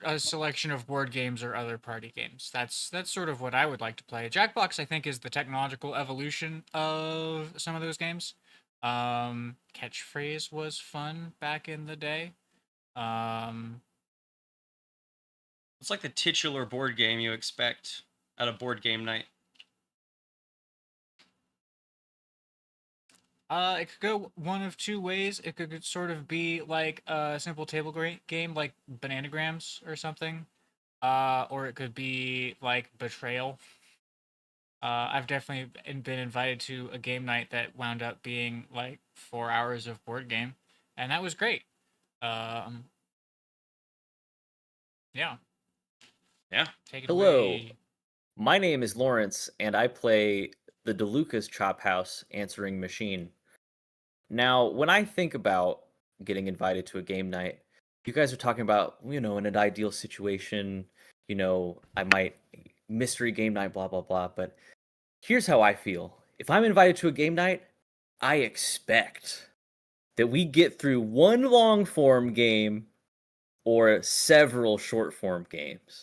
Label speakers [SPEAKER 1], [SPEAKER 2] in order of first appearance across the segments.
[SPEAKER 1] or a selection of board games or other party games. That's sort of what I would like to play. Jackbox, I think, is the technological evolution of some of those games. Catchphrase was fun back in the day. Um,
[SPEAKER 2] It's like the titular board game you expect at a board game night.
[SPEAKER 1] It could go one of two ways. It could sort of be like a simple table game, like Bananagrams or something. Or it could be like Betrayal. I've definitely been invited to a game night that wound up being like 4 hours of board game, and that was great. Um, yeah,
[SPEAKER 2] Yeah.
[SPEAKER 1] take it
[SPEAKER 3] Hello,
[SPEAKER 1] away.
[SPEAKER 3] my name is Lawrence, and I play the DeLuca's Chop House answering machine. Now, when I think about getting invited to a game night, you guys are talking about, in an ideal situation, I might mystery game night, blah, blah, blah. But here's how I feel. If I'm invited to a game night, I expect that we get through one long form game or several short form games.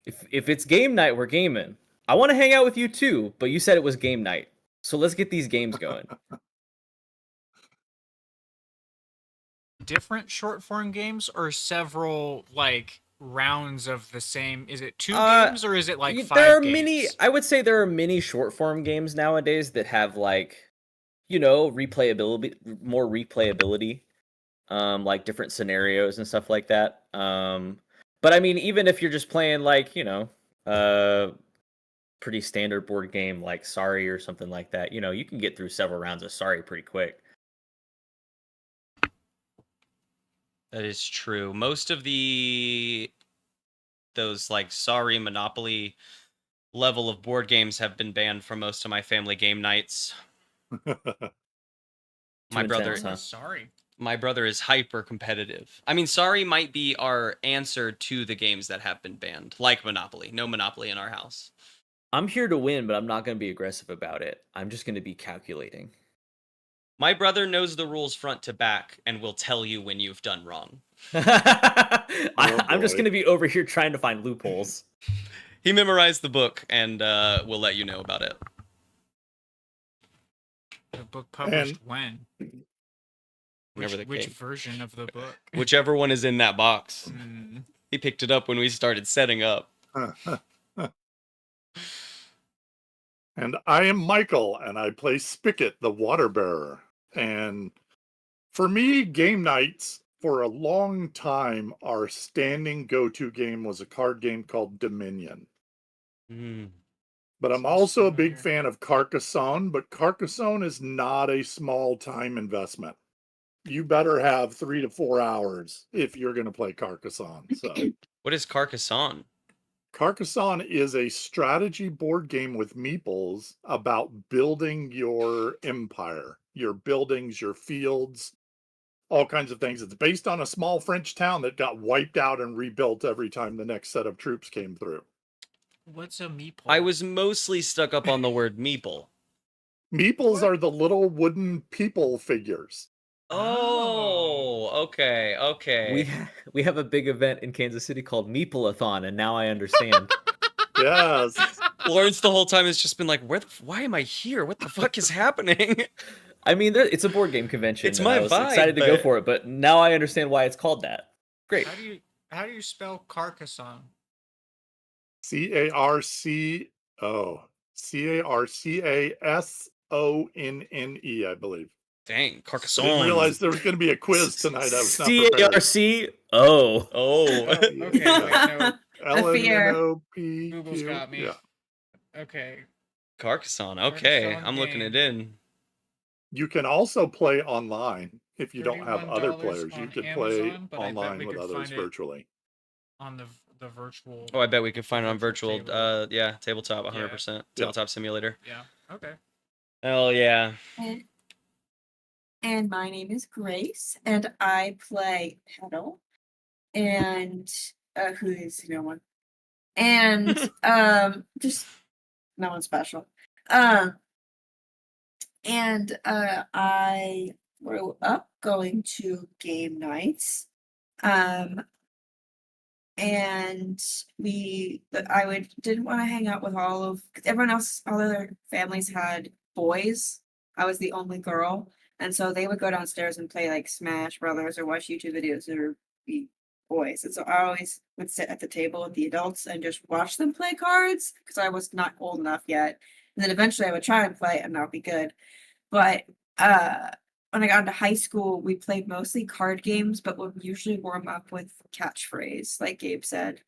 [SPEAKER 3] If it's game night, we're gaming. I want to hang out with you too, but you said it was game night. So let's get these games going.
[SPEAKER 1] Different short form games or several like rounds of the same? Is it two games or is it like
[SPEAKER 3] There
[SPEAKER 1] 5
[SPEAKER 3] are many,
[SPEAKER 1] games?
[SPEAKER 3] I would say there are many short form games nowadays that have like, replayability, more replayability, like different scenarios and stuff like that. But I mean, even if you're just playing like, pretty standard board game like Sorry or something like that, you can get through several rounds of Sorry pretty quick.
[SPEAKER 2] That is true. Most of those like Sorry Monopoly level of board games have been banned from most of my family game nights. My brother,
[SPEAKER 3] intense, huh?
[SPEAKER 1] Sorry.
[SPEAKER 2] my brother is hyper competitive. I mean, Sorry might be our answer to the games that have been banned, like Monopoly. No Monopoly in our house.
[SPEAKER 3] I'm here to win, but I'm not going to be aggressive about it. I'm just going to be calculating.
[SPEAKER 2] My brother knows the rules front to back and will tell you when you've done wrong.
[SPEAKER 3] I'm just going to be over here trying to find loopholes.
[SPEAKER 2] He memorized the book and will let you know about it.
[SPEAKER 1] The book published when? Which
[SPEAKER 2] came.
[SPEAKER 1] version of the book?
[SPEAKER 2] Whichever one is in that box.
[SPEAKER 1] Mm.
[SPEAKER 2] He picked it up when we started setting up.
[SPEAKER 4] And I am Michael, and I play Spigot, the water bearer. And for me, game nights for a long time, our standing go-to game was a card game called Dominion. But I'm also a big fan of Carcassonne, but Carcassonne is not a small time investment. You better have 3 to 4 hours if you're going to play Carcassonne. So,
[SPEAKER 2] what is Carcassonne?
[SPEAKER 4] Carcassonne is a strategy board game with meeples about building your empire, your buildings, your fields, all kinds of things. It's based on a small French town that got wiped out and rebuilt every time the next set of troops came through.
[SPEAKER 1] What's a meeple?
[SPEAKER 2] I was mostly stuck up on the word meeple.
[SPEAKER 4] Meeples are the little wooden people figures.
[SPEAKER 2] Oh, okay.
[SPEAKER 3] We have a big event in Kansas City called Meeple-a-thon, and now I understand.
[SPEAKER 4] Yes.
[SPEAKER 2] Lawrence the whole time has just been like, why am I here? What the fuck is happening?
[SPEAKER 3] I mean, it's a board game convention.
[SPEAKER 2] It's my
[SPEAKER 3] I was
[SPEAKER 2] vibe,
[SPEAKER 3] excited to go for it, but now I understand why it's called that. Great.
[SPEAKER 1] How do you spell Carcassonne?
[SPEAKER 4] Carcasonne, I believe.
[SPEAKER 2] Dang, Carcassonne.
[SPEAKER 4] I didn't realize there was going to be a quiz tonight. I was not
[SPEAKER 3] CARC.
[SPEAKER 2] Oh.
[SPEAKER 1] Okay. No.
[SPEAKER 4] LNOP.
[SPEAKER 1] Google's got me.
[SPEAKER 4] Yeah.
[SPEAKER 1] Okay.
[SPEAKER 2] Carcassonne. Okay,
[SPEAKER 1] Carcassonne
[SPEAKER 2] I'm looking it in.
[SPEAKER 4] You can also play online if you don't have other
[SPEAKER 1] $31
[SPEAKER 4] players. You
[SPEAKER 1] on
[SPEAKER 4] could
[SPEAKER 1] Amazon,
[SPEAKER 4] play
[SPEAKER 1] but I bet
[SPEAKER 4] online
[SPEAKER 1] we
[SPEAKER 4] with
[SPEAKER 1] could
[SPEAKER 4] others
[SPEAKER 1] find it
[SPEAKER 4] virtually.
[SPEAKER 1] On the virtual.
[SPEAKER 2] Oh, I bet we could find it on virtual.
[SPEAKER 1] table.
[SPEAKER 2] Yeah, tabletop, 100%. Tabletop simulator.
[SPEAKER 1] Yeah. Okay.
[SPEAKER 2] Hell yeah.
[SPEAKER 5] And my name is Grace, and I play Petal, and who is no one, and just no one special. And I grew up going to game nights. and I didn't want to hang out with because everyone else, all other families had boys. I was the only girl, and so they would go downstairs and play like Smash Brothers or watch YouTube videos or be boys. And so I always would sit at the table with the adults and just watch them play cards because I was not old enough yet. And then eventually I would try and play and not be good. But when I got into high school, we played mostly card games, but would usually warm up with catchphrase, like Gabe said.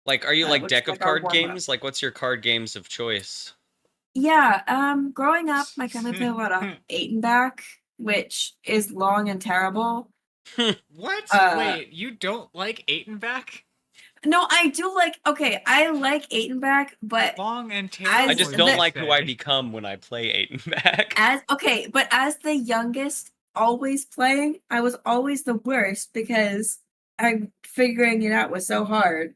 [SPEAKER 2] Like, are you like
[SPEAKER 5] which
[SPEAKER 2] deck
[SPEAKER 5] is
[SPEAKER 2] of
[SPEAKER 5] like our
[SPEAKER 2] card
[SPEAKER 5] warm-up.
[SPEAKER 2] games? Like, what's your card games of choice?
[SPEAKER 5] Yeah, growing up, my family played a lot of 8 and back, which is long and terrible.
[SPEAKER 1] What?
[SPEAKER 5] Uh,
[SPEAKER 1] Wait, you don't like 8 and back?
[SPEAKER 5] No, I do like. Okay, I like 8 and back, but
[SPEAKER 1] Long and
[SPEAKER 5] As
[SPEAKER 1] terrible.
[SPEAKER 2] I just
[SPEAKER 5] the-
[SPEAKER 2] don't like who I become when I play 8 and back.
[SPEAKER 5] as the youngest, always playing, I was always the worst because I'm figuring it out was so hard.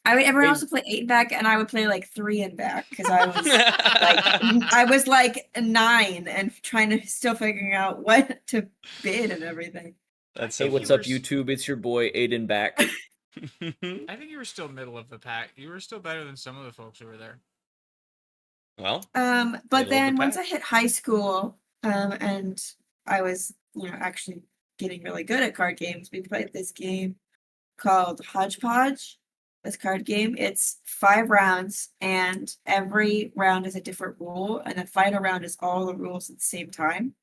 [SPEAKER 5] Everyone else would play 8 and back, and I would play like 3 and back because I was I was like 9 and trying to still figuring out what to bid and everything.
[SPEAKER 2] That's
[SPEAKER 3] Hey,
[SPEAKER 2] so
[SPEAKER 3] what's
[SPEAKER 2] funny.
[SPEAKER 3] up, YouTube? It's your boy Aiden back.
[SPEAKER 1] I think you were still middle of the pack. You were still better than some of the folks who were there.
[SPEAKER 2] Well,
[SPEAKER 5] But
[SPEAKER 2] Middle of
[SPEAKER 5] then
[SPEAKER 2] the
[SPEAKER 5] once I
[SPEAKER 2] pack.
[SPEAKER 5] hit high school, and I was, actually getting really good at card games, we played this game called Hodgepodge. This card game, it's 5 rounds, and every round is a different rule, and the final round is all the rules at the same time.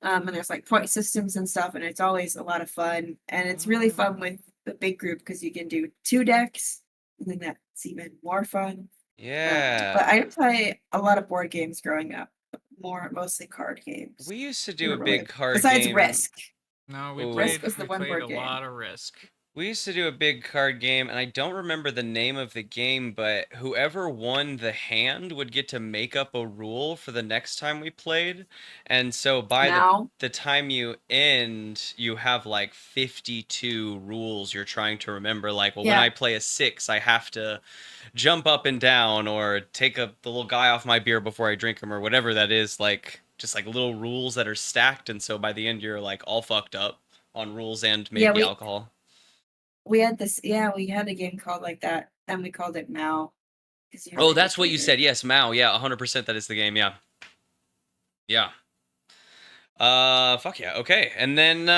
[SPEAKER 5] And there's like point systems and stuff, and it's always a lot of fun, and it's really fun with the big group because you can do 2 decks, and then that's even more fun. But
[SPEAKER 2] yeah.
[SPEAKER 5] I didn't play a lot of board games growing up, mostly card games.
[SPEAKER 2] We used to
[SPEAKER 5] We
[SPEAKER 2] do a
[SPEAKER 5] were really-
[SPEAKER 2] big card
[SPEAKER 5] Besides
[SPEAKER 2] game.
[SPEAKER 5] Risk.
[SPEAKER 1] No, we
[SPEAKER 2] Ooh.
[SPEAKER 1] played,
[SPEAKER 5] Risk was the
[SPEAKER 1] we
[SPEAKER 5] one
[SPEAKER 1] played
[SPEAKER 5] board
[SPEAKER 1] a
[SPEAKER 5] game.
[SPEAKER 1] lot of Risk.
[SPEAKER 2] We used to do a big card game, and I don't remember the name of the game, but whoever won the hand would get to make up a rule for the next time we played. And so by
[SPEAKER 5] Now,
[SPEAKER 2] the time you end, you have like 52 rules you're trying to remember. Like, well, when
[SPEAKER 5] Yeah.
[SPEAKER 2] I play a 6, I have to jump up and down or take the little guy off my beer before I drink him or whatever that is. Like, just like little rules that are stacked. And so by the end, you're like all fucked up on rules and maybe
[SPEAKER 5] Yeah,
[SPEAKER 2] alcohol.
[SPEAKER 5] we had we had a game called like that, and we called it Mao.
[SPEAKER 2] Oh, that's what you said. Yes, Mao. Yeah, 100% that is the game. Yeah. Yeah. Fuck yeah. Okay. And then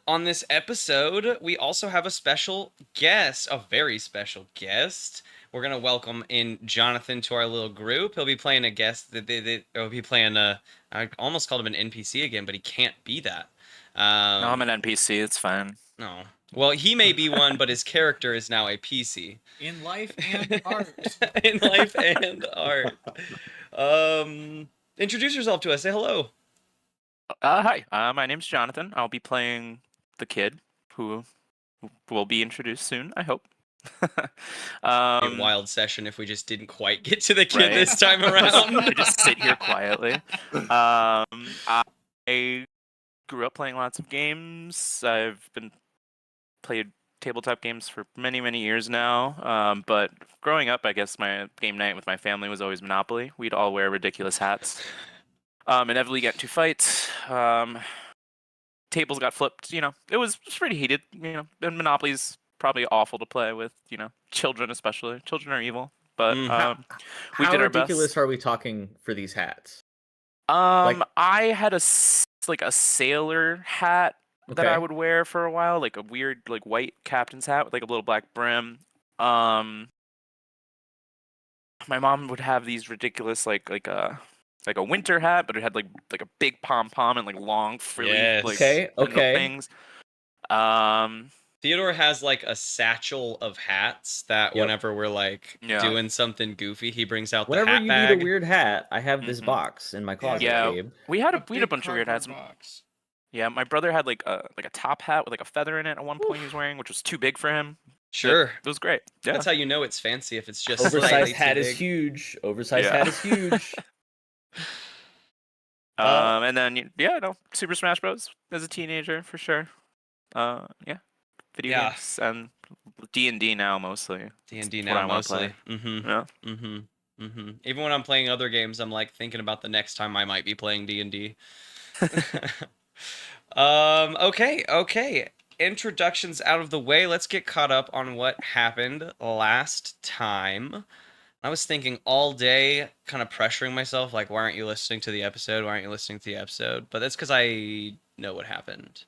[SPEAKER 2] on this episode, we also have a special guest, a very special guest. We're gonna welcome in Jonathan to our little group. He'll be playing a guest that he'll be playing I almost called him an NPC again, but he can't be that.
[SPEAKER 6] No, I'm an NPC. It's fine.
[SPEAKER 2] No. Well, he may be one, but his character is now a PC.
[SPEAKER 1] In life and art.
[SPEAKER 2] In life and art. Introduce yourself to us. Say hello.
[SPEAKER 6] Hi. My name's Jonathan. I'll be playing the kid who will be introduced soon, I hope.
[SPEAKER 2] Be a wild session if we just didn't quite get to the kid
[SPEAKER 6] Right.
[SPEAKER 2] this time
[SPEAKER 6] I
[SPEAKER 2] around.
[SPEAKER 6] just sit here quietly. I grew up playing lots of games. I've been played tabletop games for many, many years now. But growing up, I guess my game night with my family was always Monopoly. We'd all wear ridiculous hats. Inevitably get into fights. Tables got flipped. It was pretty heated. And Monopoly's probably awful to play with. Children especially. Children are evil. But we
[SPEAKER 3] How
[SPEAKER 6] did our
[SPEAKER 3] ridiculous
[SPEAKER 6] best.
[SPEAKER 3] are we talking for these hats?
[SPEAKER 6] I had a sailor hat that I
[SPEAKER 3] Okay.
[SPEAKER 6] would wear for a while, like a weird like white captain's hat with like a little black brim. My mom would have these ridiculous like a winter hat, but it had like a big pom pom and like long frilly
[SPEAKER 2] Yes.
[SPEAKER 6] like
[SPEAKER 3] Okay.
[SPEAKER 6] things.
[SPEAKER 2] Theodore has like a satchel of hats that
[SPEAKER 3] Yep.
[SPEAKER 2] whenever we're like
[SPEAKER 6] Yeah.
[SPEAKER 2] doing something goofy, he brings out the
[SPEAKER 3] Whenever
[SPEAKER 2] hat
[SPEAKER 3] you
[SPEAKER 2] bag.
[SPEAKER 3] need a weird hat, I have this
[SPEAKER 6] Mhm.
[SPEAKER 3] box in my closet,
[SPEAKER 6] Yeah.
[SPEAKER 3] Gabe.
[SPEAKER 6] we had a
[SPEAKER 1] big
[SPEAKER 6] bunch of weird hats.
[SPEAKER 1] cardboard box.
[SPEAKER 6] Yeah, my brother had like a top hat with like a feather in it at one point he was wearing, which was too big for him.
[SPEAKER 2] Sure.
[SPEAKER 6] It was great. Yeah.
[SPEAKER 2] That's how you know it's fancy if it's just slightly
[SPEAKER 3] Oversized
[SPEAKER 2] too
[SPEAKER 3] hat is
[SPEAKER 2] big.
[SPEAKER 3] huge. Oversized
[SPEAKER 6] Yeah.
[SPEAKER 3] hat is huge.
[SPEAKER 6] And then Super Smash Bros. As a teenager for sure. Video
[SPEAKER 2] Yeah.
[SPEAKER 6] games and D&D now mostly.
[SPEAKER 2] D&D
[SPEAKER 6] That's what I
[SPEAKER 2] now
[SPEAKER 6] wanna
[SPEAKER 2] mostly.
[SPEAKER 6] play.
[SPEAKER 2] Mm-hmm.
[SPEAKER 6] Yeah.
[SPEAKER 2] Mm-hmm. Mm-hmm. Even when I'm playing other games, I'm like thinking about the next time I might be playing D&D. Okay. Introductions out of the way. Let's get caught up on what happened last time. I was thinking all day, kind of pressuring myself, like, why aren't you listening to the episode? Why aren't you listening to the episode? But that's because I know what happened.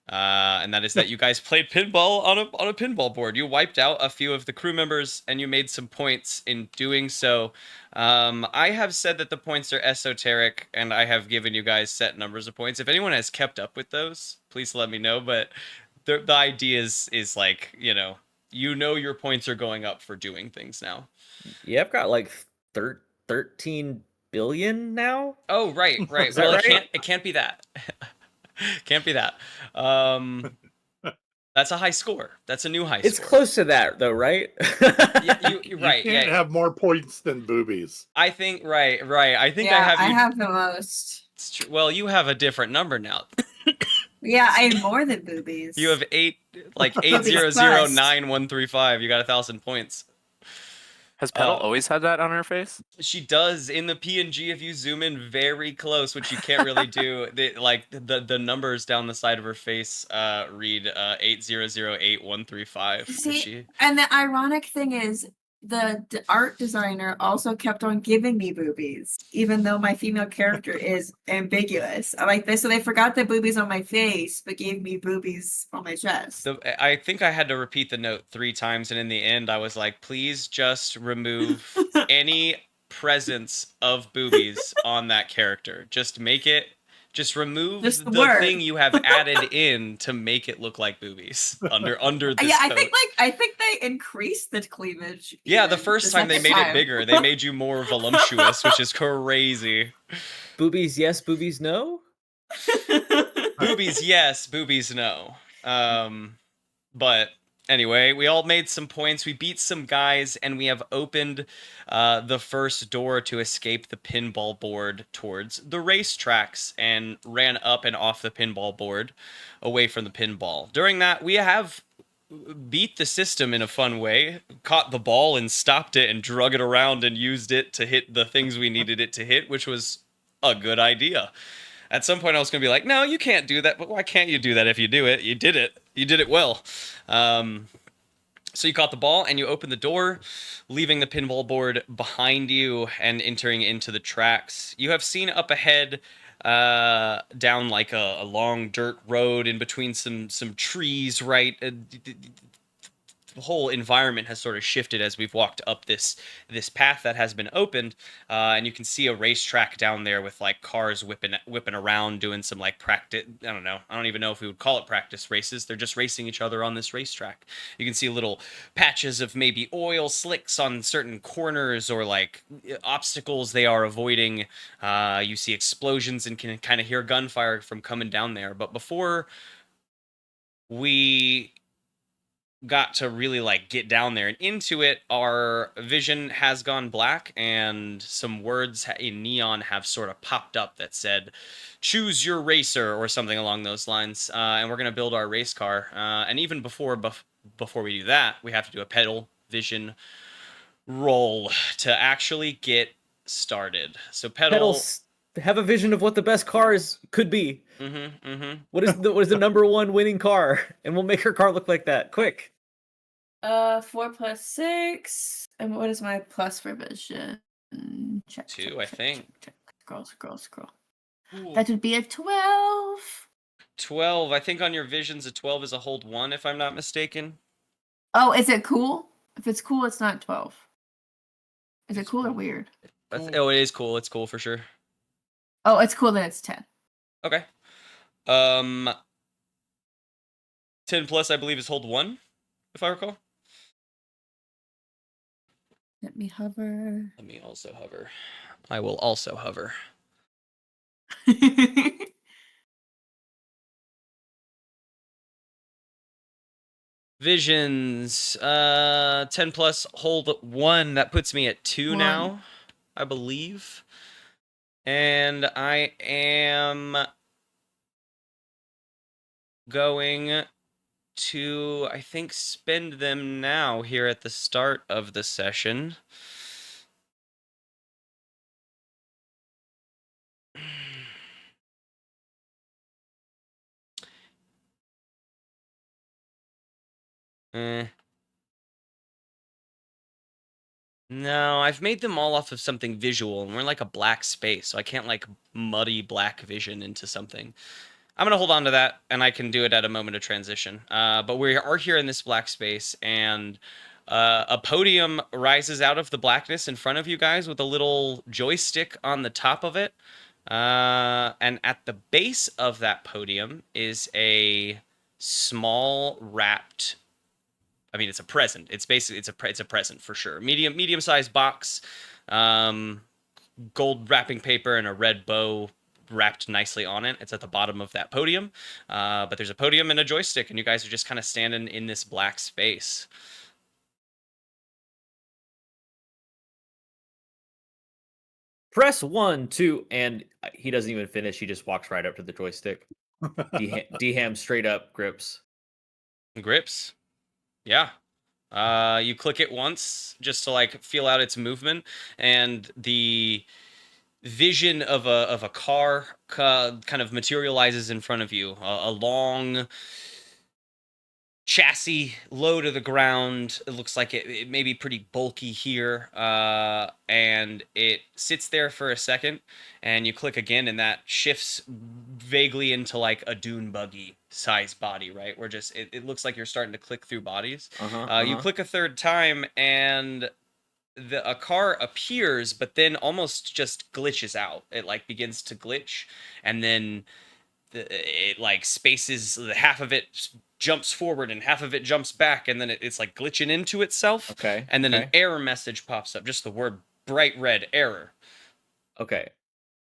[SPEAKER 2] And that is that you guys played pinball on a pinball board. You wiped out a few of the crew members, and you made some points in doing so. I have said that the points are esoteric, and I have given you guys set numbers of points. If anyone has kept up with those, please let me know. But the idea is like, your points are going up for doing things now.
[SPEAKER 3] Yeah, I've got like 13 billion now.
[SPEAKER 2] Oh, right.
[SPEAKER 3] Is that
[SPEAKER 2] Well,
[SPEAKER 3] right?
[SPEAKER 2] it can't be that. Can't be that. That's a high score. That's a new high
[SPEAKER 3] It's
[SPEAKER 2] score.
[SPEAKER 3] close to that though, right?
[SPEAKER 2] You're right.
[SPEAKER 4] You can't have more points than boobies.
[SPEAKER 2] I think right. I think
[SPEAKER 5] Yeah,
[SPEAKER 2] I have you.
[SPEAKER 5] the most.
[SPEAKER 2] It's true. Well, you have a different number now.
[SPEAKER 5] Yeah, I have more than boobies.
[SPEAKER 2] You have 8009135. You got 1,000 points.
[SPEAKER 6] Has Petal always had that on her face?
[SPEAKER 2] She does in the PNG. If you zoom in very close, which you can't really do, the numbers down the side of her face read 8008135.
[SPEAKER 5] See, and the ironic thing is, the art designer also kept on giving me boobies, even though my female character is ambiguous. I like this, so they forgot the boobies on my face, but gave me boobies on my chest.
[SPEAKER 2] I think I had to repeat the note 3 times, and in the end, I was like, please just remove any presence of boobies on that character. Just remove
[SPEAKER 5] Just the
[SPEAKER 2] the
[SPEAKER 5] word.
[SPEAKER 2] thing you have added in to make it look like boobies under this
[SPEAKER 5] Yeah,
[SPEAKER 2] coat.
[SPEAKER 5] I think they increased the cleavage.
[SPEAKER 2] Yeah, the
[SPEAKER 5] even
[SPEAKER 2] first time they
[SPEAKER 5] second
[SPEAKER 2] made
[SPEAKER 5] time.
[SPEAKER 2] it bigger. They made you more voluptuous, which is crazy.
[SPEAKER 3] Boobies yes, boobies no.
[SPEAKER 2] Boobies yes, boobies no. But anyway, we all made some points. We beat some guys, and we have opened the first door to escape the pinball board towards the racetracks, and ran up and off the pinball board away from the pinball. During that, we have beat the system in a fun way, caught the ball and stopped it and drug it around and used it to hit the things we needed it to hit, which was a good idea. At some point I was going to be like, no, you can't do that, but why can't you do that if you do it? You did it. You did it well. So you caught the ball and you opened the door, leaving the pinball board behind you and entering into the tracks. You have seen up ahead down like a long dirt road in between some trees, right? The whole environment has sort of shifted as we've walked up this path that has been opened, and you can see a racetrack down there with like cars whipping around doing some like practice. I don't even know if we would call it practice races. They're just racing each other on this racetrack. You can see little patches of maybe oil slicks on certain corners or like obstacles they are avoiding. You see explosions and can kind of hear gunfire from coming down there. But before we got to really like get down there and into it, our vision has gone black, and some words in neon have sort of popped up that said choose your racer or something along those lines, and we're going to build our race car, and even before we do that, we have to do a pedal vision roll to actually get started. So
[SPEAKER 3] Pedals have a vision of what the best cars could be. What is the number one winning car? And we'll make her car look like that. Quick.
[SPEAKER 5] 4 + 6. And what is my plus for vision? Check.
[SPEAKER 2] 2, I think.
[SPEAKER 5] Check. Scroll.
[SPEAKER 2] Ooh.
[SPEAKER 5] That would be a 12.
[SPEAKER 2] 12. I think on your visions, a 12 is a hold 1, if I'm not mistaken.
[SPEAKER 5] Oh, is it cool? If it's cool, it's not 12. Is it cool or weird?
[SPEAKER 2] Oh, it is cool. It's cool for sure.
[SPEAKER 5] Oh, it's cool, then it's 10.
[SPEAKER 2] Okay. 10 plus, I believe, is hold 1, if I recall.
[SPEAKER 5] Let me hover.
[SPEAKER 2] Let me also hover. I will also hover. Visions. 10 plus, hold 1. That puts me at 2 now, I believe. And I am going to, I think, spend them now here at the start of the session. Eh. No, I've made them all off of something visual, and we're like a black space, so I can't like muddy black vision into something. I'm gonna hold on to that, and I can do it at a moment of transition. But we are here in this black space, and a podium rises out of the blackness in front of you guys with a little joystick on the top of it. And at the base of that podium is a small wrapped. I mean, it's a present. It's basically it's a present for sure. Medium sized box, gold wrapping paper and a red bow wrapped nicely on it. It's at the bottom of that podium, but there's a podium and a joystick, and you guys are just kind of standing in this black space.
[SPEAKER 3] Press 1, 2, and he doesn't even finish. He just walks right up to the joystick. D-ham straight up grips.
[SPEAKER 2] Grips, yeah. You click it once just to like feel out its movement, and the vision of a car kind of materializes in front of you. A long chassis low to the ground. It looks like it may be pretty bulky here, and it sits there for a second, and you click again, and that shifts vaguely into like a dune buggy size body, right? Where just it looks like you're starting to click through bodies. You click a third time, and a car appears, but then almost just glitches out. It like begins to glitch, and then it like spaces. Half of it jumps forward and half of it jumps back, and then it's like glitching into itself.
[SPEAKER 3] Okay.
[SPEAKER 2] And then an error message pops up, just the word bright red error.
[SPEAKER 3] Okay.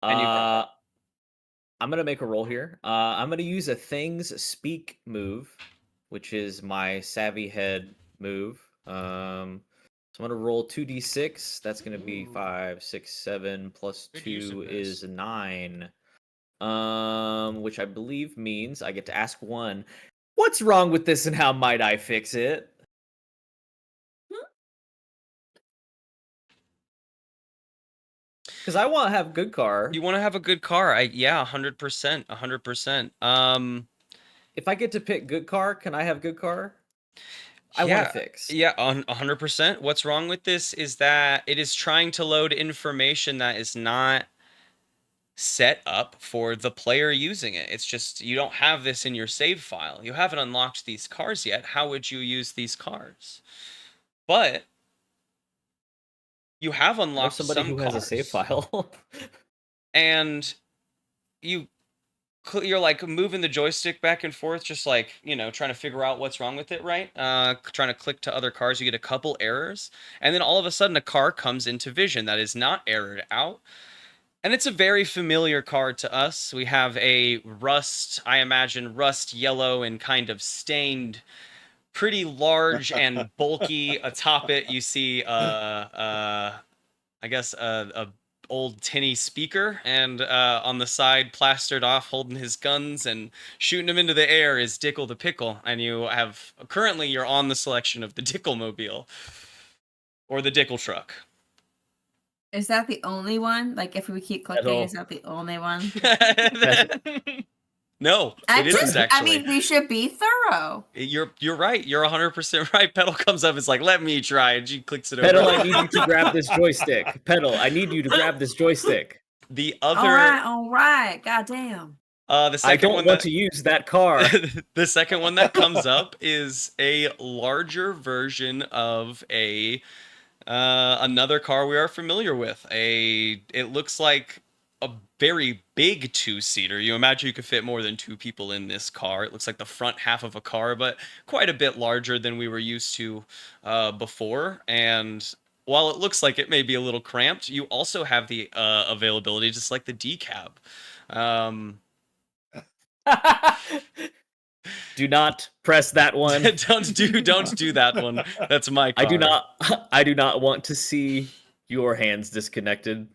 [SPEAKER 2] And you-
[SPEAKER 3] I'm gonna make a roll here. I'm gonna use a things speak move, which is my savvy head move. So I'm gonna roll 2d6. That's gonna be 5, 6, 7 plus
[SPEAKER 1] Good use of
[SPEAKER 3] 2
[SPEAKER 1] this.
[SPEAKER 3] is 9. Which I believe means I get to ask one. What's wrong with this, and how might I fix it? Because I want to have a good car.
[SPEAKER 2] You want to have a good car? Yeah, 100%, 100%.
[SPEAKER 3] If I get to pick good car, can I have good car? I want to fix.
[SPEAKER 2] Yeah, 100%. What's wrong with this is that it is trying to load information that is not set up for the player using it. It's just you don't have this in your save file. You haven't unlocked these cars yet. How would you use these cars? But you have
[SPEAKER 3] Or
[SPEAKER 2] unlocked
[SPEAKER 3] somebody
[SPEAKER 2] some
[SPEAKER 3] who
[SPEAKER 2] cars,
[SPEAKER 3] has a save file.
[SPEAKER 2] and you're like moving the joystick back and forth, just like, trying to figure out what's wrong with it, right? Trying to click to other cars, you get a couple errors, and then all of a sudden a car comes into vision that is not errored out. And it's a very familiar car to us. We have a rust yellow and kind of stained, pretty large and bulky. Atop it, you see, I guess, a old tinny speaker, and on the side, plastered off, holding his guns and shooting them into the air, is Dickle the Pickle. And you're on the selection of the Dickle Mobile or the Dickle Truck.
[SPEAKER 5] Is that the only one? Like, if we keep clicking, is that the only one?
[SPEAKER 2] No, it isn't actually.
[SPEAKER 5] I mean, we should be thorough.
[SPEAKER 2] You're right. You're 100% right. Pedal comes up. It's like, let me try, and she clicks it over.
[SPEAKER 3] Pedal, I need you to grab this joystick. Pedal, I need you to grab this joystick.
[SPEAKER 2] The other.
[SPEAKER 5] All right. Goddamn.
[SPEAKER 2] The second
[SPEAKER 3] I don't
[SPEAKER 2] one
[SPEAKER 3] want to use that car.
[SPEAKER 2] The second one that comes up is a larger version of another car we are familiar with. It looks like a very big two-seater. You imagine you could fit more than two people in this car. It looks like the front half of a car, but quite a bit larger than we were used to before. And while it looks like it may be a little cramped, you also have the availability, just like the D-cab.
[SPEAKER 3] Do not press that one.
[SPEAKER 2] Don't do that one. That's my car.
[SPEAKER 3] I do not want to see your hands disconnected.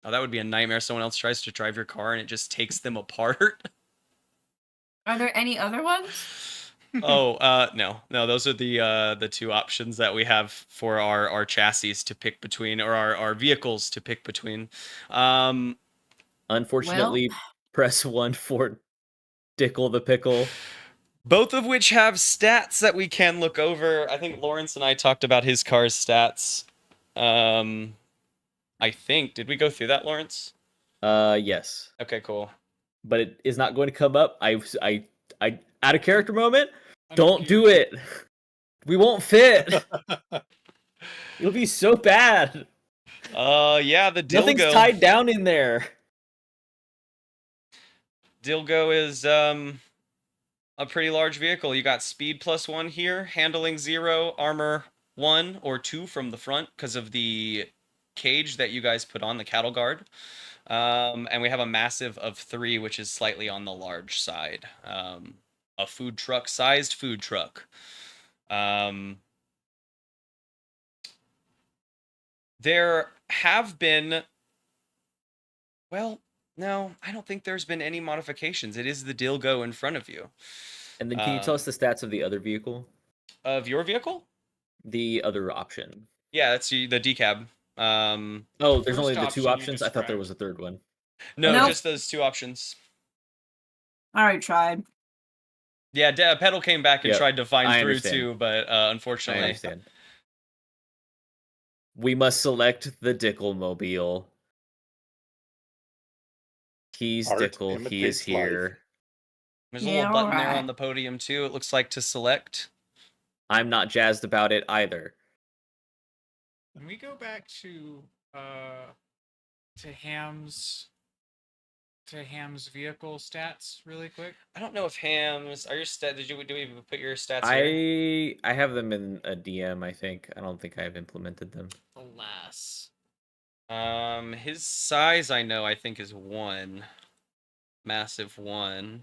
[SPEAKER 2] Oh, that would be a nightmare. Someone else tries to drive your car and it just takes them apart.
[SPEAKER 5] Are there any other ones?
[SPEAKER 2] No. Those are the two options that we have for our chassis to pick between, or our vehicles to pick between.
[SPEAKER 3] Unfortunately, press 1 for Dickle the Pickle.
[SPEAKER 2] both of which have stats that we can look over. I think Lawrence and I talked about his car's stats. I think, did we go through that, Lawrence?
[SPEAKER 3] Yes,
[SPEAKER 2] Okay, cool.
[SPEAKER 3] but it is not going to come up. I out of character moment.
[SPEAKER 1] I'm
[SPEAKER 3] Don't do it. We won't fit. It'll be so bad.
[SPEAKER 2] Yeah, the
[SPEAKER 3] Nothing's
[SPEAKER 2] Dilgo.
[SPEAKER 3] tied down in there.
[SPEAKER 2] Dilgo is a pretty large vehicle. You got speed +1 here, handling 0, armor 1 or 2 from the front because of the cage that you guys put on the cattle guard. And we have a massive of 3, which is slightly on the large side. A food truck sized food truck. There have been, well, no, I don't think there's been any modifications. It is the Dilgo in front of you.
[SPEAKER 3] And then can you tell us the stats of the other vehicle?
[SPEAKER 2] Of your vehicle?
[SPEAKER 3] The other option.
[SPEAKER 2] Yeah, that's the DCAB.
[SPEAKER 3] Oh, there's only the
[SPEAKER 1] first
[SPEAKER 3] 2
[SPEAKER 1] option you
[SPEAKER 3] options? I thought there
[SPEAKER 1] described.
[SPEAKER 3] was a third one.
[SPEAKER 2] No,
[SPEAKER 5] Nope.
[SPEAKER 2] just those 2 options.
[SPEAKER 5] I already tried.
[SPEAKER 2] Yeah, Pedal came back and
[SPEAKER 3] Yep,
[SPEAKER 2] tried to find
[SPEAKER 3] I
[SPEAKER 2] through
[SPEAKER 3] understand.
[SPEAKER 2] too, but
[SPEAKER 3] I
[SPEAKER 2] unfortunately.
[SPEAKER 3] understand. We must select the Dickel-mobile. He's
[SPEAKER 4] Art
[SPEAKER 3] Dickel. He is
[SPEAKER 4] imitates life.
[SPEAKER 3] here.
[SPEAKER 2] There's a
[SPEAKER 5] Yeah,
[SPEAKER 2] little button there
[SPEAKER 5] alright.
[SPEAKER 2] on the podium too, it looks like, to select.
[SPEAKER 3] I'm not jazzed about it either.
[SPEAKER 1] Can we go back to Ham's vehicle stats really quick?
[SPEAKER 2] I don't know if Hams are your stat. Do we put your stats here?
[SPEAKER 3] I have them in a DM, I think. I don't think I've implemented them.
[SPEAKER 1] Alas.
[SPEAKER 2] His size I think is 1. Massive 1.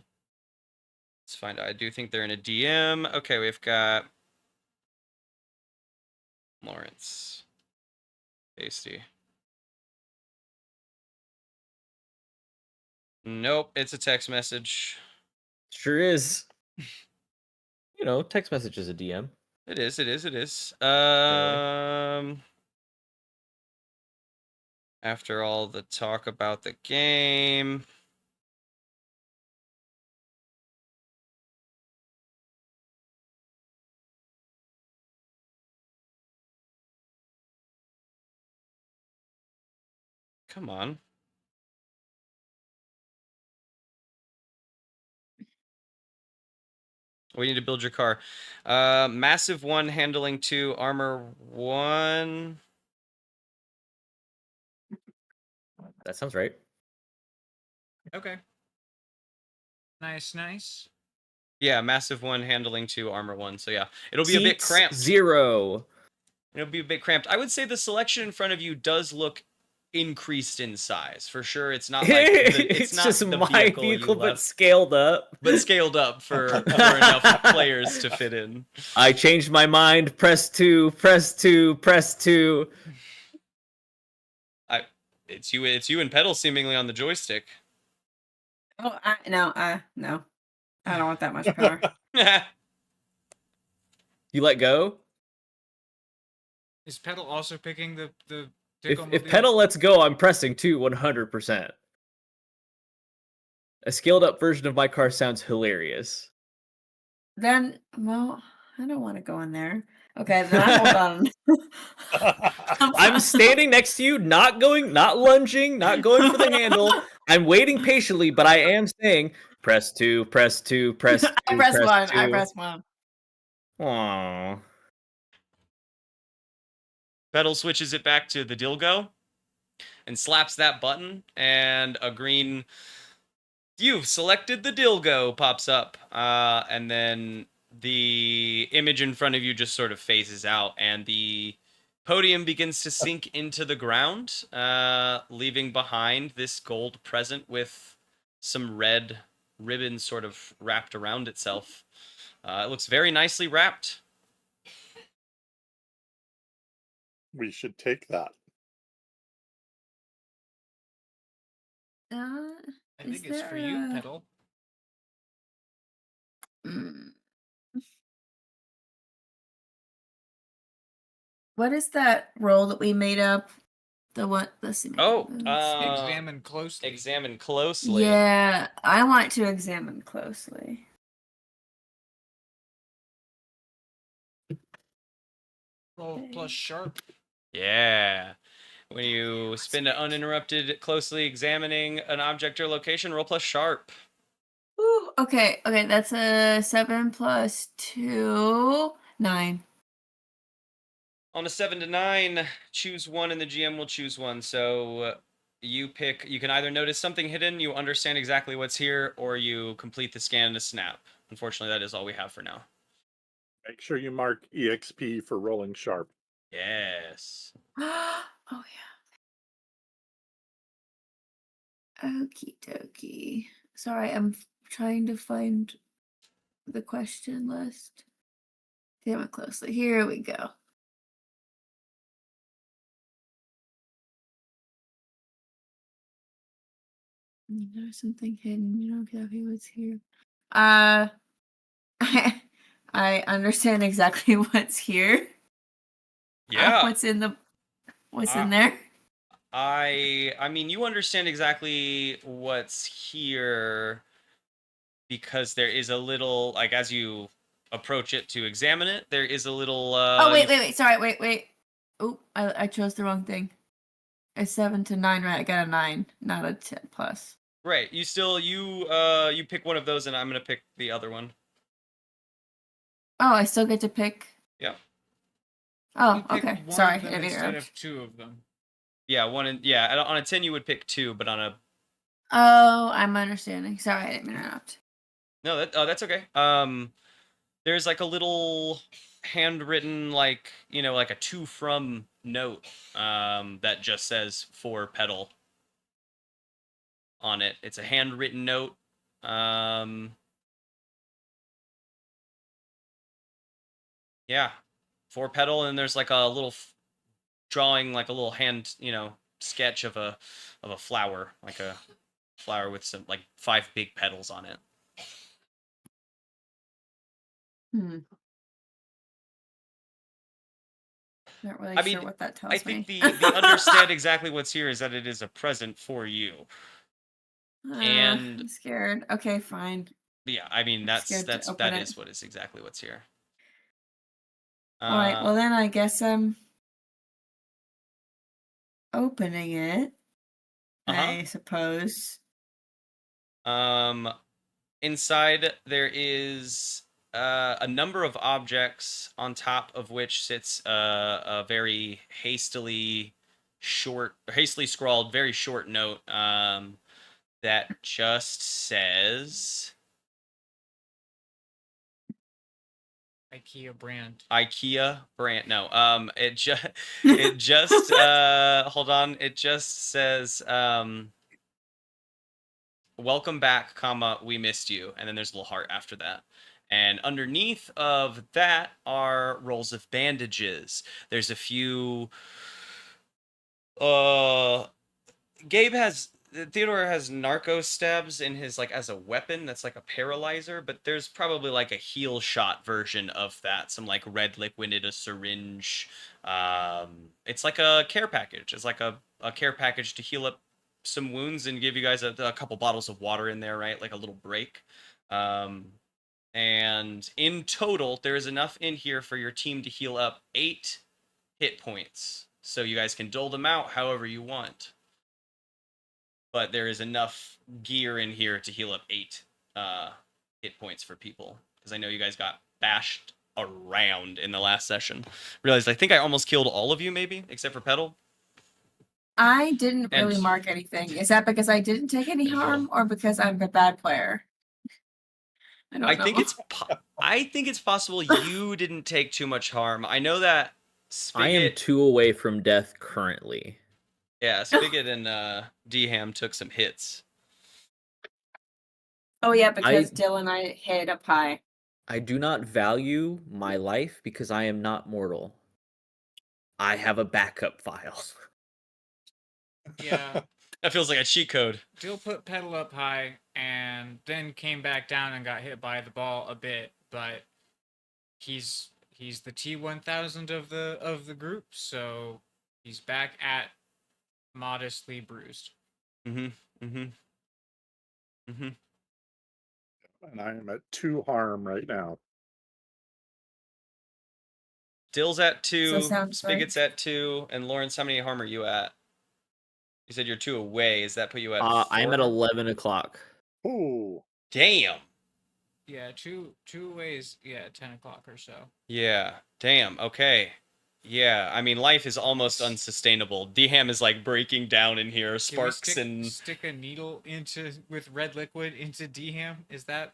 [SPEAKER 2] Let's find out. I do think they're in a DM. Okay, we've got Lawrence. Tasty. Nope, it's a text message.
[SPEAKER 3] Sure is. You know, text message is a DM.
[SPEAKER 2] It is. After all the talk about the game. Come on. We need to build your car. Massive 1, handling 2, armor 1.
[SPEAKER 3] That sounds right.
[SPEAKER 1] Okay. Nice.
[SPEAKER 2] Yeah, massive 1, handling 2, armor 1. So yeah, it'll be a bit
[SPEAKER 3] Seats
[SPEAKER 2] cramped.
[SPEAKER 3] 0.
[SPEAKER 2] It'll be a bit cramped. I would say the selection in front of you does look increased in size for sure. It's not like
[SPEAKER 3] it's
[SPEAKER 2] not
[SPEAKER 3] just
[SPEAKER 2] the
[SPEAKER 3] my
[SPEAKER 2] vehicle you
[SPEAKER 3] vehicle, but
[SPEAKER 2] left,
[SPEAKER 3] scaled up.
[SPEAKER 2] but scaled up for enough players to fit in.
[SPEAKER 3] I changed my mind. Press 2. Press 2. Press 2.
[SPEAKER 2] It's you and Pedal seemingly on the joystick.
[SPEAKER 5] Oh, no. I don't want that much power.
[SPEAKER 3] You let go?
[SPEAKER 1] Is Pedal also picking the
[SPEAKER 3] If
[SPEAKER 1] Dickel-mobile?
[SPEAKER 3] pedal lets go, I'm pressing 2 100%. A scaled up version of my car sounds hilarious.
[SPEAKER 5] Then, well, I don't want to go in there. Okay, then I hold on.
[SPEAKER 3] I'm standing next to you, not lunging, not going for the handle. I'm waiting patiently, but I am saying press 2, press 2, press 2.
[SPEAKER 5] I press 1.
[SPEAKER 3] 2.
[SPEAKER 5] I press 1.
[SPEAKER 3] Aww.
[SPEAKER 2] Pedal switches it back to the Dilgo and slaps that button, and a green "You've selected the Dilgo" pops up, and then the image in front of you just sort of phases out, and the podium begins to sink into the ground, leaving behind this gold present with some red ribbon sort of wrapped around itself. It looks very nicely wrapped.
[SPEAKER 4] We should take that.
[SPEAKER 1] I
[SPEAKER 5] Is
[SPEAKER 1] think it's for you,
[SPEAKER 5] there a-
[SPEAKER 1] Pedal.
[SPEAKER 5] What is that roll that we made up? The what? Let's see.
[SPEAKER 2] Oh,
[SPEAKER 1] Examine closely.
[SPEAKER 2] Examine closely.
[SPEAKER 5] Yeah, I want to examine closely.
[SPEAKER 1] Roll plus sharp.
[SPEAKER 2] Yeah. When you spend an uninterrupted, closely examining an object or location, roll plus sharp.
[SPEAKER 5] Ooh, okay, that's a 7 plus 2, 9.
[SPEAKER 2] On a 7 to 9, choose one, and the GM will choose one. So you pick. You can either notice something hidden, you understand exactly what's here, or you complete the scan in a snap. Unfortunately, that is all we have for now.
[SPEAKER 4] Make sure you mark EXP for rolling sharp.
[SPEAKER 2] Yes.
[SPEAKER 5] Oh yeah. Okie dokie. Sorry, I'm trying to find the question list. Damn it closely. Here we go. There's something hidden. You know exactly what's here. I understand exactly what's here.
[SPEAKER 2] Yeah.
[SPEAKER 5] What's in
[SPEAKER 2] Uh,
[SPEAKER 5] there?
[SPEAKER 2] I mean, you understand exactly what's here because there is a little, like, as you approach it to examine it, there is a little.
[SPEAKER 5] Oh wait. Sorry, wait. Oh, I chose the wrong thing. It's 7 to 9, right? I got a 9, not a 10 plus.
[SPEAKER 2] Right. You pick one of those, and I'm gonna pick the other one.
[SPEAKER 5] Oh, I still get to pick.
[SPEAKER 2] Yeah.
[SPEAKER 5] Oh,
[SPEAKER 1] You pick
[SPEAKER 5] okay.
[SPEAKER 1] one
[SPEAKER 5] Sorry,
[SPEAKER 1] of them
[SPEAKER 5] I didn't
[SPEAKER 1] instead
[SPEAKER 5] interrupt.
[SPEAKER 1] of two of them.
[SPEAKER 2] Yeah. On a 10, you would pick two, but on a
[SPEAKER 5] Oh, I'm understanding. Sorry, I didn't interrupt.
[SPEAKER 2] no, that's okay. There's like a little handwritten, like like a to from note, that just says for pedal on it. It's a handwritten note. Yeah, for pedal, and there's like a little drawing, like a little hand, sketch of a flower, like a flower with some like 5 big petals on it.
[SPEAKER 5] Not really
[SPEAKER 2] I
[SPEAKER 5] sure
[SPEAKER 2] mean,
[SPEAKER 5] what that
[SPEAKER 2] I
[SPEAKER 5] tells
[SPEAKER 2] think
[SPEAKER 5] me.
[SPEAKER 2] the understand exactly what's here is that it is a present for you. And
[SPEAKER 5] I'm scared. Okay, fine.
[SPEAKER 2] yeah, I mean
[SPEAKER 5] I'm scared to open
[SPEAKER 2] that
[SPEAKER 5] it.
[SPEAKER 2] is what is exactly what's here.
[SPEAKER 5] All right, well then I guess I'm opening it. I suppose.
[SPEAKER 2] Inside there is a number of objects, on top of which sits a very hastily scrawled, very short note that just says
[SPEAKER 1] IKEA brand.
[SPEAKER 2] IKEA brand. No, it just hold on. It just says welcome back, comma, we missed you, and then there's a little heart after that. And underneath of that are rolls of bandages. There's a few Theodore has narco stabs in his, like, as a weapon that's like a paralyzer, but there's probably like a heal shot version of that, some like red liquid in a syringe. It's like a care package. It's like a care package to heal up some wounds and give you guys a couple bottles of water in there, right? Like a little break. And in total, there is enough in here for your team to heal up 8 hit points. So you guys can dole them out however you want. But there is enough gear in here to heal up 8 hit points for people. Because I know you guys got bashed around in the last session. Realized I think I almost killed all of you, maybe, except for Pedal.
[SPEAKER 5] I didn't really
[SPEAKER 2] And-
[SPEAKER 5] mark anything. Is that because I didn't take any harm or because I'm a bad player? I don't know.
[SPEAKER 2] I think it's possible you didn't take too much harm. I know that Spigot,
[SPEAKER 3] I am 2 away from death currently.
[SPEAKER 2] yeah, Spigot and D-Ham took some hits.
[SPEAKER 5] Oh yeah, because Dylan and I hit up high.
[SPEAKER 3] I do not value my life because I am not mortal. I have a backup file.
[SPEAKER 1] Yeah.
[SPEAKER 2] That feels like a cheat code.
[SPEAKER 1] Dill put pedal up high and then came back down and got hit by the ball a bit, but he's the T1000 of the group, so he's back at modestly bruised.
[SPEAKER 4] And I am at 2 harm right now.
[SPEAKER 2] Dill's at 2,
[SPEAKER 5] sounds
[SPEAKER 2] Spigot's at 2, and Lawrence, how many harm are you at? You said you're 2 away. Does that put you at 4?
[SPEAKER 3] I'm at 11 o'clock.
[SPEAKER 4] Ooh.
[SPEAKER 2] Damn.
[SPEAKER 1] Yeah, two ways. Yeah, 10 o'clock or so.
[SPEAKER 2] Yeah. Damn. Okay. Yeah. I mean, life is almost unsustainable. D-Ham is like breaking down in here.
[SPEAKER 1] Can we
[SPEAKER 2] Sparks and
[SPEAKER 1] stick a needle with red liquid into D-Ham? Is that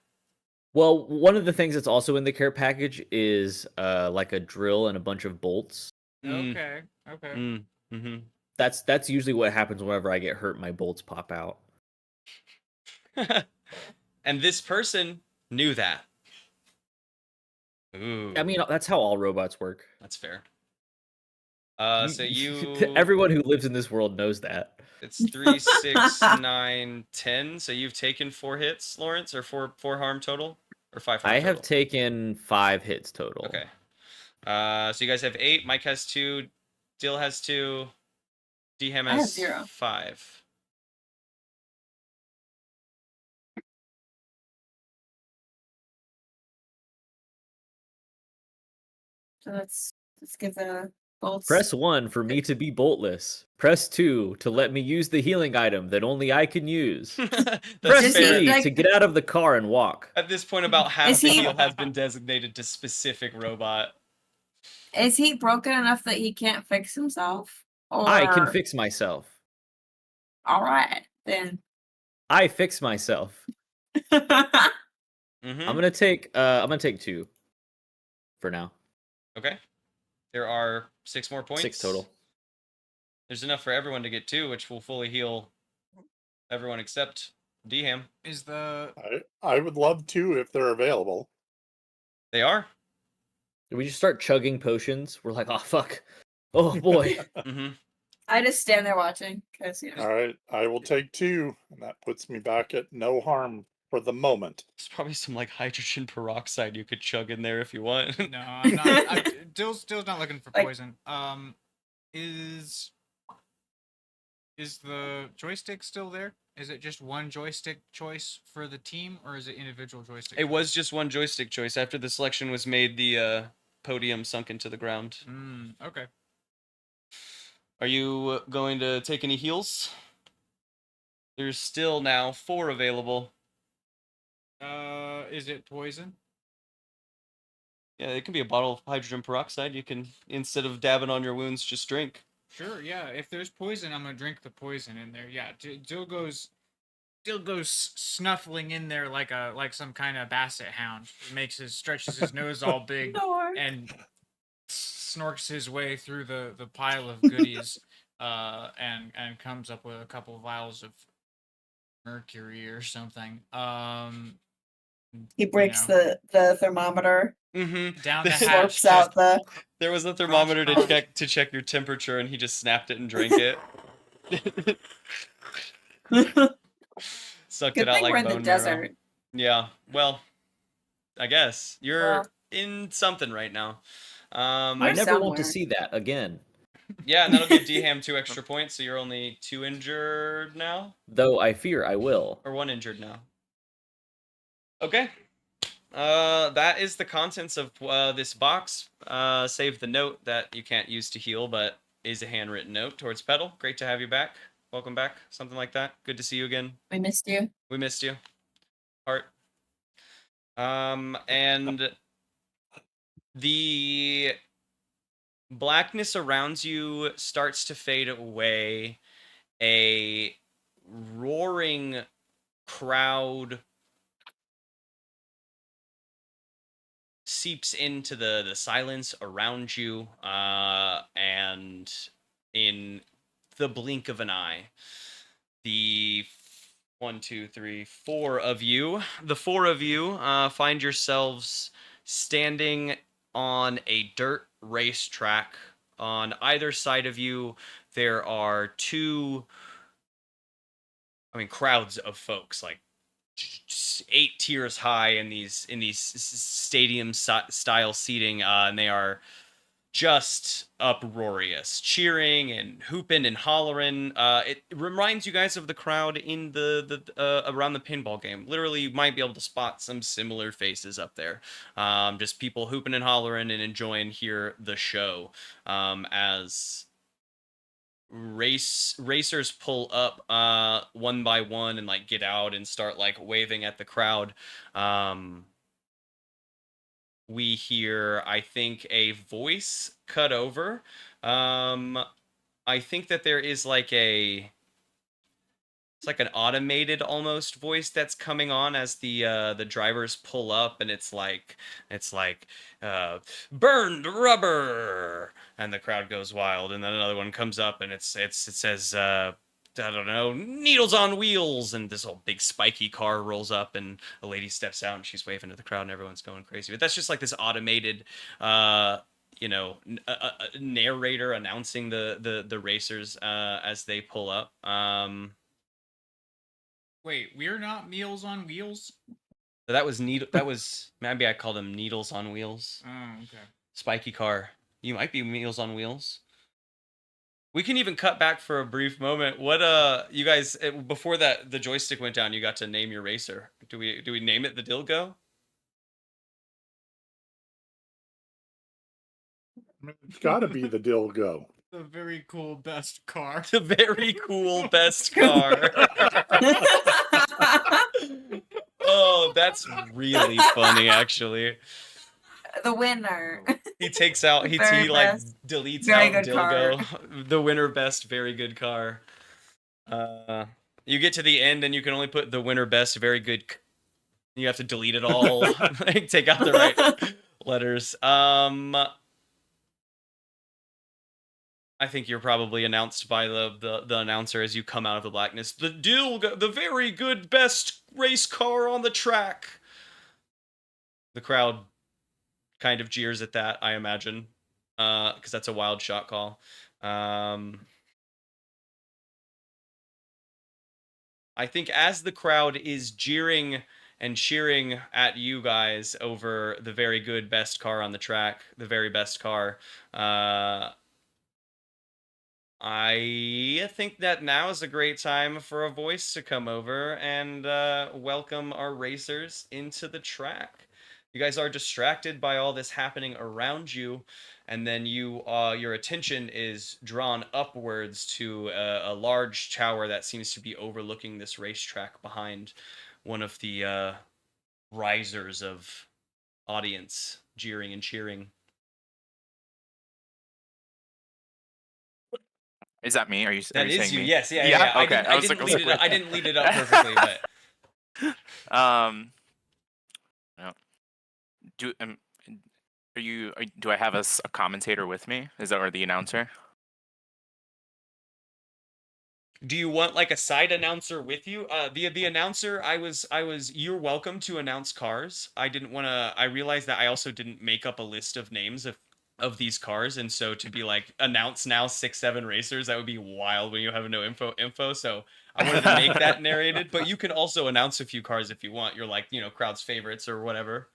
[SPEAKER 3] Well, one of the things that's also in the care package is like a drill and a bunch of bolts.
[SPEAKER 1] okay? Okay.
[SPEAKER 2] Mm-hmm.
[SPEAKER 3] That's usually what happens whenever I get hurt. My bolts pop out.
[SPEAKER 2] And this person knew that. Ooh.
[SPEAKER 3] I mean, that's how all robots work.
[SPEAKER 2] That's fair. So you
[SPEAKER 3] everyone who lives in this world knows that.
[SPEAKER 2] It's 3, 6, 9, 10. So you've taken 4 hits, Lawrence, or four harm total, or 5 harm
[SPEAKER 3] I
[SPEAKER 2] total?
[SPEAKER 3] have taken 5 hits total.
[SPEAKER 2] Okay. So you guys have 8. Mike has 2. Dill has 2. D-Ham
[SPEAKER 5] I have
[SPEAKER 2] has
[SPEAKER 5] 0.
[SPEAKER 2] 5.
[SPEAKER 5] So let's give the bolts.
[SPEAKER 3] Press 1 for me to be boltless. Press 2 to let me use the healing item that only I can use.
[SPEAKER 2] That's
[SPEAKER 3] Press
[SPEAKER 5] he,
[SPEAKER 2] fair.
[SPEAKER 3] 3
[SPEAKER 5] like-
[SPEAKER 3] to get out of the car and walk.
[SPEAKER 2] At this point, about half
[SPEAKER 5] Is
[SPEAKER 2] the
[SPEAKER 5] he-
[SPEAKER 2] heal has been designated to specific robot.
[SPEAKER 5] Is he broken enough that he can't fix himself? Or...
[SPEAKER 3] I can fix myself.
[SPEAKER 5] All right, then.
[SPEAKER 3] I fix myself.
[SPEAKER 2] Mm-hmm.
[SPEAKER 3] I'm gonna take 2 for now.
[SPEAKER 2] Okay. There are 6 more points.
[SPEAKER 3] 6 total.
[SPEAKER 2] There's enough for everyone to get 2, which will fully heal everyone except D-Ham.
[SPEAKER 1] Is the
[SPEAKER 4] I would love to if they're available.
[SPEAKER 2] They are.
[SPEAKER 3] Did we just start chugging potions? We're like, oh fuck. Oh boy.
[SPEAKER 2] Mm-hmm.
[SPEAKER 5] I just stand there watching because you know.
[SPEAKER 4] All right, I will take 2, and that puts me back at no harm for the moment.
[SPEAKER 2] There's probably some like hydrogen peroxide you could chug in there if you want.
[SPEAKER 1] no? I'm not. Dill's not looking for
[SPEAKER 5] Like-
[SPEAKER 1] poison. Is the joystick still there? Is it just one joystick choice for the team, or is it individual joystick?
[SPEAKER 2] It was just one joystick choice. After the selection was made, the podium sunk into the ground.
[SPEAKER 1] Okay.
[SPEAKER 2] Are you going to take any heals? There's still now 4 available.
[SPEAKER 1] Is it poison?
[SPEAKER 2] Yeah, it can be a bottle of hydrogen peroxide. You can, instead of dabbing on your wounds, just drink.
[SPEAKER 1] Sure. Yeah. If there's poison, I'm gonna drink the poison in there. Yeah. Dill goes snuffling in there like some kind of basset hound. Stretches his nose all big
[SPEAKER 5] Lord.
[SPEAKER 1] and snorks his way through the pile of goodies, and comes up with a couple vials of mercury or something.
[SPEAKER 5] He breaks
[SPEAKER 1] know.
[SPEAKER 5] the thermometer,
[SPEAKER 2] Mm-hmm.
[SPEAKER 1] Down the
[SPEAKER 2] This
[SPEAKER 1] hatch.
[SPEAKER 5] slurps out the.
[SPEAKER 2] There was a thermometer
[SPEAKER 1] crunch.
[SPEAKER 2] to check your temperature, and he just snapped it and drank it. Sucked
[SPEAKER 5] Good
[SPEAKER 2] it out
[SPEAKER 5] thing
[SPEAKER 2] like
[SPEAKER 5] we're in
[SPEAKER 2] bone
[SPEAKER 5] the
[SPEAKER 2] marrow.
[SPEAKER 5] desert.
[SPEAKER 2] Yeah. Well, I guess you're
[SPEAKER 5] Well.
[SPEAKER 2] in something right now.
[SPEAKER 3] I
[SPEAKER 5] We're
[SPEAKER 3] never want to
[SPEAKER 5] somewhere.
[SPEAKER 3] see that again.
[SPEAKER 2] Yeah, and that'll give D-Ham 2 extra points, so you're only 2 injured now,
[SPEAKER 3] Though I fear I will.
[SPEAKER 2] or 1 injured now. Okay. That is the contents of this box. Save the note that you can't use to heal, but is a handwritten note towards Petal. Great to have you back. Welcome back. Something like that. Good to see you again.
[SPEAKER 5] We missed you.
[SPEAKER 2] We missed you. Heart. And the blackness around you starts to fade away. A roaring crowd seeps into the silence around you, and in the blink of an eye, the 1, 2, 3, 4 of you, the 4 of you, find yourselves standing on a dirt racetrack. On either side of you, there are 2, crowds of folks, like 8 tiers high in these stadium style seating, and they are just uproarious, cheering and hooping and hollering. It reminds you guys of the crowd in the around the pinball game. Literally, you might be able to spot some similar faces up there. Just people hooping and hollering and enjoying here the show as racers pull up one by one and like get out and start like waving at the crowd. We hear, I think, a voice cut over. I think that there is like it's like an automated almost voice that's coming on as the drivers pull up, and it's like burned rubber, and the crowd goes wild, and then another one comes up, and it says I don't know, needles on wheels, and this whole big spiky car rolls up, and a lady steps out, and she's waving to the crowd, and everyone's going crazy. But that's just like this automated, narrator announcing the racers as they pull up.
[SPEAKER 1] Wait, we're not Meals on Wheels?
[SPEAKER 2] That was That was maybe I called them needles on wheels.
[SPEAKER 1] Oh, okay.
[SPEAKER 2] Spiky car. You might be Meals on Wheels. We can even cut back for a brief moment. What you guys before that the joystick went down, you got to name your racer. Do we name it the Dilgo?
[SPEAKER 4] It's got to be the Dilgo.
[SPEAKER 1] The very cool best car.
[SPEAKER 2] The very cool best car. Oh, that's really funny, actually.
[SPEAKER 5] The winner.
[SPEAKER 2] He takes out, he like deletes
[SPEAKER 5] very
[SPEAKER 2] out
[SPEAKER 5] good
[SPEAKER 2] Dilgo. The winner best, very good car. You get to the end and you can only put the winner best, very good. You have to delete it all. Like, take out the right letters. I think you're probably announced by the announcer as you come out of the blackness. The Dilgo, the very good best race car on the track. The crowd kind of jeers at that, I imagine, because that's a wild shot call. I think as the crowd is jeering and cheering at you guys over the very good best car on the track, the very best car, I think that now is a great time for a voice to come over and welcome our racers into the track. You guys are distracted by all this happening around you, and then your attention is drawn upwards to a large tower that seems to be overlooking this racetrack behind one of the risers of audience jeering and cheering.
[SPEAKER 6] Is that me? Are you
[SPEAKER 2] That is
[SPEAKER 6] saying
[SPEAKER 2] you?
[SPEAKER 6] me?
[SPEAKER 2] Yes, yeah.
[SPEAKER 6] Okay.
[SPEAKER 2] I didn't lead it up perfectly, but
[SPEAKER 6] no. Do I have a commentator with me? Is that or the announcer?
[SPEAKER 2] do you want like a side announcer with you? The announcer, you're welcome to announce cars. I didn't want to. I realized that I also didn't make up a list of names of these cars, and so to be like announce now 6-7 racers, that would be wild when you have no info. So I wanted to make that narrated, but you can also announce a few cars if you want. You're like, crowd's favorites or whatever.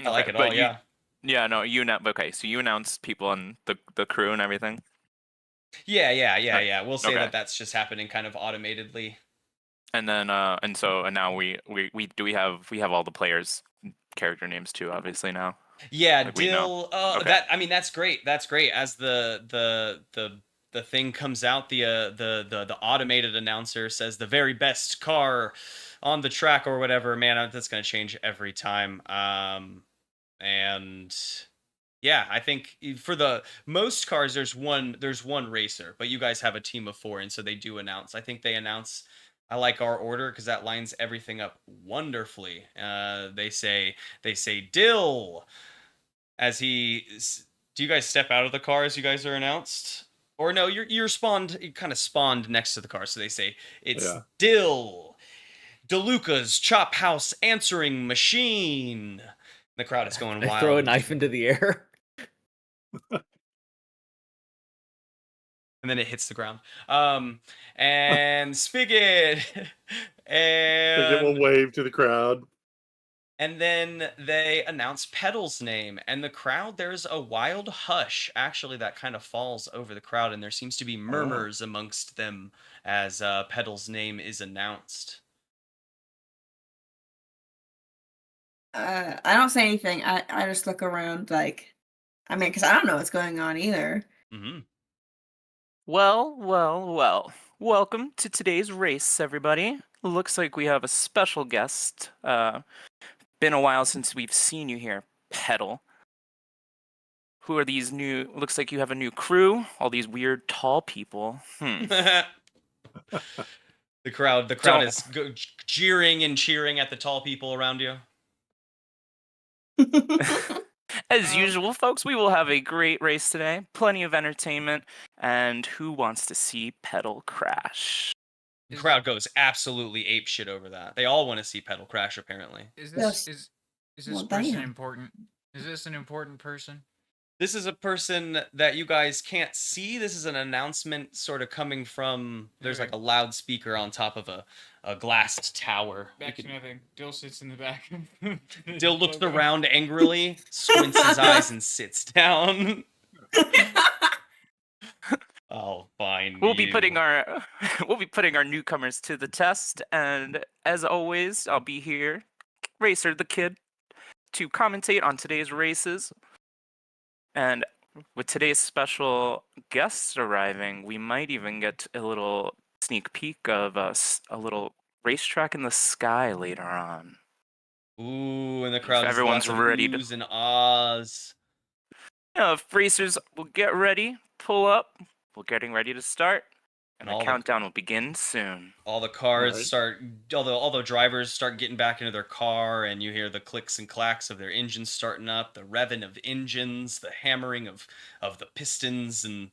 [SPEAKER 2] I like it all. Yeah.
[SPEAKER 6] Yeah. No. Okay. So you announce people and the crew and everything.
[SPEAKER 2] Yeah. We'll say that that's just happening kind of automatedly.
[SPEAKER 6] And then and now we have all the players' character names too, obviously now.
[SPEAKER 2] Yeah,
[SPEAKER 6] like
[SPEAKER 2] Dill.
[SPEAKER 6] Okay.
[SPEAKER 2] That's great. That's great. As the thing comes out, the automated announcer says the very best car on the track or whatever. Man, that's gonna change every time. And yeah, I think for the most cars, there's one racer, but you guys have a team of 4, and so they do announce. I think they announce. I like our order because that lines everything up wonderfully. They say Dill as he. Do you guys step out of the car as you guys are announced? Or no, you're spawned. You kind of spawned next to the car, so they say it's Dill, DeLuca's Chop House answering machine. The crowd is going wild.
[SPEAKER 3] Throw a knife into the air.
[SPEAKER 2] And then it hits the ground. And Spigot. And
[SPEAKER 4] Spigot will wave to the crowd.
[SPEAKER 2] And then they announce Petal's name, and the crowd, there's a wild hush actually that kind of falls over the crowd, and there seems to be murmurs amongst them as Petal's name is announced.
[SPEAKER 5] I don't say anything. I just look around like, I mean, because I don't know what's going on either.
[SPEAKER 2] Mm-hmm.
[SPEAKER 6] Well, well, well. Welcome to today's race, everybody. Looks like we have a special guest. Been a while since we've seen you here, Petal. Who are these new? Looks like you have a new crew. All these weird tall people.
[SPEAKER 2] The crowd
[SPEAKER 6] Don't-
[SPEAKER 2] is jeering and cheering at the tall people around you.
[SPEAKER 6] As usual, folks, we will have a great race today. Plenty of entertainment. And who wants to see Petal crash?
[SPEAKER 2] The crowd goes absolutely ape shit over that. They all want to see Petal crash, apparently.
[SPEAKER 1] Is
[SPEAKER 5] Yes.
[SPEAKER 1] this is this
[SPEAKER 5] Well,
[SPEAKER 1] person
[SPEAKER 5] damn.
[SPEAKER 1] important? Is this an important person?
[SPEAKER 2] This is a person that you guys can't see. This is an announcement sort of coming from, there's like a loudspeaker on top of a glassed tower. You
[SPEAKER 1] Back to
[SPEAKER 2] could-
[SPEAKER 1] nothing. Dill sits in the back.
[SPEAKER 2] Dill looks around angrily, squints his eyes, and sits down. I'll find
[SPEAKER 6] We'll be putting
[SPEAKER 2] you.
[SPEAKER 6] our newcomers to the test, and as always, I'll be here, Racer the Kid, to commentate on today's races. And with today's special guests arriving, we might even get a little sneak peek of a little racetrack in the sky later on.
[SPEAKER 2] Ooh, and the crowd is
[SPEAKER 6] everyone's
[SPEAKER 2] lots of
[SPEAKER 6] ready to-
[SPEAKER 2] oohs and ahs.
[SPEAKER 6] If racers will get ready, pull up, we're getting ready to start, and
[SPEAKER 2] All
[SPEAKER 6] the
[SPEAKER 2] the-
[SPEAKER 6] countdown will begin soon.
[SPEAKER 2] All the cars
[SPEAKER 4] Right.
[SPEAKER 2] start, all the drivers start getting back into their car, and you hear the clicks and clacks of their engines starting up, the revving of engines, the hammering of the pistons, and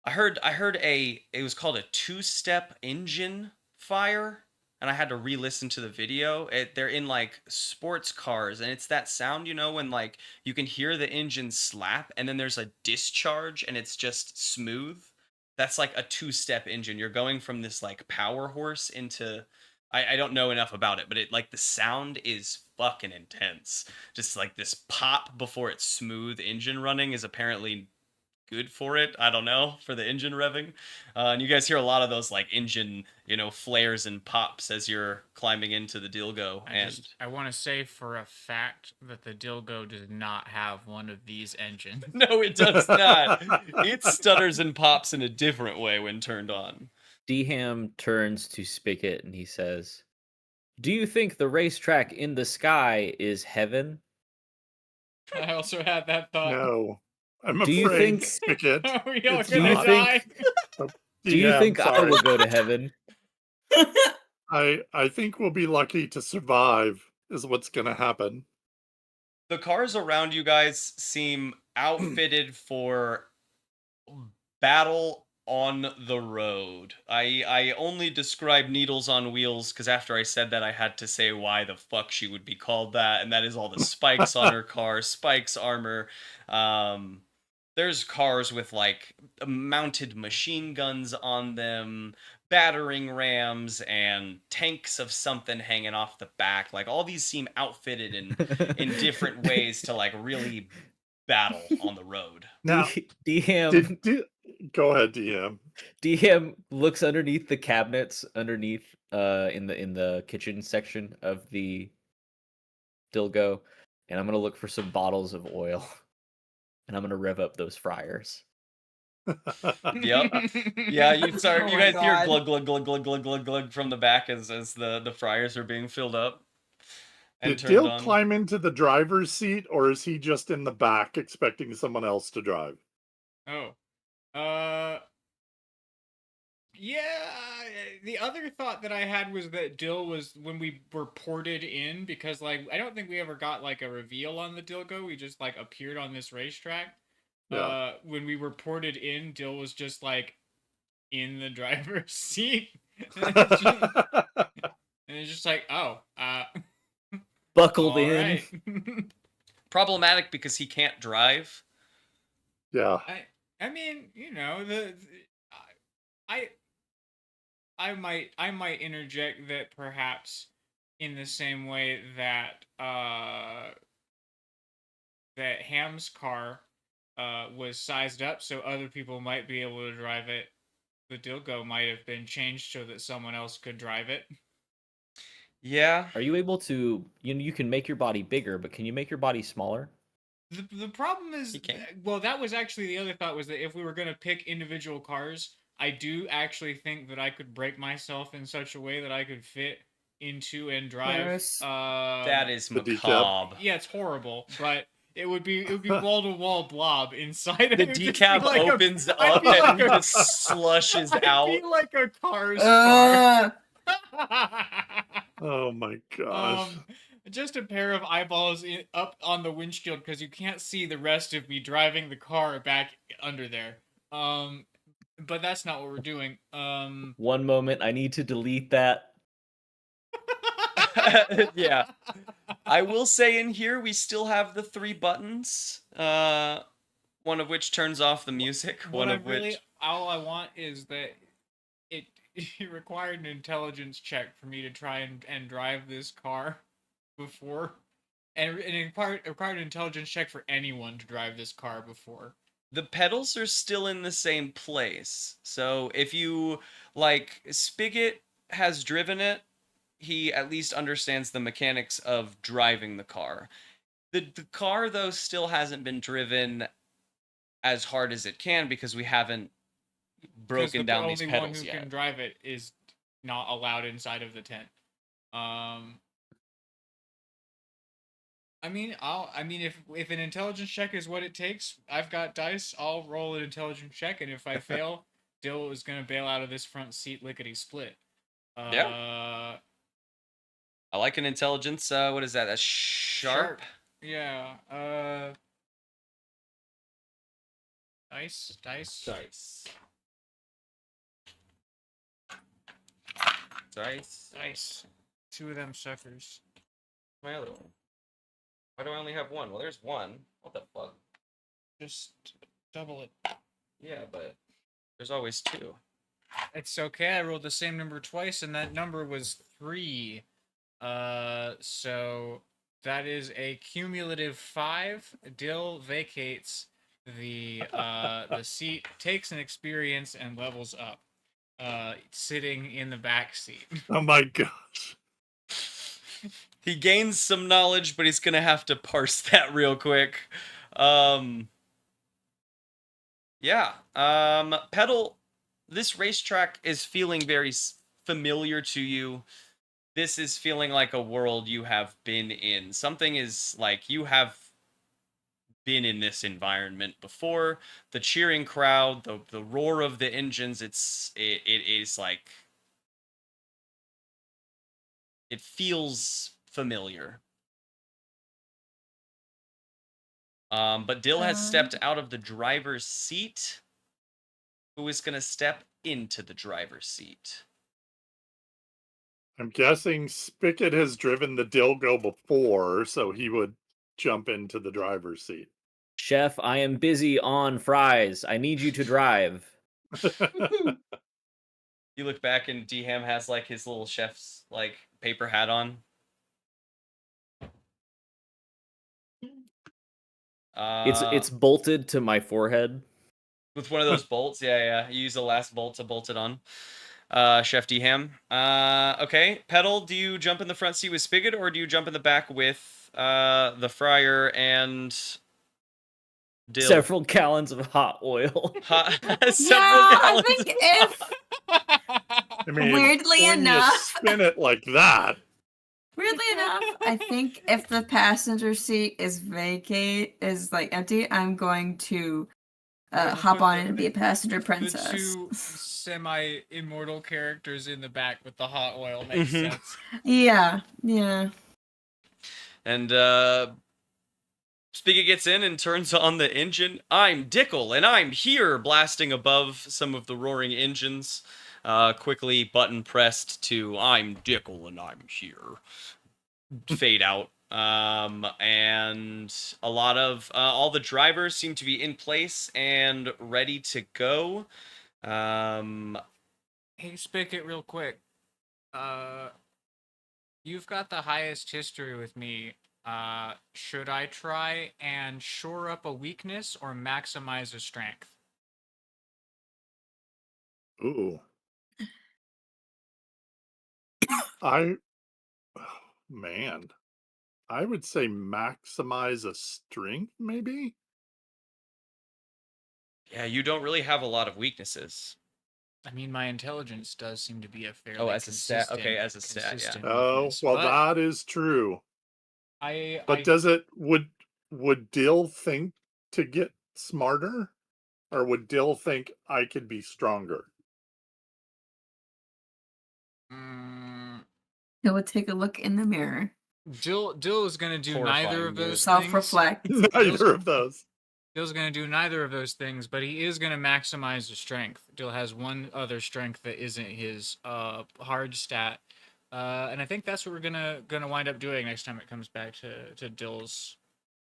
[SPEAKER 2] I heard it was called a two-step engine fire, and I had to re-listen to the video. They're in like sports cars, and it's that sound, you know, when like you can hear the engine slap, and then there's a discharge, and it's just smooth. That's like a two-step engine. You're going from this like power horse into, I don't know enough about it, but it like the sound is fucking intense. Just like this pop before it's smooth engine running is apparently good for it. I don't know, for the engine revving. And you guys hear a lot of those like engine, you know, flares and pops as you're climbing into the Dilgo.
[SPEAKER 1] I want to say for a fact that the Dilgo does not have one of these engines.
[SPEAKER 2] No, it does not. It stutters and pops in a different way when turned on.
[SPEAKER 3] Dham turns to Spigot and he says, "Do you think the racetrack in the sky is heaven?"
[SPEAKER 1] I also had that thought.
[SPEAKER 4] No, I'm
[SPEAKER 3] Do you
[SPEAKER 4] afraid,
[SPEAKER 3] think-
[SPEAKER 4] Spigot.
[SPEAKER 1] Are we all
[SPEAKER 4] It's
[SPEAKER 1] gonna
[SPEAKER 4] not.
[SPEAKER 1] die?
[SPEAKER 3] Do you
[SPEAKER 4] Yeah,
[SPEAKER 3] think
[SPEAKER 4] I'm
[SPEAKER 3] I
[SPEAKER 4] sorry.
[SPEAKER 3] will go to heaven?
[SPEAKER 4] I think we'll be lucky to survive. Is what's gonna happen.
[SPEAKER 2] The cars around you guys seem outfitted for battle on the road. I only describe Needles on Wheels because after I said that I had to say why the fuck she would be called that, and that is all the spikes on her car, spikes armor. There's cars with like mounted machine guns on them, battering rams, and tanks of something hanging off the back. Like all these seem outfitted in different ways to like really battle on the road.
[SPEAKER 4] Now,
[SPEAKER 3] Dham
[SPEAKER 4] go ahead, DM.
[SPEAKER 3] Dham looks underneath the cabinets underneath in the kitchen section of the Dilgo, and I'm gonna look for some bottles of oil. And I'm gonna rev up those fryers.
[SPEAKER 2] Yep. Yeah, you start.
[SPEAKER 5] Oh
[SPEAKER 2] You
[SPEAKER 5] my
[SPEAKER 2] guys hear
[SPEAKER 5] God.
[SPEAKER 2] glug glug glug glug glug glug glug from the back as the fryers are being filled up and
[SPEAKER 4] Did
[SPEAKER 2] turned
[SPEAKER 4] Dill
[SPEAKER 2] on.
[SPEAKER 4] climb into the driver's seat, or is he just in the back expecting someone else to drive?
[SPEAKER 1] Oh. Yeah, the other thought that I had was that Dill was when we were ported in, because like I don't think we ever got like a reveal on the Dilgo. We just like appeared on this racetrack.
[SPEAKER 4] Yeah.
[SPEAKER 1] When we were ported in, Dill was just like in the driver's seat. And it's just like, oh,
[SPEAKER 3] Buckled
[SPEAKER 1] all
[SPEAKER 3] in.
[SPEAKER 1] right.
[SPEAKER 2] Problematic because he can't drive.
[SPEAKER 4] Yeah.
[SPEAKER 1] I mean, you know, I might interject that perhaps in the same way that that Ham's car was sized up so other people might be able to drive it. The Dilgo might have been changed so that someone else could drive it.
[SPEAKER 2] Yeah.
[SPEAKER 3] Are you able to? You can make your body bigger, but can you make your body smaller?
[SPEAKER 1] The problem is,
[SPEAKER 2] You can.
[SPEAKER 1] well, that was actually the other thought, was that if we were going to pick individual cars, I do actually think that I could break myself in such a way that I could fit into and drive.
[SPEAKER 5] Gross.
[SPEAKER 2] That is
[SPEAKER 4] The decap.
[SPEAKER 2] macabre.
[SPEAKER 1] Yeah, it's horrible, but it would be wall to wall blob inside.
[SPEAKER 2] The
[SPEAKER 1] It would just be
[SPEAKER 2] decap
[SPEAKER 1] like
[SPEAKER 2] opens
[SPEAKER 1] I'd
[SPEAKER 2] up
[SPEAKER 1] be like
[SPEAKER 2] and
[SPEAKER 1] a-
[SPEAKER 2] just slushes
[SPEAKER 1] I'd
[SPEAKER 2] out.
[SPEAKER 1] be like a car's car.
[SPEAKER 4] Oh my gosh.
[SPEAKER 1] Just a pair of eyeballs up on the windshield because you can't see the rest of me driving the car back under there. But that's not what we're doing.
[SPEAKER 3] One moment, I need to delete that.
[SPEAKER 2] Yeah. I will say in here we still have the 3 buttons. One of which turns off the music. One of which.
[SPEAKER 1] All I want is that it required an intelligence check for me to try and drive this car before, and it required an intelligence check for anyone to drive this car before.
[SPEAKER 2] The pedals are still in the same place. So if you, like, Spigot has driven it, he at least understands the mechanics of driving the car. The car, though, still hasn't been driven as hard as it can because we haven't broken down these
[SPEAKER 1] The only
[SPEAKER 2] pedals
[SPEAKER 1] one who
[SPEAKER 2] yet.
[SPEAKER 1] can drive it is not allowed inside of the tent. I mean, if an intelligence check is what it takes, I've got dice. I'll roll an intelligence check, and if I fail, Dill is gonna bail out of this front seat lickety split.
[SPEAKER 2] Yeah. I like an intelligence. What is that? That's sharp.
[SPEAKER 1] Yeah. Dice. Two of them suckers.
[SPEAKER 2] My other one. Why do I only have one? Well, there's one. What the fuck?
[SPEAKER 1] Just double it.
[SPEAKER 2] Yeah, but there's always 2.
[SPEAKER 1] It's okay. I rolled the same number twice, and that number was 3. So that is a cumulative 5. Dill vacates the seat, takes an experience, and levels up. Sitting in the back seat.
[SPEAKER 4] Oh my gosh.
[SPEAKER 2] He gains some knowledge, but he's gonna have to parse that real quick. Yeah. Pedal, this racetrack is feeling very familiar to you. This is feeling like a world you have been in. Something is like you have been in this environment before. The cheering crowd, the roar of the engines, it is like it feels familiar. But Dill has stepped out of the driver's seat. Who is gonna step into the driver's seat?
[SPEAKER 4] I'm guessing Spigot has driven the Dilgo before, so he would jump into the driver's seat.
[SPEAKER 3] Chef, I am busy on fries. I need you to drive.
[SPEAKER 2] You look back and D-Ham has like his little chef's like paper hat on.
[SPEAKER 3] It's bolted to my forehead.
[SPEAKER 2] With one of those bolts, yeah. You use the last bolt to bolt it on. Chef D-Ham. Okay, Pedal, do you jump in the front seat with Spigot, or do you jump in the back with the fryer and Dill?
[SPEAKER 3] Several gallons of hot oil.
[SPEAKER 5] I think if
[SPEAKER 4] I mean,
[SPEAKER 5] weirdly
[SPEAKER 4] when
[SPEAKER 5] enough,
[SPEAKER 4] you spin it like that.
[SPEAKER 5] weirdly enough, I think if the passenger seat is like empty, I'm going to hop on and be a passenger princess.
[SPEAKER 1] The 2 semi-immortal characters in the back with the hot oil makes sense.
[SPEAKER 5] Yeah.
[SPEAKER 2] And Spigot gets in and turns on the engine. I'm Dickel, and I'm here, blasting above some of the roaring engines. Quickly button pressed to I'm Dickel, and I'm here. Fade out. And a lot of all the drivers seem to be in place and ready to go.
[SPEAKER 1] Hey, Spigot, real quick. You've got the highest history with me. Should I try and shore up a weakness or maximize a strength?
[SPEAKER 4] Ooh. I man, I would say maximize a strength, maybe?
[SPEAKER 2] Yeah, you don't really have a lot of weaknesses.
[SPEAKER 1] I mean, my intelligence does seem to be a fairly
[SPEAKER 2] Oh, as a stat. Okay,
[SPEAKER 1] consistent,
[SPEAKER 2] as a stat, yeah.
[SPEAKER 1] consistent
[SPEAKER 4] Oh,
[SPEAKER 1] weakness.
[SPEAKER 4] well,
[SPEAKER 1] But
[SPEAKER 4] that is true.
[SPEAKER 1] I
[SPEAKER 4] But does it would Dill think to get smarter? Or would Dill think I could be stronger?
[SPEAKER 1] mm,
[SPEAKER 5] He would take a look in the mirror,
[SPEAKER 1] Dill is gonna do neither
[SPEAKER 2] Horrifying
[SPEAKER 1] of those
[SPEAKER 2] mirror.
[SPEAKER 1] things.
[SPEAKER 5] self-reflect.
[SPEAKER 4] Neither of those.
[SPEAKER 1] Dill's gonna do neither of those things, but he is gonna maximize his strength. Dill has one other strength that isn't his hard stat, and I think that's what we're gonna wind up doing next time it comes back to Dill's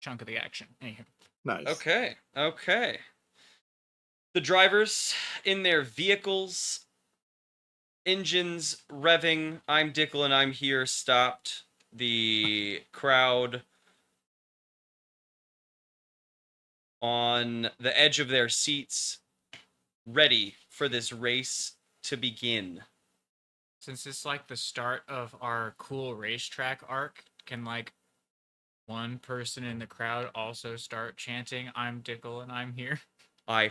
[SPEAKER 1] chunk of the action. Anywho.
[SPEAKER 4] Nice.
[SPEAKER 2] Okay, okay. The drivers in their vehicles, engines revving, I'm Dickel and I'm here, stopped. The crowd on the edge of their seats, ready for this race to begin.
[SPEAKER 1] Since it's like the start of our cool racetrack arc, can like one person in the crowd also start chanting, "I'm Dickel and I'm here"?
[SPEAKER 2] I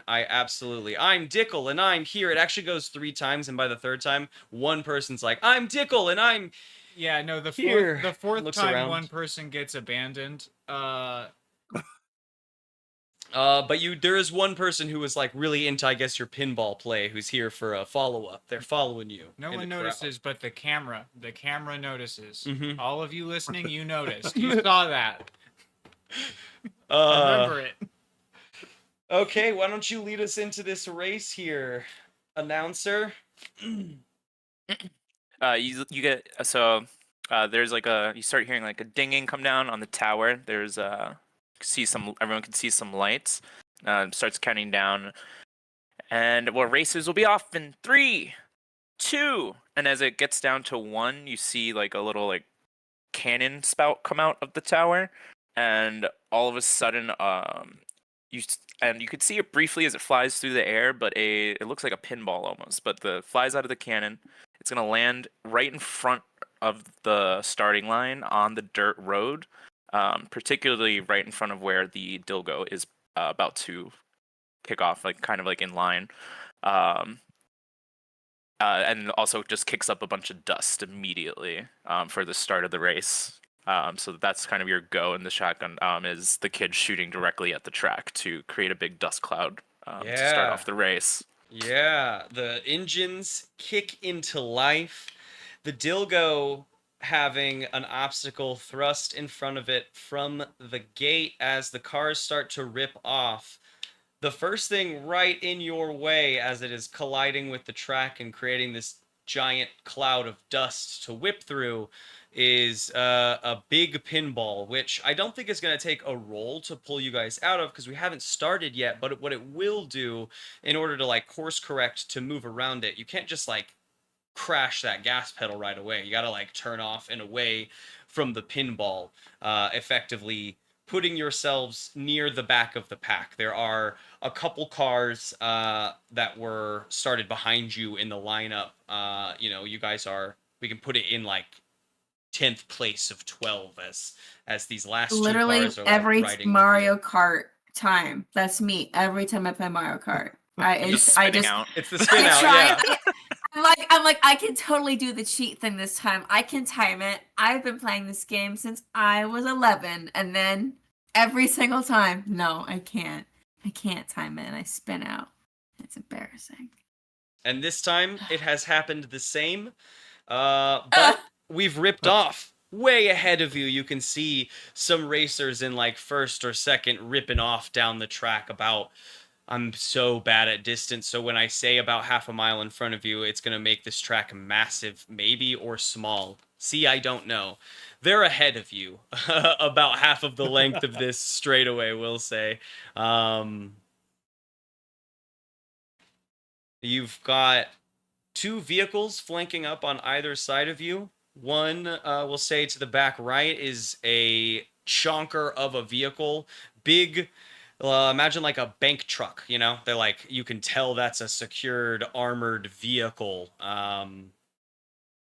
[SPEAKER 2] absolutely. I'm Dickel and I'm here. It actually goes 3 times, and by the 3rd time, one person's like, I'm Dickel and I'm
[SPEAKER 1] Yeah, no,
[SPEAKER 2] here.
[SPEAKER 1] the fourth
[SPEAKER 2] Looks
[SPEAKER 1] time
[SPEAKER 2] around.
[SPEAKER 1] one person gets abandoned.
[SPEAKER 2] But there is one person who was like really into, I guess, your pinball play, who's here for a follow-up. They're following you.
[SPEAKER 1] No
[SPEAKER 2] in
[SPEAKER 1] one
[SPEAKER 2] the crowd.
[SPEAKER 1] notices, but the camera notices.
[SPEAKER 2] Mhm.
[SPEAKER 1] All of you listening, you noticed. You saw that.
[SPEAKER 2] Uh,
[SPEAKER 1] Remember it.
[SPEAKER 2] Okay, why don't you lead us into this race here, announcer?
[SPEAKER 6] You get there's like you start hearing like a dinging come down on the tower. There's everyone can see some lights. Starts counting down, and races will be off in 3, 2, and as it gets down to 1, you see like a little like cannon spout come out of the tower, and all of a sudden you could see it briefly as it flies through the air, but it looks like a pinball almost. But the flies out of the cannon. It's gonna land right in front of the starting line on the dirt road, particularly right in front of where the Dilgo is about to kick off, like kind of like in line, and also just kicks up a bunch of dust immediately for the start of the race. So that's kind of your go in the shotgun, is the kid shooting directly at the track to create a big dust cloud to start off the race.
[SPEAKER 2] Yeah, the engines kick into life. The Dilgo having an obstacle thrust in front of it from the gate as the cars start to rip off. The first thing right in your way as it is colliding with the track and creating this giant cloud of dust to whip through is a big pinball, which I don't think is going to take a roll to pull you guys out of because we haven't started yet. But what it will do in order to like course correct to move around it, you can't just like crash that gas pedal right away. You got to like turn off and away from the pinball, effectively putting yourselves near the back of the pack. There are a couple cars that were started behind you in the lineup. You guys we can put it in like 10th place of 12 as these last
[SPEAKER 5] Literally
[SPEAKER 2] two cars are
[SPEAKER 5] every
[SPEAKER 2] like riding
[SPEAKER 5] Mario Kart time. That's me. Every time I play Mario Kart, I just
[SPEAKER 2] It's the spin out,
[SPEAKER 5] try.
[SPEAKER 2] yeah.
[SPEAKER 5] I'm like, I can totally do the cheat thing this time. I can time it. I've been playing this game since I was 11, and then every single time, no, I can't. I can't time it, and I spin out. It's embarrassing.
[SPEAKER 2] And this time it has happened the same. But we've ripped off way ahead of you. You can see some racers in like 1st or 2nd ripping off down the track about. I'm so bad at distance, so when I say about half a mile in front of you, it's going to make this track massive, maybe, or small. See, I don't know. They're ahead of you, about half of the length of this straightaway, we'll say. You've got 2 vehicles flanking up on either side of you. One, we'll say to the back right, is a chonker of a vehicle. Big, imagine like a bank truck, you know? They're like, you can tell that's a secured, armored vehicle.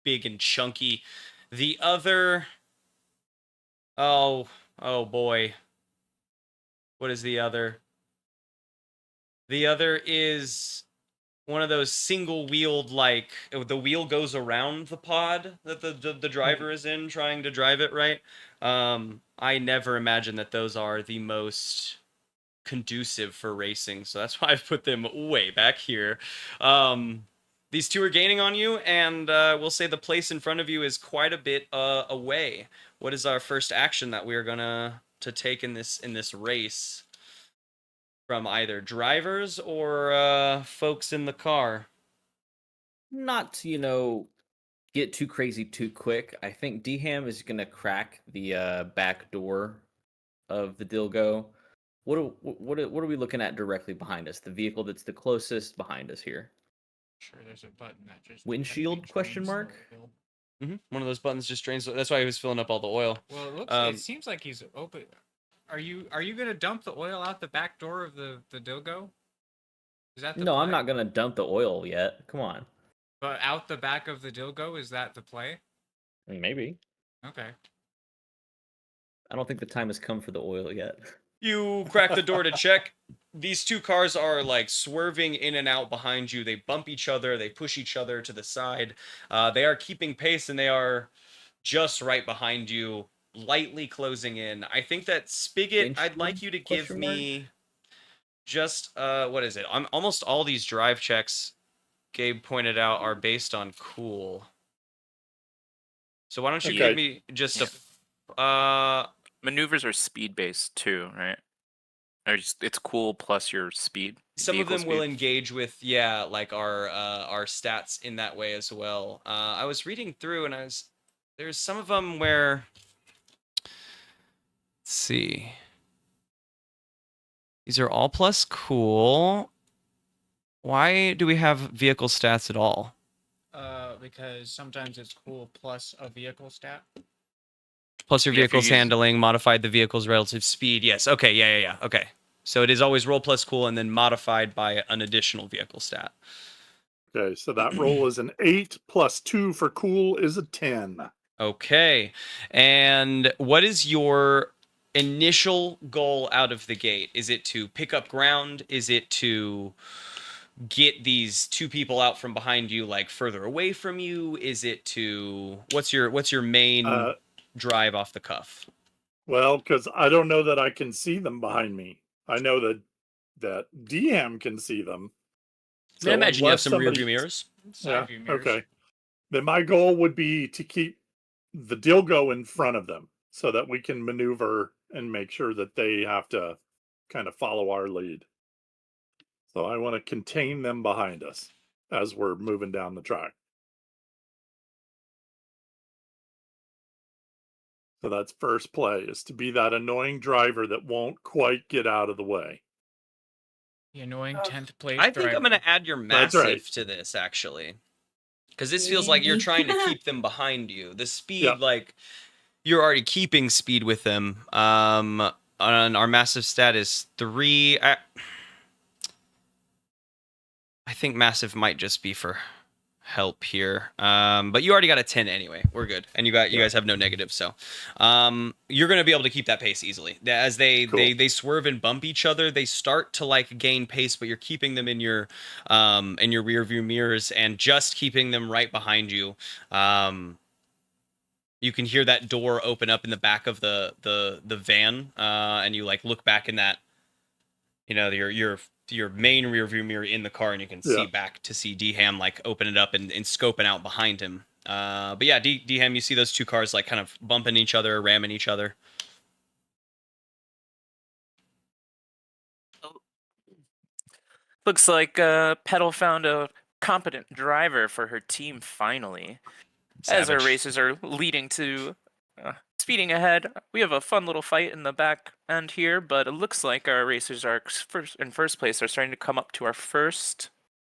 [SPEAKER 2] Big and chunky. The other, oh boy. What is the other? The other is one of those single-wheeled, like, the wheel goes around the pod that the driver is in, trying to drive it, right? I never imagined that those are the most conducive for racing, so that's why I've put them way back here. These two are gaining on you, and we'll say the place in front of you is quite a bit away. What is our first action that we are gonna to take in this race? From either drivers or folks in the car.
[SPEAKER 3] Not to, get too crazy too quick. I think DHam is gonna crack the back door of the Dilgo. What are we looking at directly behind us? The vehicle that's the closest behind us here.
[SPEAKER 1] Sure, there's a button that just
[SPEAKER 3] Windshield,
[SPEAKER 1] empty
[SPEAKER 3] question
[SPEAKER 1] drains
[SPEAKER 3] mark?
[SPEAKER 1] the oil.
[SPEAKER 2] One of those buttons just drains. That's why he was filling up all the oil.
[SPEAKER 1] Well, it looks. It seems like he's open. Are you gonna dump the oil out the back door of the Dilgo? Is that the
[SPEAKER 3] No, I'm
[SPEAKER 1] play?
[SPEAKER 3] not gonna dump the oil yet. Come on.
[SPEAKER 1] But out the back of the Dilgo, is that the play?
[SPEAKER 3] Maybe.
[SPEAKER 1] Okay.
[SPEAKER 3] I don't think the time has come for the oil yet.
[SPEAKER 2] You crack the door to check. These two cars are like swerving in and out behind you. They bump each other. They push each other to the side. They are keeping pace, and they are just right behind you, lightly closing in. I think that Spigot, I'd like you to give me just what is it? Almost all these drive checks, Gabe pointed out, are based on cool. So why don't you give me just a
[SPEAKER 6] maneuvers are speed based too, right? Or just, it's cool plus your speed.
[SPEAKER 2] Some of them
[SPEAKER 6] speed.
[SPEAKER 2] will engage with like our stats in that way as well. I was reading through and there's some of them where, let's see, these are all plus cool. Why do we have vehicle stats at all?
[SPEAKER 1] Because sometimes it's cool plus a vehicle stat.
[SPEAKER 2] Plus your vehicle's handling, modified the vehicle's relative speed. Yes. Okay. Yeah. Okay. So it is always roll plus cool and then modified by an additional vehicle stat.
[SPEAKER 4] Okay, so that roll is an 8 plus 2 for cool is a 10.
[SPEAKER 2] Okay. And what is your initial goal out of the gate? Is it to pick up ground? Is it to get these two people out from behind you, like further away from you? Is it to what's your main drive off the cuff?
[SPEAKER 4] Well, because I don't know that I can see them behind me. I know that DM can see them.
[SPEAKER 2] So I imagine you have some rear view mirrors.
[SPEAKER 4] Yeah. Okay. Then my goal would be to keep the Dilgo in front of them so that we can maneuver and make sure that they have to kind of follow our lead. So I want to contain them behind us as we're moving down the track. So that's first play, is to be that annoying driver that won't quite get out of the way.
[SPEAKER 1] The annoying 10th place
[SPEAKER 2] I think
[SPEAKER 1] driver.
[SPEAKER 2] I'm going to add your massive to this, actually. Because this feels like you're trying to keep them behind you. The speed, like, you're already keeping speed with them. On our massive stat is 3. I think massive might just be for help here. But you already got a 10 anyway. We're good. And you guys have no negatives, so you're going to be able to keep that pace easily. As they swerve and bump each other, they start to like gain pace, but you're keeping them in your rear view mirrors and just keeping them right behind you. You can hear that door open up in the back of the van, and you like look back in that, your main rear view mirror in the car, and you can see back to see DHam like open it up and scoping out behind him. But yeah, DHam, you see those two cars like kind of bumping each other, ramming each other.
[SPEAKER 6] Looks like Petal found a competent driver for her team finally.
[SPEAKER 2] Savage.
[SPEAKER 6] As our races are leading to speeding ahead, we have a fun little fight in the back end here, but it looks like our racers are in first place are starting to come up to our first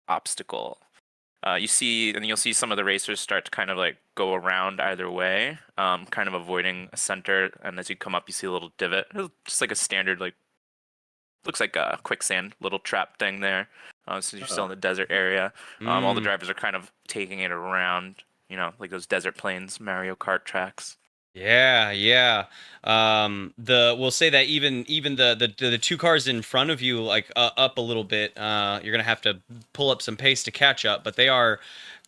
[SPEAKER 6] obstacle. You see, and you'll see some of the racers start to kind of like go around either way, kind of avoiding a center. And as you come up, you see a little divot, just like a standard, like looks like a quicksand little trap thing there. So you're still in the desert area. All the drivers are kind of taking it around, like those desert plains, Mario Kart tracks.
[SPEAKER 2] Yeah. We'll say that even the two cars in front of you, like up a little bit, you're gonna have to pull up some pace to catch up, but they are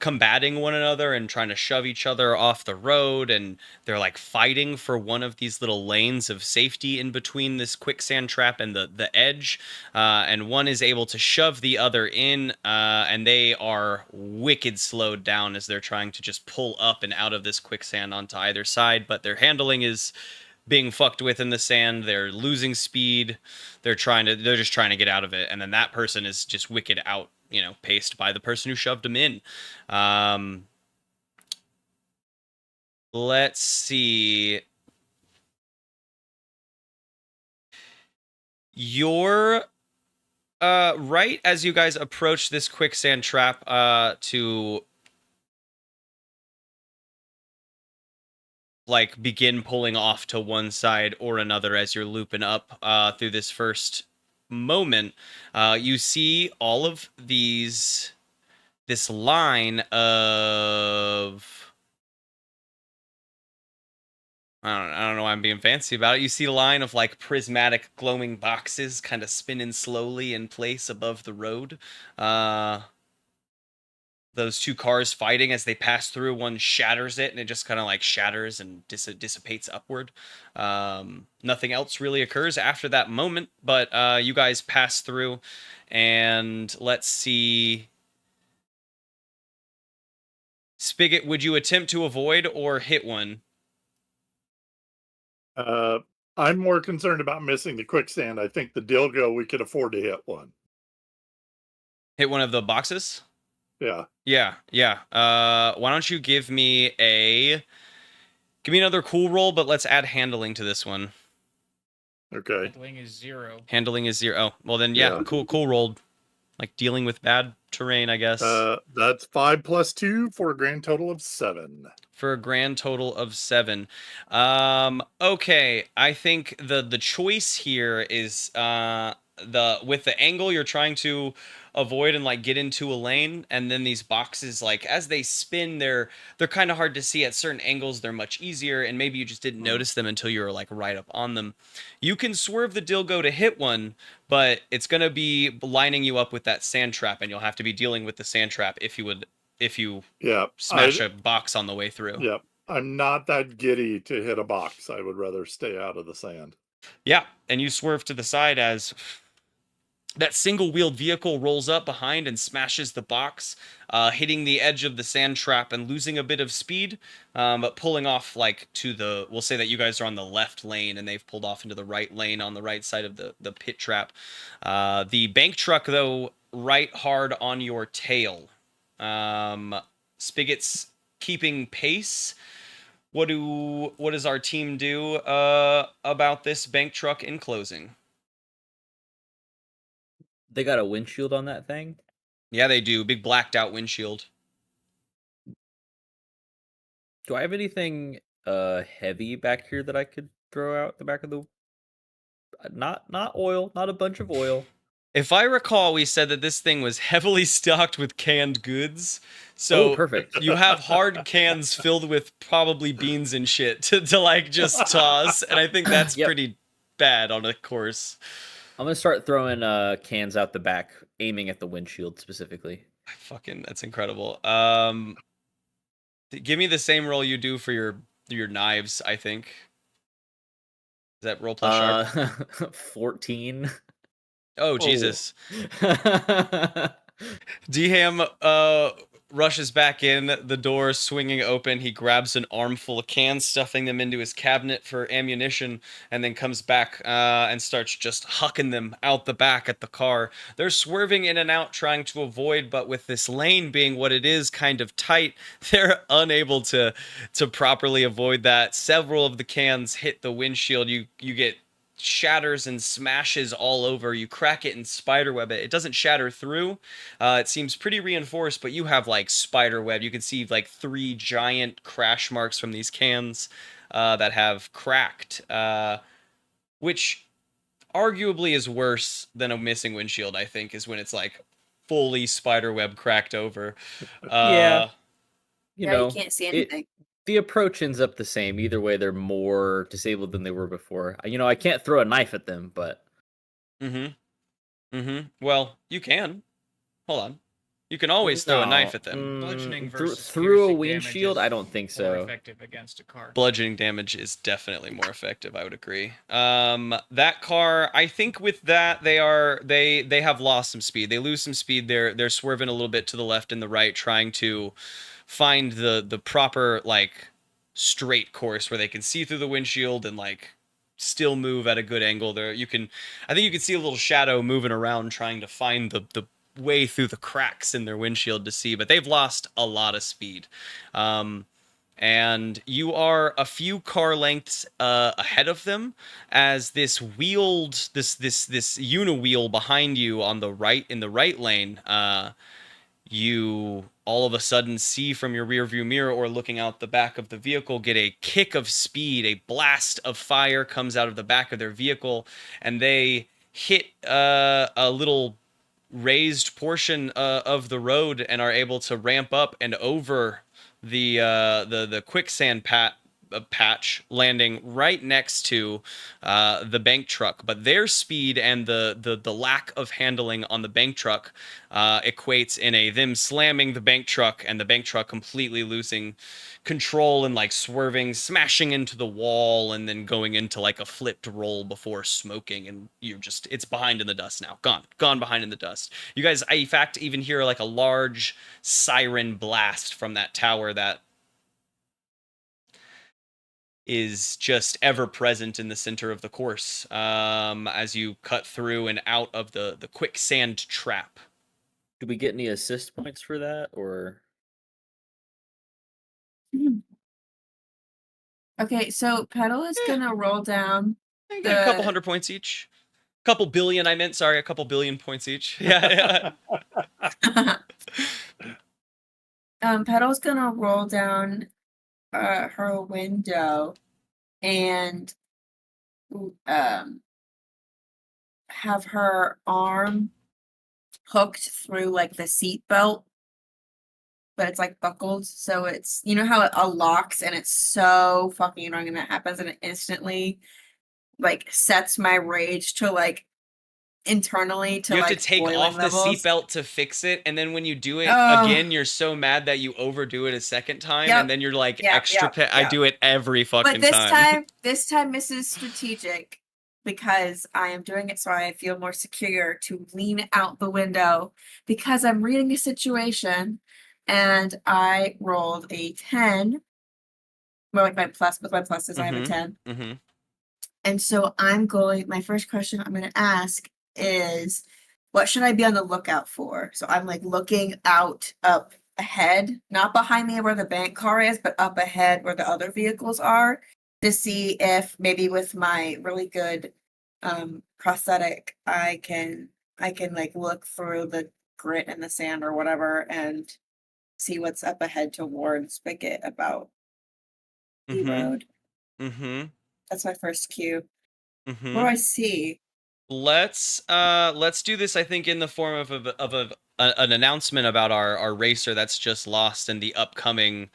[SPEAKER 2] combating one another and trying to shove each other off the road, and they're like fighting for one of these little lanes of safety in between this quicksand trap and the edge, and one is able to shove the other in, and they are wicked slowed down as they're trying to just pull up and out of this quicksand onto either side, but their handling is being fucked with in the sand. They're losing speed. They're just trying to get out of it, and then that person is just wicked out, paced by the person who shoved him in. Let's see. You're right as you guys approach this quicksand trap to like begin pulling off to one side or another as you're looping up through this first moment. You see all of this line of, I don't know why I'm being fancy about it. You see a line of like prismatic glowing boxes kind of spinning slowly in place above the road. Those two cars fighting as they pass through. One shatters it, and it just kind of like shatters and dissipates upward. Nothing else really occurs after that moment, but you guys pass through, and let's see. Spigot, would you attempt to avoid or hit one?
[SPEAKER 4] I'm more concerned about missing the quicksand. I think the dilgo, we could afford to hit one.
[SPEAKER 2] Hit one of the boxes?
[SPEAKER 4] Yeah.
[SPEAKER 2] Yeah. Why don't you give me another cool roll, but let's add handling to this one.
[SPEAKER 4] Okay.
[SPEAKER 1] Handling is 0.
[SPEAKER 2] Handling is 0. Oh, well then, yeah. Cool rolled. Like dealing with bad terrain, I guess.
[SPEAKER 4] That's 5 plus 2 for a grand total of 7.
[SPEAKER 2] For a grand total of 7. Okay, I think the choice here is with the angle you're trying to avoid and like get into a lane, and then these boxes, like as they spin, they're kind of hard to see at certain angles. They're much easier, and maybe you just didn't notice them until you were like right up on them. You can swerve the dilgo to hit one, but it's gonna be lining you up with that sand trap, and you'll have to be dealing with the sand trap if you smash a box on the way through.
[SPEAKER 4] Yep. I'm not that giddy to hit a box. I would rather stay out of the sand.
[SPEAKER 2] Yeah, and you swerve to the side as that single-wheeled vehicle rolls up behind and smashes the box, hitting the edge of the sand trap and losing a bit of speed, but pulling off like we'll say that you guys are on the left lane and they've pulled off into the right lane on the right side of the pit trap. The bank truck, though, right hard on your tail. Spigot's keeping pace. What does our team do about this bank truck in closing?
[SPEAKER 3] They got a windshield on that thing?
[SPEAKER 2] Yeah, they do. Big blacked out windshield.
[SPEAKER 3] Do I have anything heavy back here that I could throw out the back of the... Not oil, not a bunch of oil.
[SPEAKER 2] If I recall, we said that this thing was heavily stocked with canned goods. So
[SPEAKER 3] perfect.
[SPEAKER 2] You have hard cans filled with probably beans and shit to like just toss, and I think that's pretty bad on a course.
[SPEAKER 3] I'm gonna start throwing cans out the back, aiming at the windshield specifically.
[SPEAKER 2] That's incredible. Give me the same roll you do for your knives, I think. Is that roll plus sharp?
[SPEAKER 3] 14.
[SPEAKER 2] Oh, Jesus. D-Ham rushes back in, the door swinging open. He grabs an armful of cans, stuffing them into his cabinet for ammunition, and then comes back and starts just hucking them out the back at the car. They're swerving in and out, trying to avoid, but with this lane being what it is, kind of tight, they're unable to properly avoid that. Several of the cans hit the windshield. You get shatters and smashes all over. You crack it and spiderweb it. It doesn't shatter through. It seems pretty reinforced, but you have like spiderweb. You can see like 3 giant crash marks from these cans that have cracked, which arguably is worse than a missing windshield, I think, is when it's like fully spiderweb cracked over.
[SPEAKER 3] Yeah. You
[SPEAKER 5] Yeah,
[SPEAKER 3] know,
[SPEAKER 5] you can't see
[SPEAKER 3] it,
[SPEAKER 5] anything.
[SPEAKER 3] the approach ends up the same. Either way, they're more disabled than they were before. I can't throw a knife at them, but
[SPEAKER 2] Well, you can. Hold on. You can always throw a knife at them.
[SPEAKER 1] Bludgeoning versus
[SPEAKER 3] through a
[SPEAKER 1] piercing
[SPEAKER 3] windshield,
[SPEAKER 1] damage
[SPEAKER 3] I
[SPEAKER 1] is
[SPEAKER 3] don't think
[SPEAKER 1] more
[SPEAKER 3] so.
[SPEAKER 1] effective against a car.
[SPEAKER 2] Bludgeoning damage is definitely more effective, I would agree. That car, I think with that they have lost some speed. They lose some speed. They're swerving a little bit to the left and the right, trying to find the proper like straight course where they can see through the windshield and like still move at a good angle. I think you can see a little shadow moving around trying to find the way through the cracks in their windshield to see, but they've lost a lot of speed. And you are a few car lengths ahead of them as this uniwheel behind you on the right, in the right lane, you all of a sudden see from your rear view mirror or looking out the back of the vehicle get a kick of speed. A blast of fire comes out of the back of their vehicle, and they hit a little raised portion of the road and are able to ramp up and over the quicksand patch, landing right next to the bank truck. But their speed and the lack of handling on the bank truck equates in them slamming the bank truck, and the bank truck completely losing control and like swerving, smashing into the wall, and then going into like a flipped roll before smoking. And it's behind in the dust now. Gone behind in the dust. You guys, in fact, even hear like a large siren blast from that tower that is just ever present in the center of the course as you cut through and out of the quicksand trap.
[SPEAKER 3] Do we get any assist points for that, or?
[SPEAKER 5] Okay, so Petal is gonna roll down.
[SPEAKER 2] You get a couple 100 points each. A couple billion, I meant. Sorry, a couple billion points each. Yeah.
[SPEAKER 5] Petal's gonna roll down her window and have her arm hooked through like the seat belt, but it's like buckled, so it's, you know how it unlocks, and it's so fucking annoying when that happens, and it instantly like sets my rage to like internally to
[SPEAKER 2] You have
[SPEAKER 5] like
[SPEAKER 2] to take
[SPEAKER 5] boiling
[SPEAKER 2] off the
[SPEAKER 5] levels.
[SPEAKER 2] seatbelt to fix it, and then when you do it
[SPEAKER 5] Oh.
[SPEAKER 2] again, you're so mad that you overdo it a second time,
[SPEAKER 5] Yep.
[SPEAKER 2] and then you're like
[SPEAKER 5] Yep,
[SPEAKER 2] extra.
[SPEAKER 5] yep,
[SPEAKER 2] I
[SPEAKER 5] yep.
[SPEAKER 2] do it every fucking
[SPEAKER 5] But this
[SPEAKER 2] time.
[SPEAKER 5] this time Mrs. Strategic, because I am doing it so I feel more secure to lean out the window because I'm reading a situation, and I rolled a 10. Well, like my plus, with my pluses, I have a 10.
[SPEAKER 2] Mm-hmm.
[SPEAKER 5] And so my first question I'm going to ask is, what should I be on the lookout for? So I'm like looking up ahead, not behind me where the bank car is, but up ahead where the other vehicles are, to see if maybe with my really good prosthetic, I can like look through the grit and the sand or whatever and see what's up ahead to warn Spigot about the road.
[SPEAKER 2] Mm-hmm.
[SPEAKER 5] That's my first cue.
[SPEAKER 2] Mm-hmm.
[SPEAKER 5] What do I see?
[SPEAKER 2] Let's do this, I think, in the form of an announcement about our racer that's just lost and the upcoming,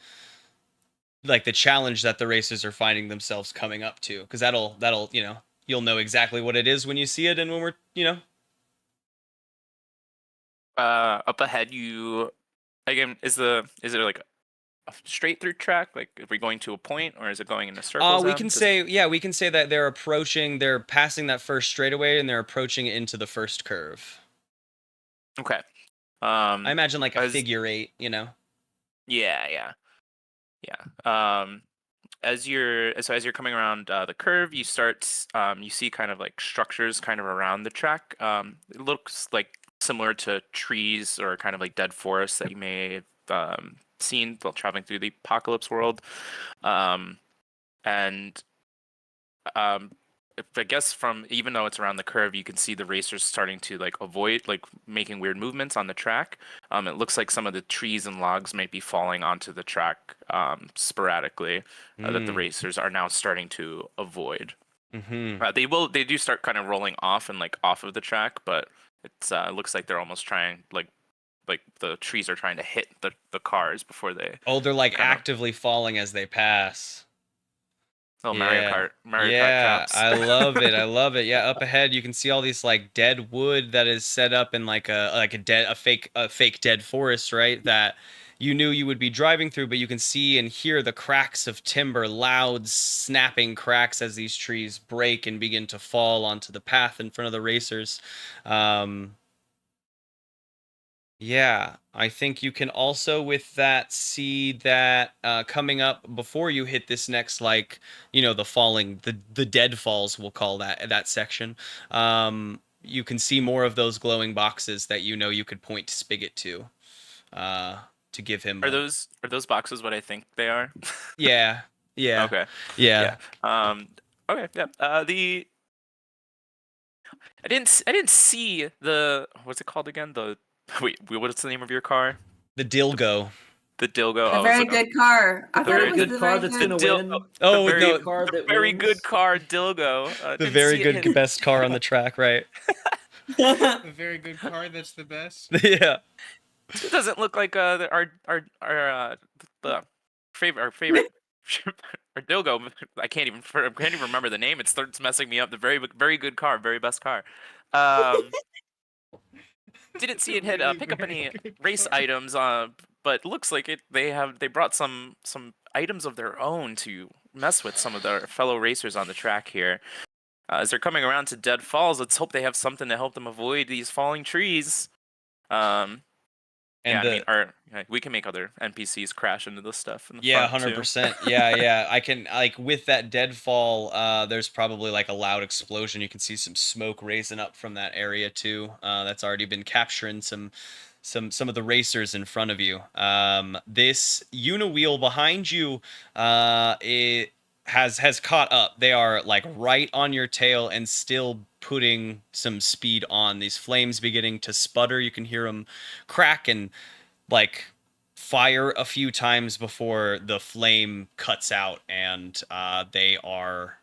[SPEAKER 2] like the challenge that the racers are finding themselves coming up to, because that'll you'll know exactly what it is when you see it, and when we're
[SPEAKER 6] Up ahead, you again is it like a straight through track? Like, are we going to a point, or is it going in a circle?
[SPEAKER 2] we can say that they're passing that first straightaway and they're approaching it into the first curve.
[SPEAKER 6] Okay.
[SPEAKER 2] I imagine like a
[SPEAKER 6] as-
[SPEAKER 2] figure 8,
[SPEAKER 6] Yeah. As you're coming around the curve, you see kind of like structures kind of around the track. It looks like similar to trees or kind of like dead forests that you may have seen while traveling through the apocalypse world. And I guess from even though it's around the curve, you can see the racers starting to like avoid like making weird movements on the track. It looks like some of the trees and logs might be falling onto the track sporadically that the
[SPEAKER 2] Mm.
[SPEAKER 6] racers are now starting to avoid.
[SPEAKER 2] Mm-hmm.
[SPEAKER 6] They do start kind of rolling off and like off of the track, but it looks like they're almost trying like the trees are trying to hit the cars before they
[SPEAKER 2] Oh, they're like
[SPEAKER 6] kind of
[SPEAKER 2] actively falling as they pass.
[SPEAKER 6] little
[SPEAKER 2] Yeah.
[SPEAKER 6] Mario Kart
[SPEAKER 2] Yeah,
[SPEAKER 6] traps.
[SPEAKER 2] I love it. I love it. Yeah, up ahead you can see all these like dead wood that is set up in like a fake dead forest, right? That you knew you would be driving through, but you can see and hear the cracks of timber, loud snapping cracks as these trees break and begin to fall onto the path in front of the racers. Yeah, I think you can also with that see that coming up before you hit this next like the deadfalls we'll call that section. You can see more of those glowing boxes that you could point Spigot to give him.
[SPEAKER 6] Are those boxes what I think they are?
[SPEAKER 2] Yeah, yeah,
[SPEAKER 6] Okay.
[SPEAKER 2] yeah.
[SPEAKER 6] Okay. Yeah. I didn't see the what's it called again? Wait, what's the name of your car?
[SPEAKER 2] The Dilgo.
[SPEAKER 6] The Dilgo.
[SPEAKER 5] A very good car. I
[SPEAKER 3] The
[SPEAKER 5] thought
[SPEAKER 3] very
[SPEAKER 5] it was
[SPEAKER 3] good
[SPEAKER 5] the
[SPEAKER 3] car
[SPEAKER 5] very
[SPEAKER 3] that's
[SPEAKER 5] good.
[SPEAKER 3] gonna
[SPEAKER 6] Dil-
[SPEAKER 3] win.
[SPEAKER 2] Oh
[SPEAKER 6] very
[SPEAKER 2] no,
[SPEAKER 3] car that
[SPEAKER 6] Very
[SPEAKER 3] wins.
[SPEAKER 6] good car, Dilgo.
[SPEAKER 2] the
[SPEAKER 6] Didn't
[SPEAKER 2] very
[SPEAKER 6] see it
[SPEAKER 2] good
[SPEAKER 6] hit-
[SPEAKER 2] best car on the track, right?
[SPEAKER 1] A very good car. That's the best.
[SPEAKER 2] Yeah.
[SPEAKER 6] It doesn't look like the our favorite our Dilgo. I can't even remember the name. It starts messing me up. The very good car, very best car. Didn't see it hit
[SPEAKER 1] Really
[SPEAKER 6] pick up
[SPEAKER 1] very
[SPEAKER 6] any
[SPEAKER 1] good
[SPEAKER 6] race
[SPEAKER 1] car.
[SPEAKER 6] items. But looks like they brought some items of their own to mess with some of their fellow racers on the track here. As they're coming around to Dead Falls, let's hope they have something to help them avoid these falling trees.
[SPEAKER 2] And
[SPEAKER 6] Yeah, I mean, we can make other NPCs crash into this stuff in the
[SPEAKER 2] yeah,
[SPEAKER 6] front too.
[SPEAKER 2] 100%. Yeah. I can like with that deadfall. There's probably like a loud explosion. You can see some smoke raising up from that area too. That's already been capturing some of the racers in front of you. This Uniwheel behind you, it has caught up. They are like right on your tail and still putting some speed on. These flames beginning to sputter. You can hear them crack and like fire a few times before the flame cuts out, and they are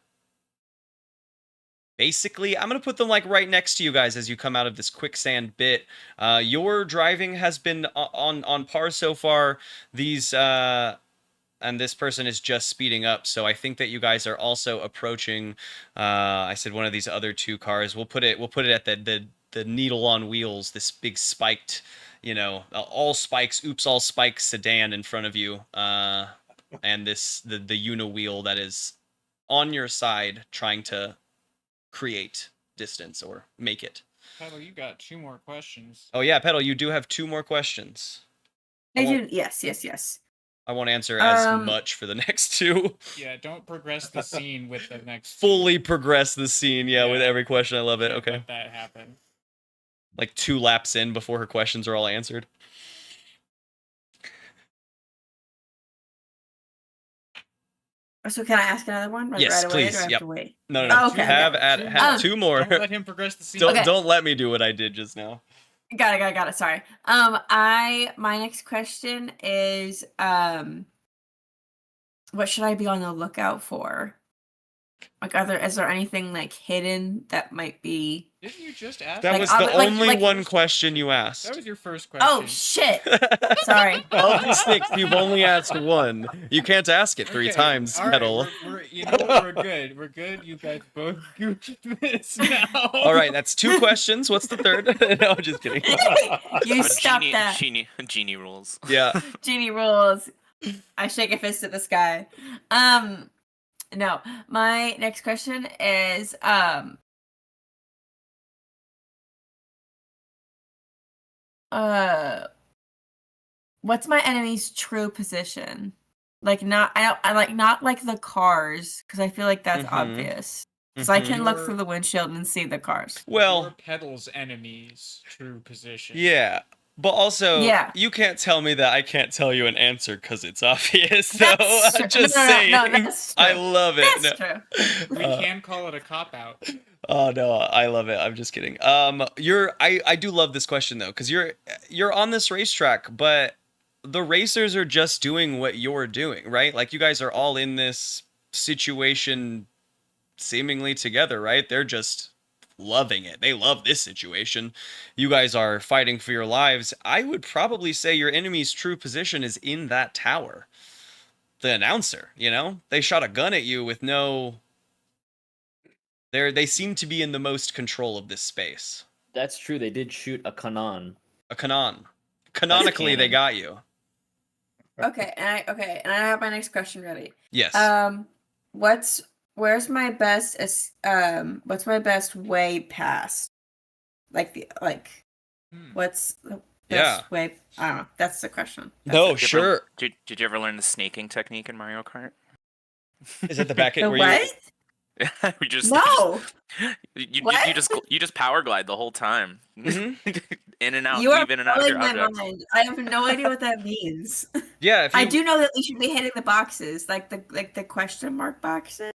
[SPEAKER 2] basically, I'm gonna put them like right next to you guys as you come out of this quicksand bit. Your driving has been on par so far. These and this person is just speeding up, so I think that you guys are also approaching. I said one of these other two cars. We'll put it at the needle on wheels. This big spiked, all spikes sedan in front of you, and the Uniwheel that is on your side trying to create distance or make it.
[SPEAKER 1] Pedal, you got 2 more questions.
[SPEAKER 2] Oh yeah, Pedal, you do have 2 more questions.
[SPEAKER 5] I do. Yes.
[SPEAKER 2] I won't answer as much for the next 2.
[SPEAKER 1] Yeah, don't progress the scene with the next.
[SPEAKER 2] Fully progress the scene,
[SPEAKER 1] Yeah.
[SPEAKER 2] with every question. I love it.
[SPEAKER 1] Can't
[SPEAKER 2] Okay.
[SPEAKER 1] let that happen.
[SPEAKER 2] Like 2 laps in before her questions are all answered.
[SPEAKER 5] So can I ask another one? Like
[SPEAKER 2] Yes,
[SPEAKER 5] right away,
[SPEAKER 2] please.
[SPEAKER 5] Or do I have
[SPEAKER 2] Yep.
[SPEAKER 5] to wait?
[SPEAKER 2] No.
[SPEAKER 5] Oh, okay.
[SPEAKER 2] Have 2 more.
[SPEAKER 1] Don't let him progress the scene.
[SPEAKER 2] Don't
[SPEAKER 5] Okay.
[SPEAKER 2] don't let me do what I did just now.
[SPEAKER 5] Got it. Sorry. My next question is what should I be on the lookout for? Like, is there anything like hidden that might be?
[SPEAKER 1] Didn't you just ask?
[SPEAKER 2] That
[SPEAKER 5] Like,
[SPEAKER 2] was
[SPEAKER 5] I'll-
[SPEAKER 2] the
[SPEAKER 5] like-
[SPEAKER 2] only
[SPEAKER 5] like-
[SPEAKER 2] one question you asked.
[SPEAKER 1] That was your first question.
[SPEAKER 5] Oh shit! Sorry.
[SPEAKER 2] Of the 6, you've only asked 1. You can't ask it 3
[SPEAKER 1] Okay,
[SPEAKER 2] times,
[SPEAKER 1] all right,
[SPEAKER 2] Pedal.
[SPEAKER 1] We're you know what? We're good. We're good. You guys both goofed this now.
[SPEAKER 2] All right, that's 2 questions. What's the third? No, I'm just kidding.
[SPEAKER 5] You stop that.
[SPEAKER 6] Genie rules.
[SPEAKER 2] Yeah.
[SPEAKER 5] Genie rules. I shake a fist at the sky. No. My next question is what's my enemy's true position? Like not like the cars, because I feel like that's
[SPEAKER 2] Mhm.
[SPEAKER 5] obvious. Because I
[SPEAKER 2] Mhm.
[SPEAKER 5] can look
[SPEAKER 1] Your-
[SPEAKER 5] through the windshield and see the cars.
[SPEAKER 1] Your
[SPEAKER 2] Well,
[SPEAKER 1] Pedal's enemy's true position.
[SPEAKER 2] yeah. But also,
[SPEAKER 5] Yeah.
[SPEAKER 2] you can't tell me that I can't tell you an answer because it's obvious. So
[SPEAKER 5] That's
[SPEAKER 2] I'm
[SPEAKER 5] true.
[SPEAKER 2] just
[SPEAKER 5] No,
[SPEAKER 2] saying.
[SPEAKER 5] that's
[SPEAKER 2] I
[SPEAKER 5] true.
[SPEAKER 2] love it.
[SPEAKER 5] That's
[SPEAKER 2] No.
[SPEAKER 5] true.
[SPEAKER 1] We
[SPEAKER 2] Uh,
[SPEAKER 1] can call it a cop out.
[SPEAKER 2] Oh no, I love it. I'm just kidding. I do love this question though, because you're on this racetrack, but the racers are just doing what you're doing, right? Like you guys are all in this situation seemingly together, right? They're just loving it. They love this situation. You guys are fighting for your lives. I would probably say your enemy's true position is in that tower. The announcer, you know? They shot a gun at you with no they seem to be in the most control of this space.
[SPEAKER 3] That's true. They did shoot a Kanan.
[SPEAKER 2] A Kanan. Canonically, they
[SPEAKER 3] canon.
[SPEAKER 2] got you.
[SPEAKER 5] Okay, and I have my next question ready.
[SPEAKER 2] Yes.
[SPEAKER 5] What's my best way past? What's the
[SPEAKER 2] Yeah.
[SPEAKER 5] best way? I don't know. That's the question.
[SPEAKER 2] No,
[SPEAKER 6] Did you
[SPEAKER 2] sure.
[SPEAKER 6] ever- Did you ever learn the snaking technique in Mario Kart?
[SPEAKER 2] Is it the back
[SPEAKER 5] The
[SPEAKER 2] end where
[SPEAKER 5] what?
[SPEAKER 6] we just
[SPEAKER 5] No.
[SPEAKER 6] you
[SPEAKER 5] What?
[SPEAKER 6] just power glide the whole time,
[SPEAKER 2] Mhm.
[SPEAKER 6] in and out,
[SPEAKER 5] You are
[SPEAKER 6] weave in and out of
[SPEAKER 5] blowing
[SPEAKER 6] your
[SPEAKER 5] my
[SPEAKER 6] objects.
[SPEAKER 5] mind. I have no idea what that means.
[SPEAKER 2] Yeah, if you,
[SPEAKER 5] I do know that we should be hitting the boxes, like the question mark boxes.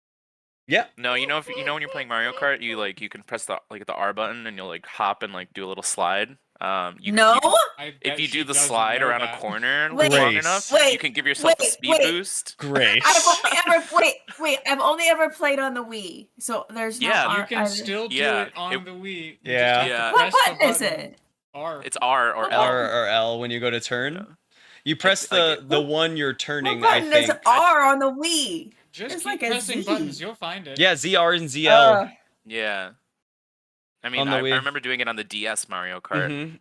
[SPEAKER 2] Yeah.
[SPEAKER 6] No, you know when you're playing Mario Kart, you can press the R button and you'll like hop and like do a little slide.
[SPEAKER 5] No.
[SPEAKER 1] I
[SPEAKER 6] If
[SPEAKER 1] bet
[SPEAKER 6] you
[SPEAKER 1] she
[SPEAKER 6] do the
[SPEAKER 1] doesn't
[SPEAKER 6] slide
[SPEAKER 1] know
[SPEAKER 6] around
[SPEAKER 1] that.
[SPEAKER 6] a corner
[SPEAKER 5] Wait,
[SPEAKER 6] long
[SPEAKER 2] Grace.
[SPEAKER 6] enough,
[SPEAKER 5] wait,
[SPEAKER 6] you can give yourself a
[SPEAKER 5] wait,
[SPEAKER 6] speed
[SPEAKER 5] wait.
[SPEAKER 6] boost.
[SPEAKER 2] Grace.
[SPEAKER 5] I've only ever I've only ever played on the Wii, so there's no.
[SPEAKER 6] Yeah,
[SPEAKER 1] You can still do
[SPEAKER 6] Yeah,
[SPEAKER 1] it on
[SPEAKER 6] it-
[SPEAKER 1] the Wii. You
[SPEAKER 2] Yeah.
[SPEAKER 1] just have
[SPEAKER 6] Yeah.
[SPEAKER 1] to
[SPEAKER 5] What
[SPEAKER 1] press the
[SPEAKER 5] button is
[SPEAKER 1] button.
[SPEAKER 5] it?
[SPEAKER 1] R.
[SPEAKER 6] It's R or
[SPEAKER 5] What
[SPEAKER 6] L.
[SPEAKER 2] R or L when you go to turn.
[SPEAKER 6] Yeah.
[SPEAKER 2] You press
[SPEAKER 6] It's like
[SPEAKER 2] the one you're
[SPEAKER 5] What
[SPEAKER 2] turning, I
[SPEAKER 5] button is
[SPEAKER 2] think.
[SPEAKER 5] R on the Wii?
[SPEAKER 1] Just
[SPEAKER 5] It's
[SPEAKER 1] keep
[SPEAKER 5] like a
[SPEAKER 1] pressing
[SPEAKER 5] Z.
[SPEAKER 1] buttons. You'll find it.
[SPEAKER 2] Yeah, ZR and ZL.
[SPEAKER 6] Yeah. I mean,
[SPEAKER 2] On the
[SPEAKER 6] I
[SPEAKER 2] Wii.
[SPEAKER 6] remember doing it on the DS Mario Kart.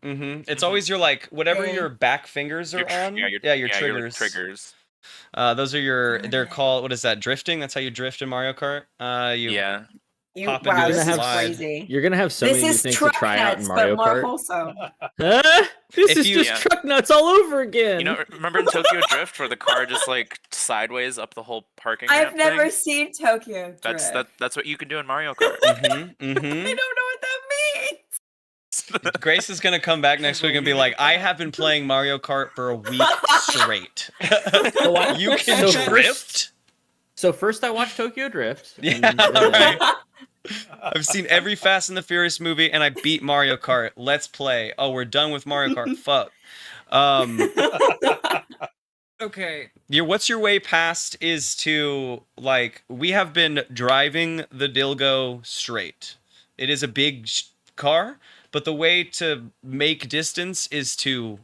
[SPEAKER 2] It's always your like whatever
[SPEAKER 5] Okay.
[SPEAKER 2] your back fingers are
[SPEAKER 6] Your tr-
[SPEAKER 2] on.
[SPEAKER 6] your
[SPEAKER 2] your
[SPEAKER 6] like,
[SPEAKER 2] triggers.
[SPEAKER 6] triggers.
[SPEAKER 2] Those are your. They're
[SPEAKER 5] Okay.
[SPEAKER 2] called. What is that? Drifting. That's how you drift in Mario Kart. You
[SPEAKER 6] Yeah.
[SPEAKER 2] pop
[SPEAKER 5] Wow,
[SPEAKER 2] into
[SPEAKER 5] this
[SPEAKER 2] the
[SPEAKER 5] is
[SPEAKER 2] slide.
[SPEAKER 5] crazy.
[SPEAKER 3] You're gonna have so
[SPEAKER 5] This
[SPEAKER 3] many new
[SPEAKER 5] is
[SPEAKER 3] things to
[SPEAKER 5] truck
[SPEAKER 3] try out in
[SPEAKER 5] nuts,
[SPEAKER 3] Mario
[SPEAKER 5] but more
[SPEAKER 3] Kart.
[SPEAKER 5] wholesome.
[SPEAKER 3] This
[SPEAKER 2] If
[SPEAKER 3] is
[SPEAKER 2] you-
[SPEAKER 3] just
[SPEAKER 6] Yeah.
[SPEAKER 3] truck nuts all over again.
[SPEAKER 6] You know, remember in Tokyo Drift where the car just like sideways up the whole parking ramp
[SPEAKER 5] I've never
[SPEAKER 6] thing?
[SPEAKER 5] seen Tokyo Drift.
[SPEAKER 6] That's what you can do in Mario Kart.
[SPEAKER 5] I don't know what that means.
[SPEAKER 2] Grace is gonna come back next week and be like, "I have been playing Mario Kart for a week straight. You can
[SPEAKER 3] So
[SPEAKER 2] drift."
[SPEAKER 3] So first I watched Tokyo Drift.
[SPEAKER 2] Yeah,
[SPEAKER 3] and then-
[SPEAKER 2] right. I've seen every Fast and the Furious movie, and I beat Mario Kart. Let's play. Oh, we're done with Mario Kart. Fuck.
[SPEAKER 1] Okay.
[SPEAKER 2] What's your way past is to like we have been driving the Dilgo straight. It is a big car, but the way to make distance is to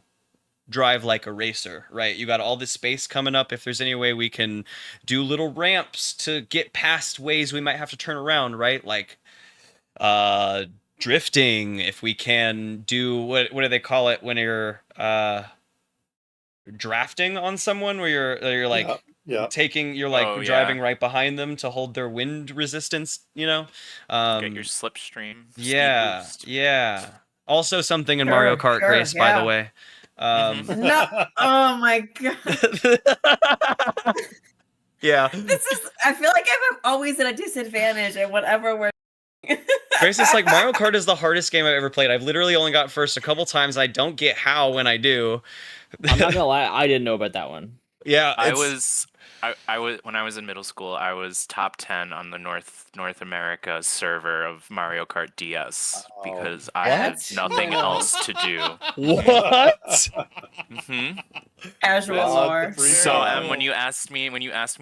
[SPEAKER 2] drive like a racer, right? You got all this space coming up. If there's any way we can do little ramps to get past ways we might have to turn around, right? Like drifting, if we can do what do they call it when you're drafting on someone where you're like
[SPEAKER 4] Yeah.
[SPEAKER 2] you're like
[SPEAKER 6] Oh, yeah.
[SPEAKER 2] driving right behind them to hold their wind resistance, you know?
[SPEAKER 6] Get your slipstream. speed
[SPEAKER 2] Yeah,
[SPEAKER 6] boost.
[SPEAKER 2] yeah. Also something in Mario Kart,
[SPEAKER 5] Sure,
[SPEAKER 2] Grace, by
[SPEAKER 5] yeah.
[SPEAKER 2] the way.
[SPEAKER 5] No. Oh my god.
[SPEAKER 2] Yeah.
[SPEAKER 5] This is. I feel like I'm always at a disadvantage at whatever we're.
[SPEAKER 2] Grace is like, Mario Kart is the hardest game I've ever played. I've literally only got first a couple times. I don't get how when I do.
[SPEAKER 3] I'm not gonna lie, I didn't know about that one.
[SPEAKER 2] Yeah,
[SPEAKER 6] I was when I was in middle school, I was top 10 on the North America server of Mario Kart DS because I had
[SPEAKER 2] What?
[SPEAKER 6] nothing else to do.
[SPEAKER 2] What?
[SPEAKER 6] hmm
[SPEAKER 5] Casual
[SPEAKER 4] Well,
[SPEAKER 5] lore.
[SPEAKER 4] the free
[SPEAKER 6] So
[SPEAKER 4] trial.
[SPEAKER 6] when you asked me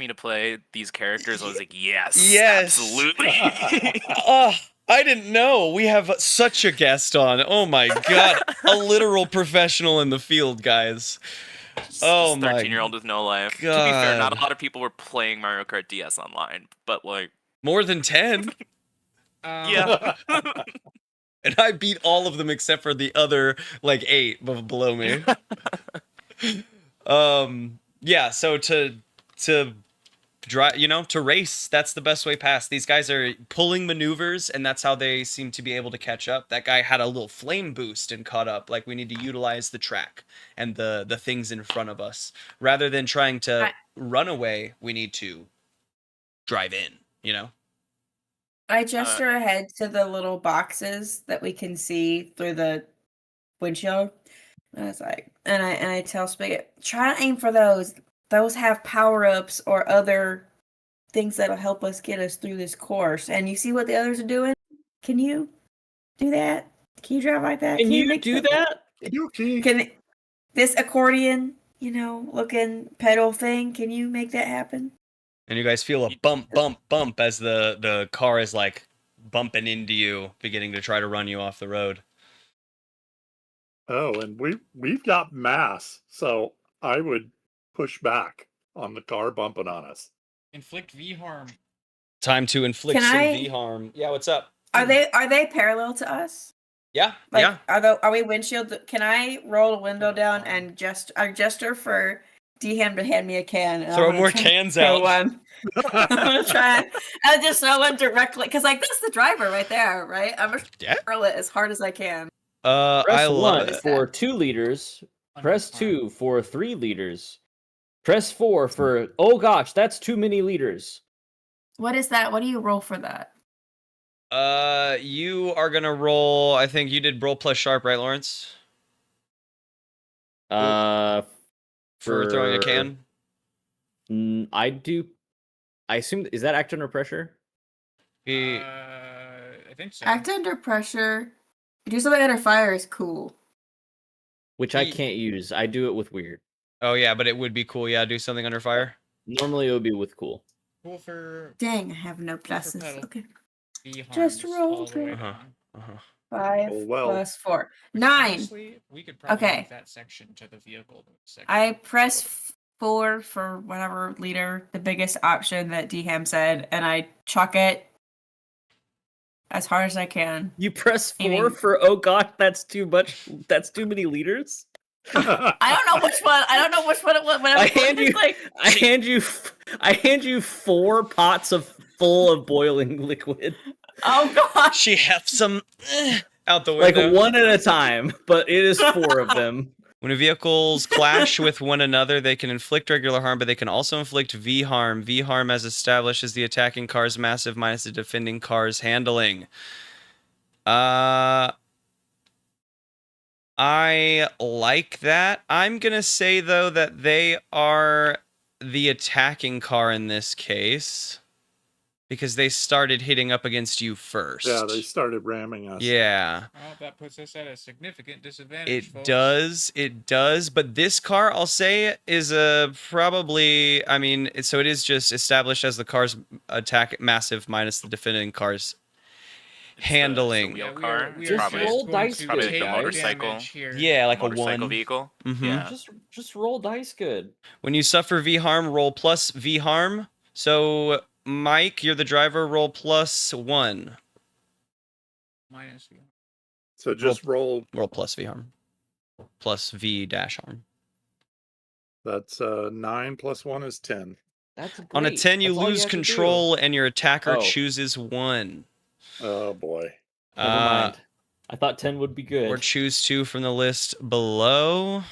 [SPEAKER 6] to play these characters, I was like, yes,
[SPEAKER 2] Yes.
[SPEAKER 6] absolutely.
[SPEAKER 2] Oh, I didn't know. We have such a guest on. Oh my god. A literal professional in the field, guys. Oh my
[SPEAKER 6] 13-year-old with no life. To be
[SPEAKER 2] God.
[SPEAKER 6] fair, not a lot of people were playing Mario Kart DS online, but like,
[SPEAKER 2] More than 10.
[SPEAKER 6] yeah.
[SPEAKER 2] And I beat all of them except for the other like 8 below me. Yeah, so to drive, to race, that's the best way past. These guys are pulling maneuvers, and that's how they seem to be able to catch up. That guy had a little flame boost and caught up. Like, we need to utilize the track and the things in front of us. Rather than trying to run away, we need to drive in,
[SPEAKER 5] I gesture ahead to the little boxes that we can see through the windshield, And it's like, and I tell Spigot, try to aim for those. Those have power ups or other things that'll help us get us through this course. And you see what the others are doing? Can you do that? Can you drive like that?
[SPEAKER 3] Can you
[SPEAKER 5] make
[SPEAKER 3] do
[SPEAKER 5] the-
[SPEAKER 3] that?
[SPEAKER 4] Yuki.
[SPEAKER 5] Can this accordion, looking pedal thing? Can you make that happen?
[SPEAKER 2] And you guys feel a bump as the car is like bumping into you, beginning to try to run you off the road.
[SPEAKER 4] Oh, and we've got mass, so I would push back on the car bumping on us.
[SPEAKER 1] Inflict V harm.
[SPEAKER 2] Time to inflict
[SPEAKER 5] Can
[SPEAKER 2] some
[SPEAKER 5] I-
[SPEAKER 2] V harm. Yeah, what's up?
[SPEAKER 5] Are they parallel to us?
[SPEAKER 2] Yeah,
[SPEAKER 5] Like,
[SPEAKER 2] yeah.
[SPEAKER 5] are we windshield? Can I roll a window down and gesture for DHam to hand me a can? And I'm
[SPEAKER 2] Throw
[SPEAKER 5] gonna
[SPEAKER 2] more
[SPEAKER 5] try to
[SPEAKER 2] cans
[SPEAKER 5] throw
[SPEAKER 2] out.
[SPEAKER 5] one. I'm gonna try. I'll just throw one directly because, like, that's the driver right there, right? I'm gonna
[SPEAKER 2] Yeah.
[SPEAKER 5] hurl it as hard as I can.
[SPEAKER 2] I
[SPEAKER 3] Press
[SPEAKER 2] love
[SPEAKER 3] 1
[SPEAKER 2] it.
[SPEAKER 3] for 2 liters. Press 2 for 3 liters. Press 4 for, oh gosh, that's too many liters.
[SPEAKER 5] What is that? What do you roll for that?
[SPEAKER 2] You are gonna roll. I think you did roll plus sharp, right, Lawrence?
[SPEAKER 3] For
[SPEAKER 2] For throwing a can.
[SPEAKER 3] I do. I assume, is that act under pressure?
[SPEAKER 1] I think so.
[SPEAKER 5] Act under pressure. Do something under fire is cool.
[SPEAKER 3] Which I
[SPEAKER 2] He-
[SPEAKER 3] can't use. I do it with weird.
[SPEAKER 2] Oh yeah, but it would be cool. Yeah, do something under fire.
[SPEAKER 3] Normally it would be with cool.
[SPEAKER 1] Cool for
[SPEAKER 5] Dang, I have no
[SPEAKER 1] Cool for
[SPEAKER 5] pluses.
[SPEAKER 1] pedal.
[SPEAKER 5] Okay.
[SPEAKER 1] V harms
[SPEAKER 5] Just roll
[SPEAKER 1] all the way
[SPEAKER 5] it.
[SPEAKER 1] down.
[SPEAKER 5] 5
[SPEAKER 4] Oh, well.
[SPEAKER 5] plus 4.
[SPEAKER 1] Which
[SPEAKER 5] 9.
[SPEAKER 1] honestly, we could probably
[SPEAKER 5] Okay.
[SPEAKER 1] move that section to the vehicle section.
[SPEAKER 5] I press 4 for whatever leader, the biggest option that DHam said, and I chuck it as hard as I can.
[SPEAKER 3] You press 4
[SPEAKER 5] Aiming.
[SPEAKER 3] for, oh gosh, that's too much. That's too many liters.
[SPEAKER 5] I don't know which one. I don't know which one it was.
[SPEAKER 3] I hand you,
[SPEAKER 5] Like,
[SPEAKER 3] I hand you 4 pots full of boiling liquid,
[SPEAKER 5] oh gosh.
[SPEAKER 2] She hefts them out the
[SPEAKER 3] like
[SPEAKER 2] window.
[SPEAKER 3] one at a time, but it is 4 of them.
[SPEAKER 2] When vehicles clash with one another, they can inflict regular harm, but they can also inflict V harm. V harm, as established, is the attacking car's massive minus the defending car's handling. I like that. I'm gonna say though that they are the attacking car in this case because they started hitting up against you first.
[SPEAKER 4] Yeah, they started ramming us.
[SPEAKER 2] Yeah.
[SPEAKER 1] Well, that puts us at a significant disadvantage.
[SPEAKER 2] It does, but this car, I'll say, is probably, I mean, so it is just established as the car's attack massive minus the defending car's handling.
[SPEAKER 6] wheel car.
[SPEAKER 1] We
[SPEAKER 6] It's
[SPEAKER 1] are
[SPEAKER 3] probably-
[SPEAKER 1] just
[SPEAKER 3] roll
[SPEAKER 1] going
[SPEAKER 3] dice
[SPEAKER 1] to
[SPEAKER 3] good,
[SPEAKER 6] Probably like a
[SPEAKER 1] take
[SPEAKER 6] motorcycle.
[SPEAKER 1] damage here.
[SPEAKER 2] Yeah, like a
[SPEAKER 6] motorcycle
[SPEAKER 2] 1.
[SPEAKER 6] vehicle.
[SPEAKER 2] Mhm.
[SPEAKER 6] Yeah.
[SPEAKER 3] Just roll dice good.
[SPEAKER 2] When you suffer V harm, roll plus V harm. So, Mike, you're the driver, roll plus 1.
[SPEAKER 1] Minus V.
[SPEAKER 4] So just roll.
[SPEAKER 2] Roll plus V harm. Plus V dash harm.
[SPEAKER 4] That's 9 plus 1 is 10.
[SPEAKER 3] That's great.
[SPEAKER 2] On a 10, you
[SPEAKER 3] That's all
[SPEAKER 2] lose
[SPEAKER 3] have to do.
[SPEAKER 2] control and your attacker
[SPEAKER 3] Oh.
[SPEAKER 2] chooses 1.
[SPEAKER 4] Oh boy.
[SPEAKER 3] Never mind. I thought 10 would be good.
[SPEAKER 2] Or choose 2 from the list below.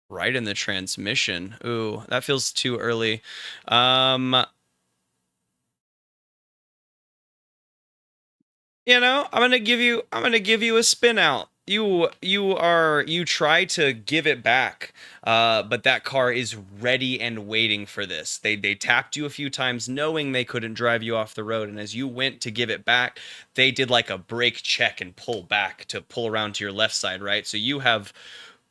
[SPEAKER 2] Right in the transmission. Ooh, that feels too early. You know, I'm gonna give you a spin out. You try to give it back, but that car is ready and waiting for this. They tapped you a few times, knowing they couldn't drive you off the road, and as you went to give it back, they did like a brake check and pull back to pull around to your left side, right? So you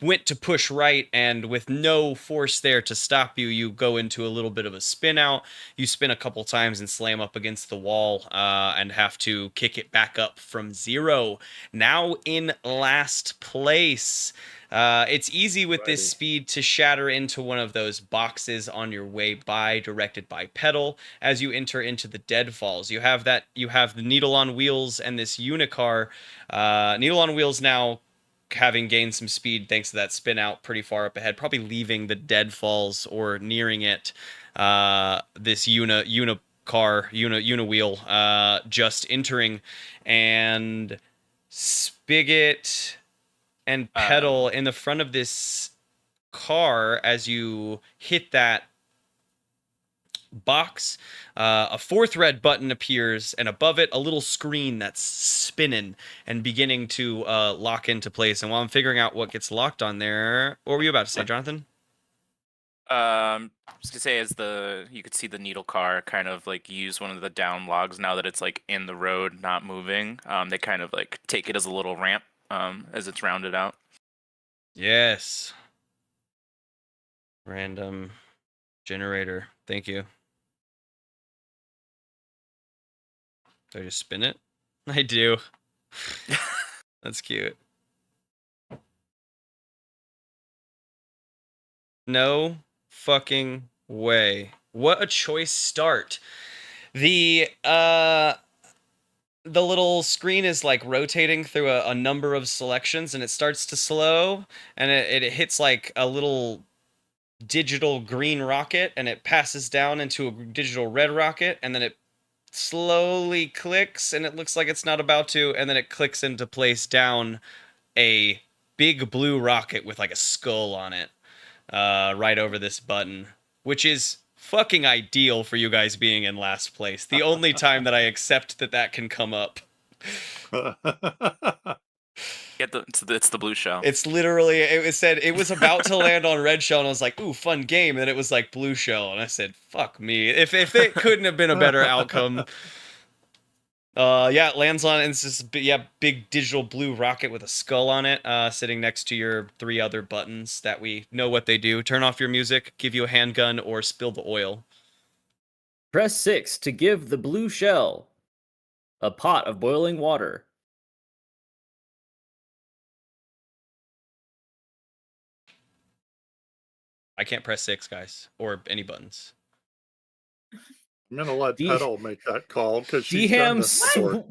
[SPEAKER 2] went to push right, and with no force there to stop you, you go into a little bit of a spin out. You spin a couple times and slam up against the wall and have to kick it back up from 0. Now in last place. It's easy with this
[SPEAKER 4] Righty.
[SPEAKER 2] speed to shatter into one of those boxes on your way by, directed by pedal. As you enter into the deadfalls, you have the needle on wheels and this unicar. Needle on wheels now having gained some speed thanks to that spin out pretty far up ahead, probably leaving the deadfalls or nearing it. This uniwheel just entering, and Spigot and Pedal in the front of this car as you hit that box. A fourth red button appears, and above it, a little screen that's spinning and beginning to lock into place. And while I'm figuring out what gets locked on there, what were you about to say, Jonathan?
[SPEAKER 6] I was gonna say, you could see the needle car kind of like use one of the down logs now that it's like in the road, not moving. They kind of like take it as a little ramp as it's rounded out.
[SPEAKER 2] Yes. Random generator. Thank you. Do I just spin it? I do. That's cute. No fucking way. What a choice start. The little screen is like rotating through a number of selections, and it starts to slow, and it hits like a little digital green rocket, and it passes down into a digital red rocket, and then it slowly clicks, and it looks like it's not about to, and then it clicks into place down a big blue rocket with like a skull on it, right over this button, which is fucking ideal for you guys being in last place. The only time that I accept that can come up.
[SPEAKER 6] It's the blue shell.
[SPEAKER 2] It's literally, it said it was about to land on red shell, and I was like, ooh, fun game, and then it was like blue shell, and I said, fuck me. If it couldn't have been a better outcome. Yeah, it lands on, and it's this big digital blue rocket with a skull on it, sitting next to your 3 other buttons that we know what they do. Turn off your music, give you a handgun, or spill the oil.
[SPEAKER 3] Press 6 to give the blue shell a pot of boiling water.
[SPEAKER 2] I can't press 6, guys, or any buttons.
[SPEAKER 4] I'm gonna let Petal make that call because she's
[SPEAKER 3] Dham
[SPEAKER 4] done this before.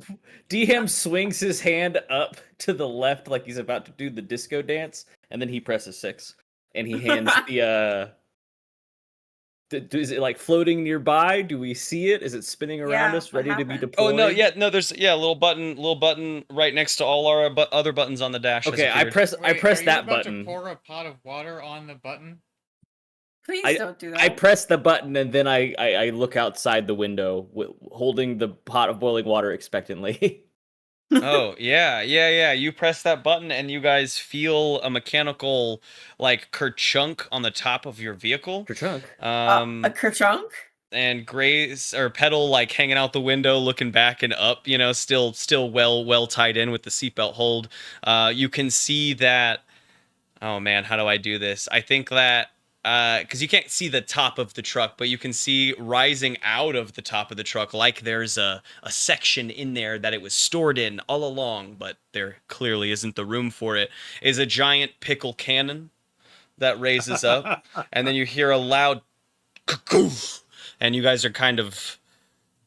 [SPEAKER 3] Dham swings his hand up to the left like he's about to do the disco dance, and then he presses 6, and he hands the. Is it like floating nearby? Do we see it? Is it spinning around
[SPEAKER 5] Yeah,
[SPEAKER 3] us,
[SPEAKER 5] what
[SPEAKER 3] ready to be
[SPEAKER 5] happened?
[SPEAKER 3] deployed?
[SPEAKER 2] Oh no, there's a little button right next to all our other buttons on the dash.
[SPEAKER 3] Okay, I
[SPEAKER 2] appeared.
[SPEAKER 3] press
[SPEAKER 1] Wait, are you
[SPEAKER 3] that
[SPEAKER 1] about
[SPEAKER 3] button.
[SPEAKER 1] to pour a pot of water on the button?
[SPEAKER 5] Please don't do that.
[SPEAKER 3] I press the button, and then I look outside the window, holding the pot of boiling water expectantly.
[SPEAKER 2] Oh, yeah. You press that button and you guys feel a mechanical, like, kerchunk on the top of your vehicle.
[SPEAKER 3] Kerchunk.
[SPEAKER 5] A kerchunk?
[SPEAKER 2] And Grace, or Petal, like, hanging out the window, looking back and up, you know, still well tied in with the seatbelt hold. You can see that, oh man, how do I do this? I think that, because you can't see the top of the truck, but you can see rising out of the top of the truck, like there's a section in there that it was stored in all along, but there clearly isn't the room for it, is a giant pickle cannon that raises up, and then you hear a loud "Cuckoo," and you guys are kind of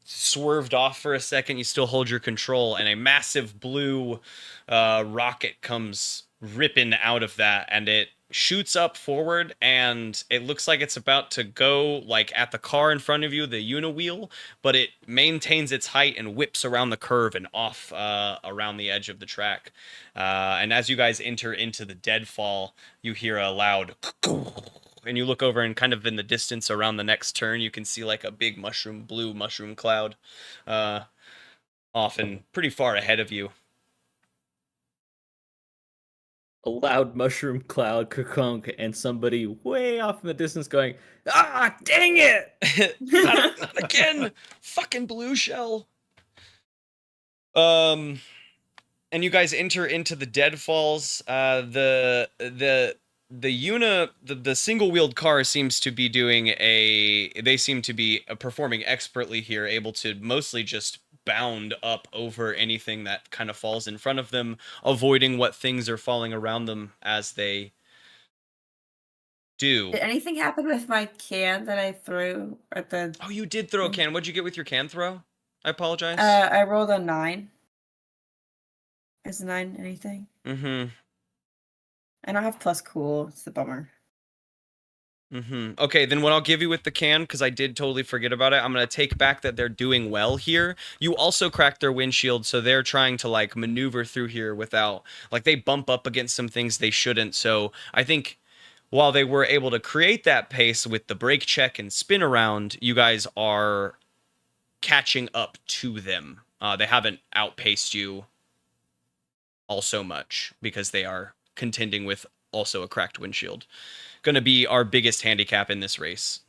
[SPEAKER 2] swerved off for a second. You still hold your control, and a massive blue rocket comes ripping out of that, and it shoots up forward, and it looks like it's about to go like at the car in front of you, the uniwheel, but it maintains its height and whips around the curve and off around the edge of the track. And as you guys enter into the deadfall, you hear a loud and you look over, and kind of in the distance around the next turn, you can see like a big blue mushroom cloud off and pretty far ahead of you.
[SPEAKER 3] A loud mushroom cloud, kerchunk, and somebody way off in the distance going, "Ah, dang it!
[SPEAKER 2] not again! Fucking blue shell!" And you guys enter into the deadfalls. The single-wheeled car seems to be performing expertly here, able to mostly just bound up over anything that kind of falls in front of them, avoiding what things are falling around them as they do.
[SPEAKER 5] Did anything happen with my can that I threw at the...
[SPEAKER 2] Oh, you did throw a can. What'd you get with your can throw? I apologize.
[SPEAKER 5] I rolled a 9. Is 9 anything?
[SPEAKER 2] Mm-hmm.
[SPEAKER 5] I don't have plus cool. It's the bummer.
[SPEAKER 2] Okay, then what I'll give you with the can, because I did totally forget about it, I'm going to take back that they're doing well here. You also cracked their windshield, so they're trying to, like, maneuver through here without... Like, they bump up against some things they shouldn't, so I think while they were able to create that pace with the brake check and spin around, you guys are catching up to them. They haven't outpaced you all so much because they are contending with also a cracked windshield. Going to be our biggest handicap in this race.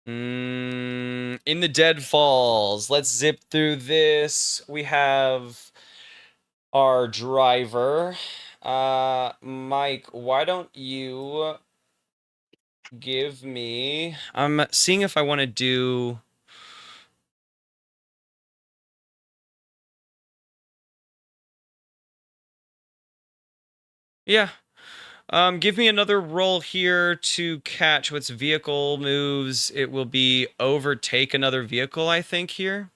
[SPEAKER 2] In the deadfalls, let's zip through this. We have our driver. Mike, why don't you give me... I'm seeing if I want to do... Yeah. Give me another roll here to catch what's vehicle moves. It will be overtake another vehicle, I think, here.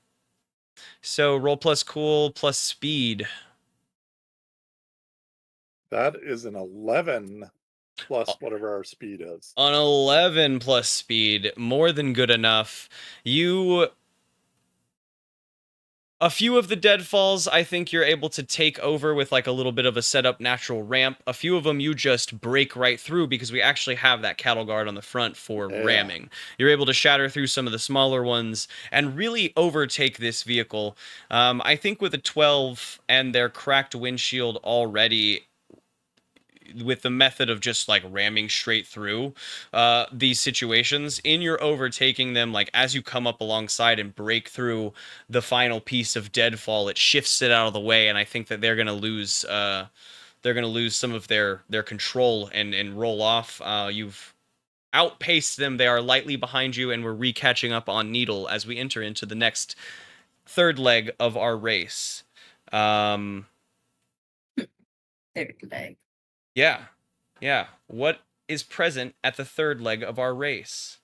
[SPEAKER 2] So roll plus cool plus speed.
[SPEAKER 4] That is an 11 plus whatever our speed is.
[SPEAKER 2] An 11 plus speed, more than good enough. A few of the deadfalls, I think you're able to take over with like a little bit of a setup natural ramp. A few of them you just break right through because we actually have that cattle guard on the front for ramming. You're able to shatter through some of the smaller ones and really overtake this vehicle. I think with a 12 and their cracked windshield already, with the method of just like ramming straight through these situations, in your overtaking them, like as you come up alongside and break through the final piece of deadfall, it shifts it out of the way, and I think that they're gonna lose some of their control and roll off. You've outpaced them. They are lightly behind you, and we're re-catching up on Needle as we enter into the next third leg of our race.
[SPEAKER 5] Third leg.
[SPEAKER 2] Yeah. What is present at the third leg of our race?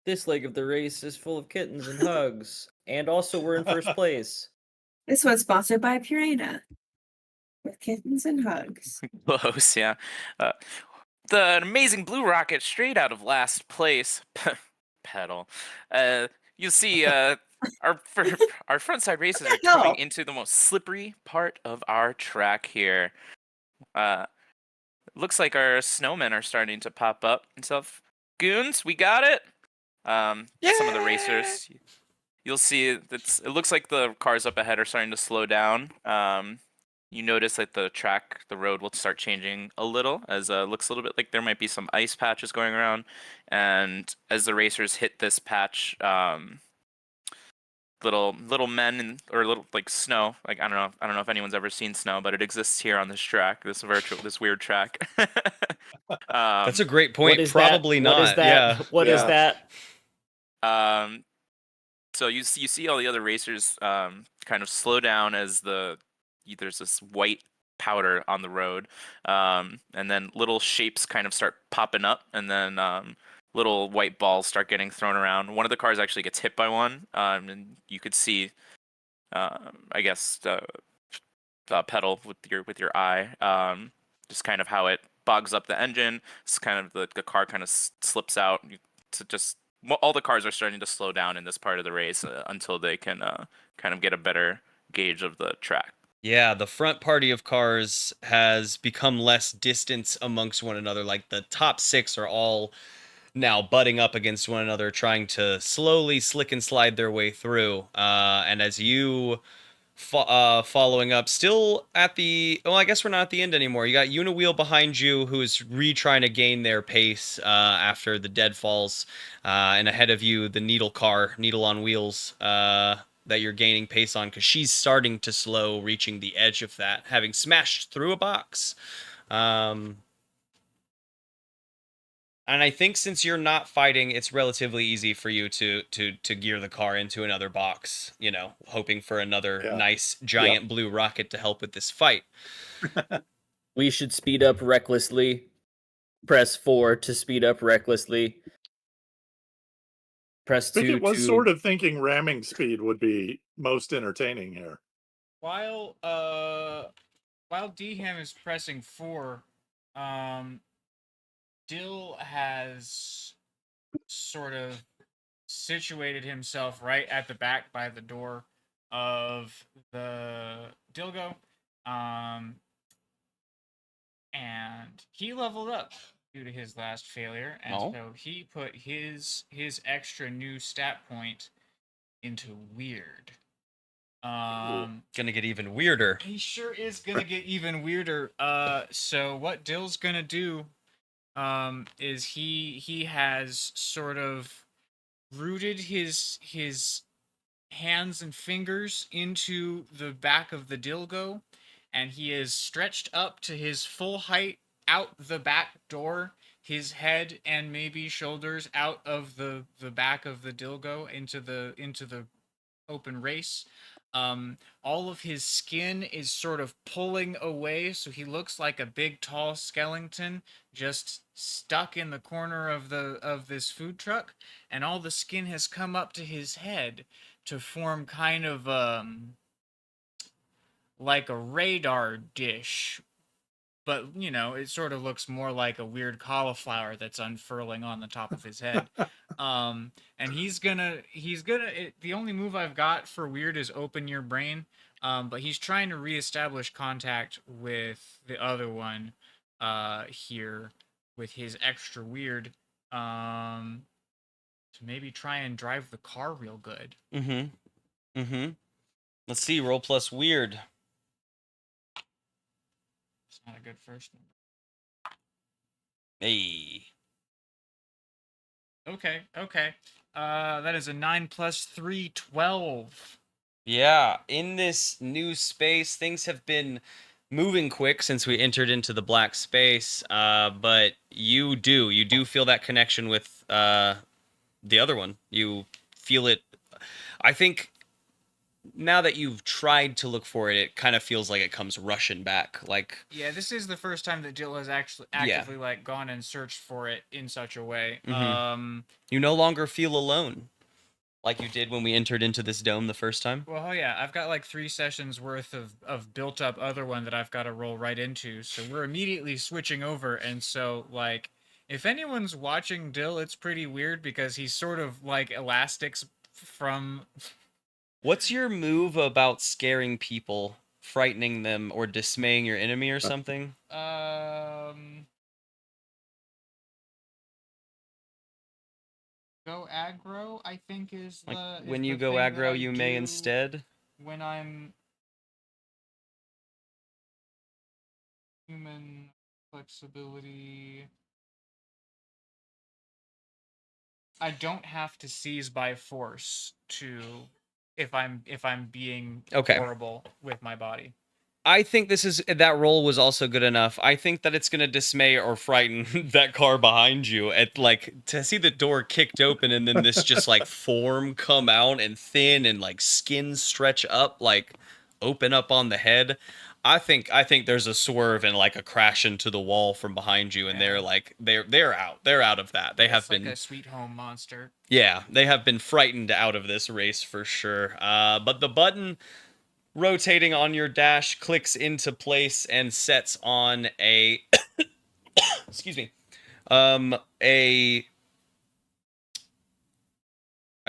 [SPEAKER 3] This leg of the race is full of kittens and hugs, and also we're in first place.
[SPEAKER 5] This one's sponsored by Purina. With kittens and hugs.
[SPEAKER 6] Close, yeah. The amazing blue rocket straight out of last place. Pedal. You'll see our front side races are coming into the most slippery part of our track here. Looks like our snowmen are starting to pop up and stuff. Goons, we got it. Some of the racers. You'll see it looks like the cars up ahead are starting to slow down. You notice that the road will start changing a little, as looks a little bit like there might be some ice patches going around. And as the racers hit this patch, little men or little like snow, like I don't know if anyone's ever seen snow, but it exists here on this track, this weird track.
[SPEAKER 2] That's a great point. Probably not.
[SPEAKER 3] What is that?
[SPEAKER 2] Yeah.
[SPEAKER 3] What is that?
[SPEAKER 6] So you see all the other racers kind of slow down as there's this white powder on the road, and then little shapes kind of start popping up, and then little white balls start getting thrown around. One of the cars actually gets hit by one, and you could see, I guess, pedal with your eye, just kind of how it bogs up the engine. It's kind of the car kind of slips out. All the cars are starting to slow down in this part of the race until they can kind of get a better gauge of the track.
[SPEAKER 2] Yeah, the front party of cars has become less distance amongst one another. Like the top six are all now butting up against one another, trying to slowly slick and slide their way through. And as you following up, still at the... Well, I guess we're not at the end anymore. You got Uniwheel behind you, who is trying to gain their pace after the deadfalls. And ahead of you, the Needle car, Needle on wheels, that you're gaining pace on, because she's starting to slow, reaching the edge of that, having smashed through a box. And I think since you're not fighting, it's relatively easy for you to gear the car into another box, hoping for another nice giant blue rocket to help with this fight.
[SPEAKER 3] We should speed up recklessly. Press 4 to speed up recklessly. Press 2
[SPEAKER 4] Spigot was sort of thinking ramming speed would be most entertaining here.
[SPEAKER 1] While Dham is pressing 4, Dill has sort of situated himself right at the back by the door of the Dilgo. And he leveled up due to his last failure, and
[SPEAKER 2] Oh.
[SPEAKER 1] so he put his extra new stat point into weird.
[SPEAKER 2] Gonna get even weirder.
[SPEAKER 1] He sure is gonna get even weirder. So what Dill's gonna do, is he has sort of rooted his hands and fingers into the back of the Dilgo, and he is stretched up to his full height out the back door, his head and maybe shoulders out of the back of the Dilgo into the open race. All of his skin is sort of pulling away, so he looks like a big tall skeleton just stuck in the corner of this food truck, and all the skin has come up to his head to form kind of like a radar dish, but it sort of looks more like a weird cauliflower that's unfurling on the top of his head. And he's gonna the only move I've got for weird is open your brain. But he's trying to reestablish contact with the other one here with his extra weird, to maybe try and drive the car real good.
[SPEAKER 2] Let's see, roll plus weird.
[SPEAKER 1] It's not a good first number.
[SPEAKER 2] Hey.
[SPEAKER 1] Okay. That is a 9 plus 3, 12.
[SPEAKER 2] Yeah, in this new space, things have been moving quick since we entered into the black space. But you do feel that connection with the other one. You feel it. I think now that you've tried to look for it, it kind of feels like it comes rushing back. Like,
[SPEAKER 1] Yeah, this is the first time that Jill has actually actively like gone and searched for it in such a way.
[SPEAKER 2] you no longer feel alone like you did when we entered into this dome the first time.
[SPEAKER 1] Well, yeah, I've got like 3 sessions worth of built up other one that I've got to roll right into. So we're immediately switching over, and so like if anyone's watching Dill, it's pretty weird because he's sort of like elastics from.
[SPEAKER 2] What's your move about scaring people, frightening them, or dismaying your enemy or something?
[SPEAKER 1] Go aggro, I think is
[SPEAKER 2] Like
[SPEAKER 1] the.
[SPEAKER 2] when
[SPEAKER 1] is
[SPEAKER 2] you
[SPEAKER 1] the
[SPEAKER 2] go
[SPEAKER 1] thing that
[SPEAKER 2] aggro,
[SPEAKER 1] I
[SPEAKER 2] you may
[SPEAKER 1] do
[SPEAKER 2] instead.
[SPEAKER 1] When I'm human flexibility. I don't have to seize by force to if I'm being
[SPEAKER 2] Okay.
[SPEAKER 1] horrible with my body.
[SPEAKER 2] I think that roll was also good enough. I think that it's gonna dismay or frighten that car behind you. At like to see the door kicked open and then this just like form come out and thin and like skin stretch up, like open up on the head. I think there's a swerve and like a crash into the wall from behind you, and
[SPEAKER 1] Yeah.
[SPEAKER 2] they're like they're out of that. They have
[SPEAKER 1] It's like
[SPEAKER 2] been
[SPEAKER 1] a sweet home monster.
[SPEAKER 2] Yeah, they have been frightened out of this race for sure. But the button rotating on your dash clicks into place and sets on a excuse me, I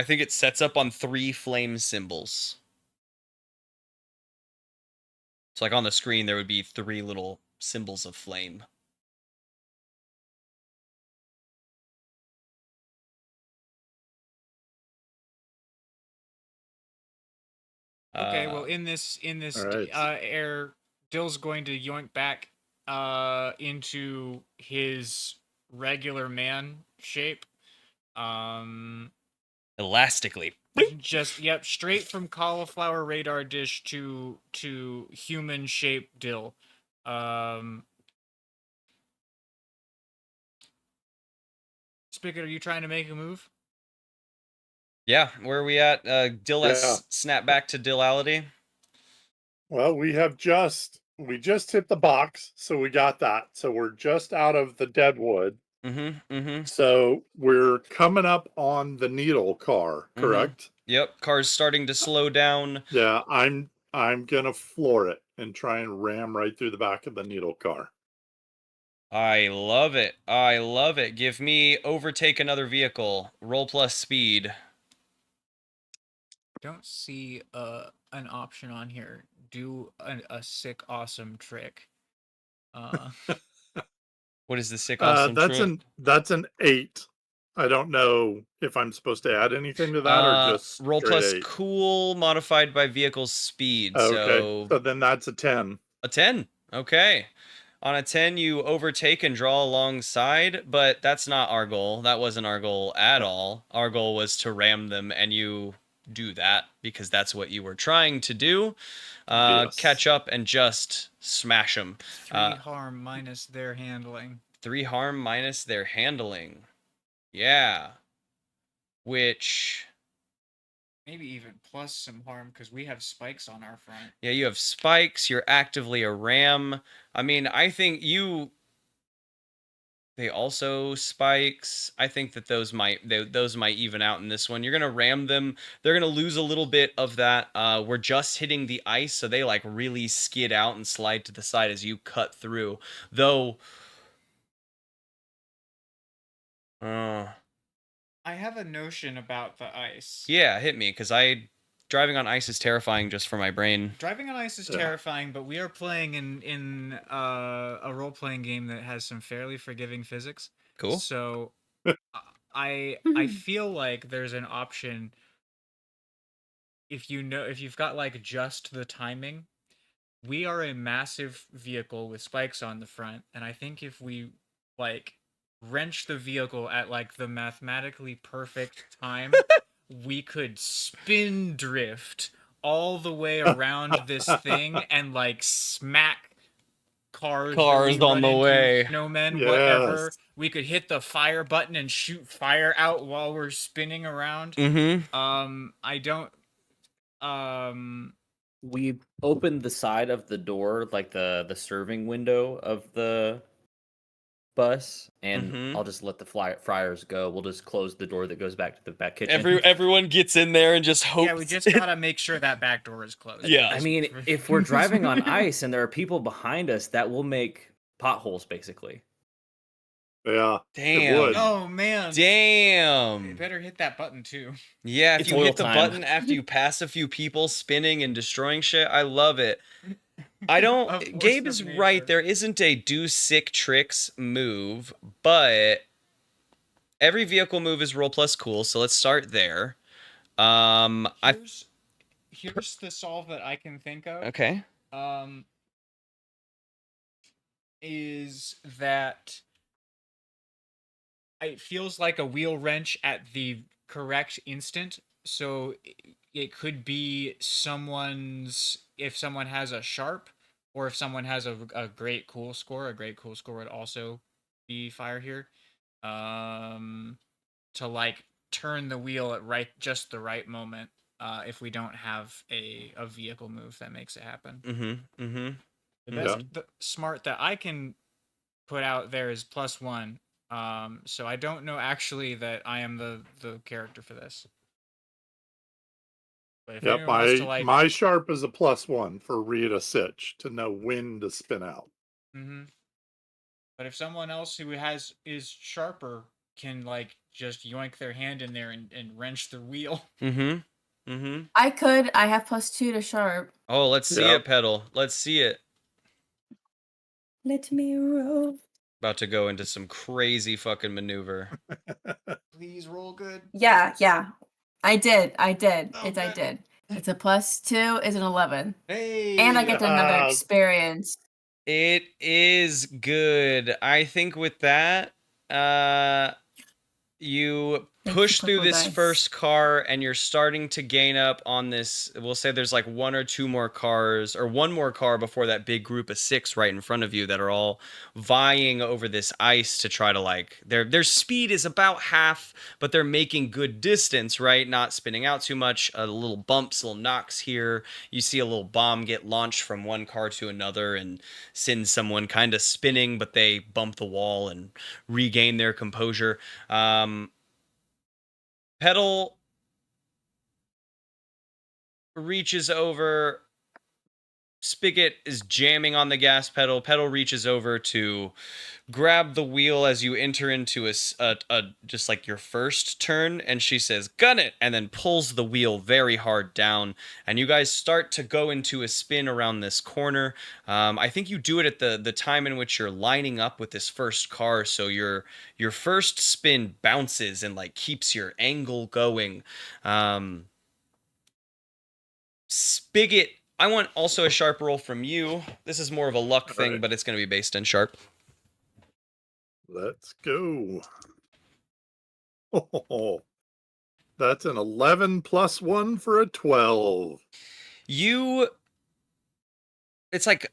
[SPEAKER 2] think it sets up on 3 flame symbols. So like on the screen there would be 3 little symbols of flame.
[SPEAKER 1] Okay, well in this
[SPEAKER 4] All right.
[SPEAKER 1] air, Dill's going to yoink back into his regular man shape.
[SPEAKER 2] Elastically.
[SPEAKER 1] Just straight from cauliflower radar dish to human shaped Dill. Spigot, are you trying to make a move?
[SPEAKER 2] Yeah, where are we at? Dill has
[SPEAKER 4] Yeah.
[SPEAKER 2] snapped back to Dillality.
[SPEAKER 4] Well, we just hit the box, so we got that. So we're just out of the deadwood. So we're coming up on the needle car, correct?
[SPEAKER 2] Yep, car's starting to slow down.
[SPEAKER 4] Yeah, I'm gonna floor it and try and ram right through the back of the needle car.
[SPEAKER 2] I love it. I love it. Give me overtake another vehicle. Roll plus speed.
[SPEAKER 1] Don't see an option on here. Do a sick awesome trick.
[SPEAKER 2] What is the sick awesome trick?
[SPEAKER 4] That's an 8. I don't know if I'm supposed to add anything to that or just
[SPEAKER 2] Roll
[SPEAKER 4] straight
[SPEAKER 2] plus
[SPEAKER 4] 8.
[SPEAKER 2] cool modified by vehicle speed.
[SPEAKER 4] Okay,
[SPEAKER 2] So
[SPEAKER 4] so then that's a 10.
[SPEAKER 2] a 10. Okay. On a 10, you overtake and draw alongside, but that's not our goal. That wasn't our goal at all. Our goal was to ram them, and you do that because that's what you were trying to do.
[SPEAKER 4] Yes.
[SPEAKER 2] Catch up and just smash them.
[SPEAKER 1] 3 harm minus their handling.
[SPEAKER 2] 3 harm minus their handling. Yeah. Which...
[SPEAKER 1] maybe even plus some harm because we have spikes on our front.
[SPEAKER 2] yeah, you have spikes. You're actively a ram. I mean, I think you... they also spikes. I think that those might even out in this one. You're gonna ram them. They're gonna lose a little bit of that. We're just hitting the ice, so they like really skid out and slide to the side as you cut through. Though,
[SPEAKER 1] I have a notion about the ice.
[SPEAKER 2] yeah, hit me because driving on ice is terrifying just for my brain.
[SPEAKER 1] Driving on ice is
[SPEAKER 4] Yeah.
[SPEAKER 1] terrifying, but we are playing in a role playing game that has some fairly forgiving physics.
[SPEAKER 2] Cool.
[SPEAKER 1] So I feel like there's an option if you've got like just the timing. We are a massive vehicle with spikes on the front, and I think if we like wrench the vehicle at like the mathematically perfect time, we could spin drift all the way around this thing and like smack cars that we
[SPEAKER 2] on
[SPEAKER 1] run
[SPEAKER 2] the
[SPEAKER 1] into,
[SPEAKER 2] way.
[SPEAKER 1] snowmen, whatever.
[SPEAKER 4] Yes.
[SPEAKER 1] We could hit the fire button and shoot fire out while we're spinning around.
[SPEAKER 2] Mm-hmm.
[SPEAKER 1] I don't
[SPEAKER 3] We opened the side of the door, like the serving window of the bus, and I'll just let the fryers go. We'll just close the door that goes back to the back kitchen.
[SPEAKER 2] Everyone gets in there and just hopes.
[SPEAKER 1] yeah, we just gotta make sure that back door is closed.
[SPEAKER 2] Yeah.
[SPEAKER 3] I mean, if we're driving on ice and there are people behind us, that will make potholes, basically.
[SPEAKER 4] Yeah.
[SPEAKER 2] Damn.
[SPEAKER 4] It would.
[SPEAKER 1] Oh man. You
[SPEAKER 2] Damn.
[SPEAKER 1] better hit that button too.
[SPEAKER 2] Yeah, if
[SPEAKER 3] It's
[SPEAKER 2] you
[SPEAKER 3] oil
[SPEAKER 2] hit the
[SPEAKER 3] time.
[SPEAKER 2] button after you pass a few people spinning and destroying shit, I love it. I don't.
[SPEAKER 1] A force
[SPEAKER 2] Gabe
[SPEAKER 1] of
[SPEAKER 2] is
[SPEAKER 1] nature.
[SPEAKER 2] right. There isn't a do sick tricks move, but every vehicle move is roll plus cool. So let's start there.
[SPEAKER 1] Here's the solve that I can think of.
[SPEAKER 2] Okay.
[SPEAKER 1] Is that it feels like a wheel wrench at the correct instant. So it could be someone's, if someone has a sharp, or if someone has a great cool score. A great cool score would also be fire here. To like turn the wheel at just the right moment. If we don't have a vehicle move that makes it happen.
[SPEAKER 2] Mm-hmm. Mm-hmm.
[SPEAKER 1] The best smart that I can put out there is +1. So I don't know actually that I am the character for this. But if
[SPEAKER 4] Yep,
[SPEAKER 1] anyone wants to, like,
[SPEAKER 4] my sharp is a +1 for Rita Sitch to know when to spin out.
[SPEAKER 1] But if someone else who is sharper can like just yoink their hand in there and wrench the wheel.
[SPEAKER 2] Mm-hmm. Mm-hmm.
[SPEAKER 5] I have +2 to sharp.
[SPEAKER 2] Oh, let's see
[SPEAKER 4] Yep.
[SPEAKER 2] it, pedal. Let's see it.
[SPEAKER 5] Let me roll.
[SPEAKER 2] About to go into some crazy fucking maneuver.
[SPEAKER 1] Please roll good.
[SPEAKER 5] Yeah. I did.
[SPEAKER 1] Oh,
[SPEAKER 5] I
[SPEAKER 1] good.
[SPEAKER 5] did. It's a +2, is an 11.
[SPEAKER 1] Hey.
[SPEAKER 5] And I get another
[SPEAKER 4] Yes.
[SPEAKER 5] experience.
[SPEAKER 2] It is good. I think with that, you
[SPEAKER 5] Thanks,
[SPEAKER 2] push through
[SPEAKER 5] purple
[SPEAKER 2] this
[SPEAKER 5] dice.
[SPEAKER 2] first car and you're starting to gain up on this. We'll say there's like 1 or 2 more cars, or 1 more car before that big group of 6 right in front of you that are all vying over this ice to try to like, their speed is about half, but they're making good distance, right? Not spinning out too much. Little bumps, little knocks here. You see a little bomb get launched from one car to another and send someone kind of spinning, but they bump the wall and regain their composure. Pedal reaches over, Spigot is jamming on the gas pedal. Pedal reaches over to grab the wheel as you enter into a just like your first turn, and she says, "Gun it," and then pulls the wheel very hard down, and you guys start to go into a spin around this corner. I think you do it at the time in which you're lining up with this first car, so your first spin bounces and like keeps your angle going. Spigot, I want also a sharp roll from you. This is more of a luck thing,
[SPEAKER 4] right.
[SPEAKER 2] but it's going to be based in sharp.
[SPEAKER 4] Let's go. Oh, that's an 11 plus 1 for a 12.
[SPEAKER 2] You, it's like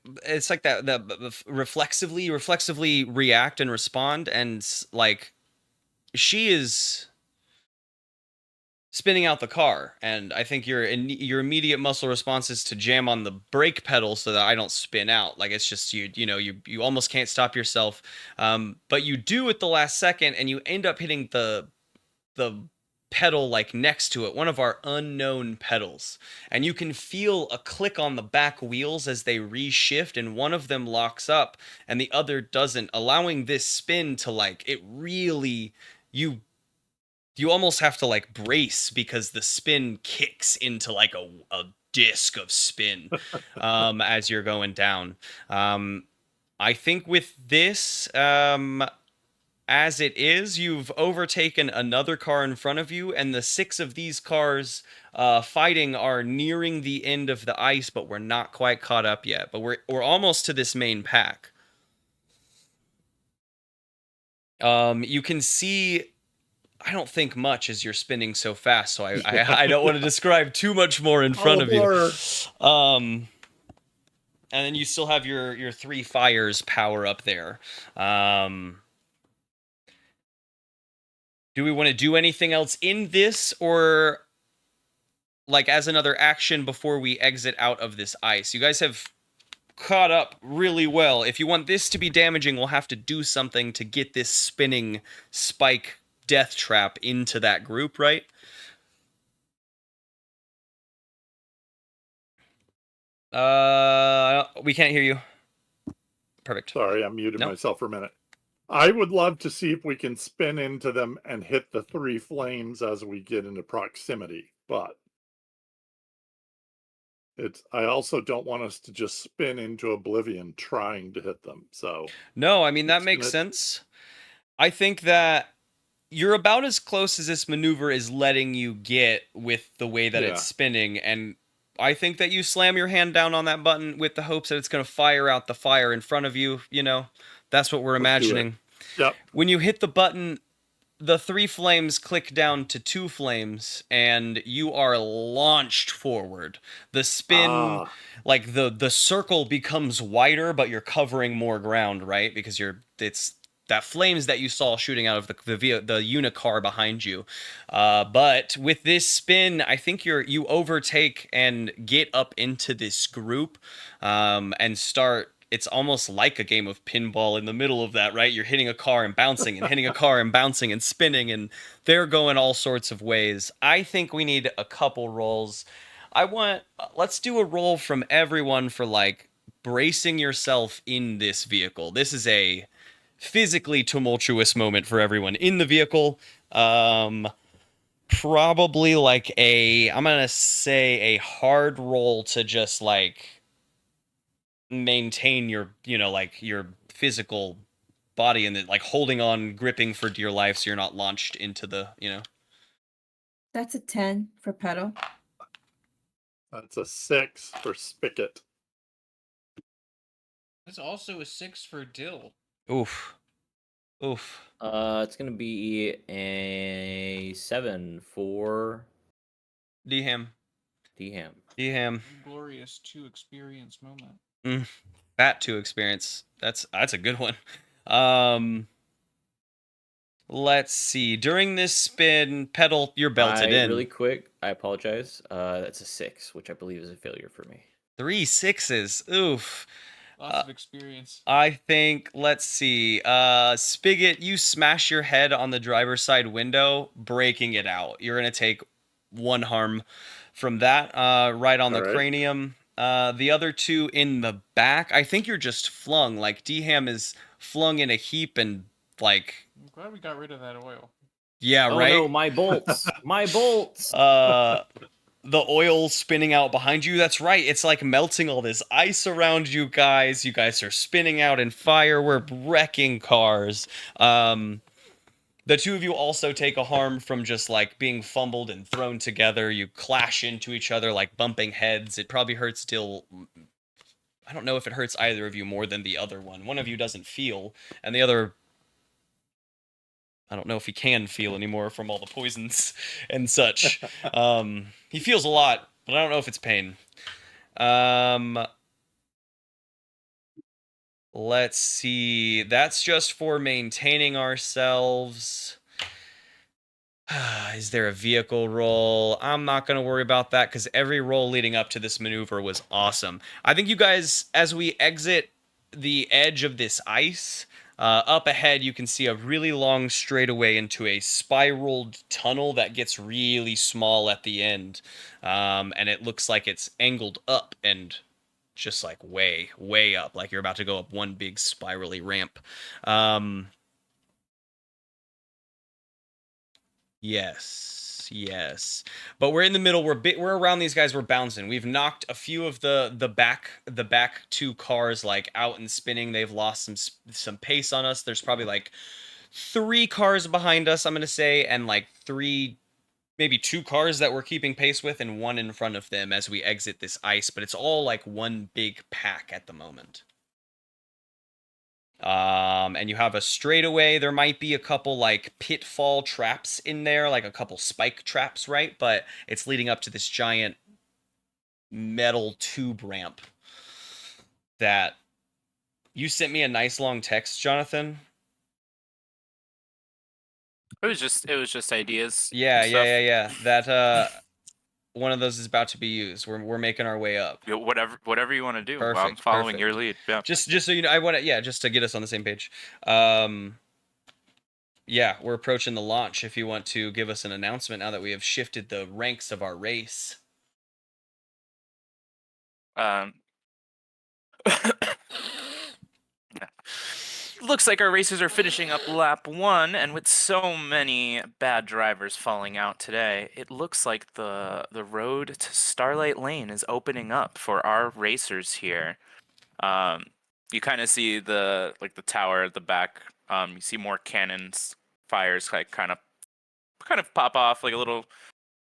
[SPEAKER 2] that the reflexively react and respond, and like she is spinning out the car, and I think your immediate muscle response is to jam on the brake pedal so that I don't spin out. Like it's just you almost can't stop yourself, but you do at the last second, and you end up hitting the pedal like next to it, one of our unknown pedals, and you can feel a click on the back wheels as they reshift, and one of them locks up and the other doesn't, allowing this spin to like it really you almost have to like brace because the spin kicks into like a disc of spin as you're going down. I think with this, as it is, you've overtaken another car in front of you, and the 6 of these cars fighting are nearing the end of the ice, but we're not quite caught up yet. But we're almost to this main pack. You can see, I don't think much as you're spinning so fast, so I don't want to describe too much more in front of you. And then you still have your 3 fires power up there. Do we want to do anything else in this, or like as another action before we exit out of this ice? You guys have caught up really well. If you want this to be damaging, we'll have to do something to get this spinning spike death trap into that group, right? We can't hear you. Perfect.
[SPEAKER 4] Sorry, I muted
[SPEAKER 2] No?
[SPEAKER 4] myself for a minute. I would love to see if we can spin into them and hit the 3 flames as we get into proximity, but I also don't want us to just spin into oblivion trying to hit them. So
[SPEAKER 2] No, I mean that makes sense. I think that you're about as close as this maneuver is letting you get with the way that it's spinning, and I think that you slam your hand down on that button with the hopes that it's going to fire out the fire in front of you, That's what we're imagining.
[SPEAKER 4] Yep.
[SPEAKER 2] When you hit the button, the 3 flames click down to 2 flames, and you are launched forward. The spin, like the circle becomes wider, but you're covering more ground, right? Because it's that flames that you saw shooting out of the unicar behind you. But with this spin, I think you overtake and get up into this group, and start. It's almost like a game of pinball in the middle of that, right? You're hitting a car and bouncing and hitting a car and bouncing and spinning, and they're going all sorts of ways. I think we need a couple rolls. Let's do a roll from everyone for like bracing yourself in this vehicle. This is a physically tumultuous moment for everyone in the vehicle. Probably like I'm going to say a hard roll to just like maintain your your physical body, and then like holding on, gripping for dear life so you're not launched into the
[SPEAKER 5] That's a 10 for pedal.
[SPEAKER 4] That's a 6 for Spigot.
[SPEAKER 1] That's also a 6 for Dill.
[SPEAKER 2] Oof.
[SPEAKER 3] It's gonna be a 7 for
[SPEAKER 2] Dham.
[SPEAKER 1] Glorious 2 experience moment.
[SPEAKER 2] That 2 experience. That's a good one. Let's see. During this spin, pedal, you're belted in.
[SPEAKER 3] Really quick, I apologize. That's a 6, which I believe is a failure for me.
[SPEAKER 2] 3 6s. Oof.
[SPEAKER 1] Lots of experience.
[SPEAKER 2] I think, let's see. Spigot, you smash your head on the driver's side window, breaking it out. You're going to take 1 harm from that, right on the cranium. The other two in the back, I think you're just flung. Like D-Ham is flung in a heap and like,
[SPEAKER 1] I'm glad we got rid of that oil.
[SPEAKER 2] yeah,
[SPEAKER 3] Oh
[SPEAKER 2] right.
[SPEAKER 3] no, my bolts! My bolts!
[SPEAKER 2] The oil spinning out behind you. That's right. It's like melting all this ice around you guys. You guys are spinning out in fire. We're wrecking cars. The two of you also take a harm from just like being fumbled and thrown together. You clash into each other like bumping heads. It probably hurts still. I don't know if it hurts either of you more than the other one. One of you doesn't feel, and the other, I don't know if he can feel anymore from all the poisons and such. He feels a lot, but I don't know if it's pain. Let's see. That's just for maintaining ourselves. Is there a vehicle roll? I'm not going to worry about that because every roll leading up to this maneuver was awesome. I think you guys, as we exit the edge of this ice, up ahead you can see a really long straightaway into a spiraled tunnel that gets really small at the end. And it looks like it's angled up and just like way, way up, like you're about to go up one big spirally ramp. Yes. But we're in the middle. We're around these guys. We're bouncing. We've knocked a few of the back two cars like out and spinning. They've lost some pace on us. There's probably like 3 cars behind us, I'm gonna say, and like 3, maybe 2 cars that we're keeping pace with, and 1 in front of them as we exit this ice. But it's all like one big pack at the moment. And you have a straightaway. There might be a couple like pitfall traps in there, like a couple spike traps, right? But it's leading up to this giant metal tube ramp that you sent me a nice long text, Jonathan.
[SPEAKER 6] It was just ideas.
[SPEAKER 2] Yeah. That one of those is about to be used. We're making our way up.
[SPEAKER 6] Yeah, whatever you want to do. I'm
[SPEAKER 2] Perfect,
[SPEAKER 6] following
[SPEAKER 2] perfect.
[SPEAKER 6] your lead. Yeah.
[SPEAKER 2] Just so you know, I want to, just to get us on the same page. Yeah, we're approaching the launch. If you want to give us an announcement now that we have shifted the ranks of our race.
[SPEAKER 6] Looks like our racers are finishing up lap 1, and with so many bad drivers falling out today, it looks like the road to Starlight Lane is opening up for our racers here. You kind of see the tower at the back. You see more cannons, fires like kind of pop off like a little.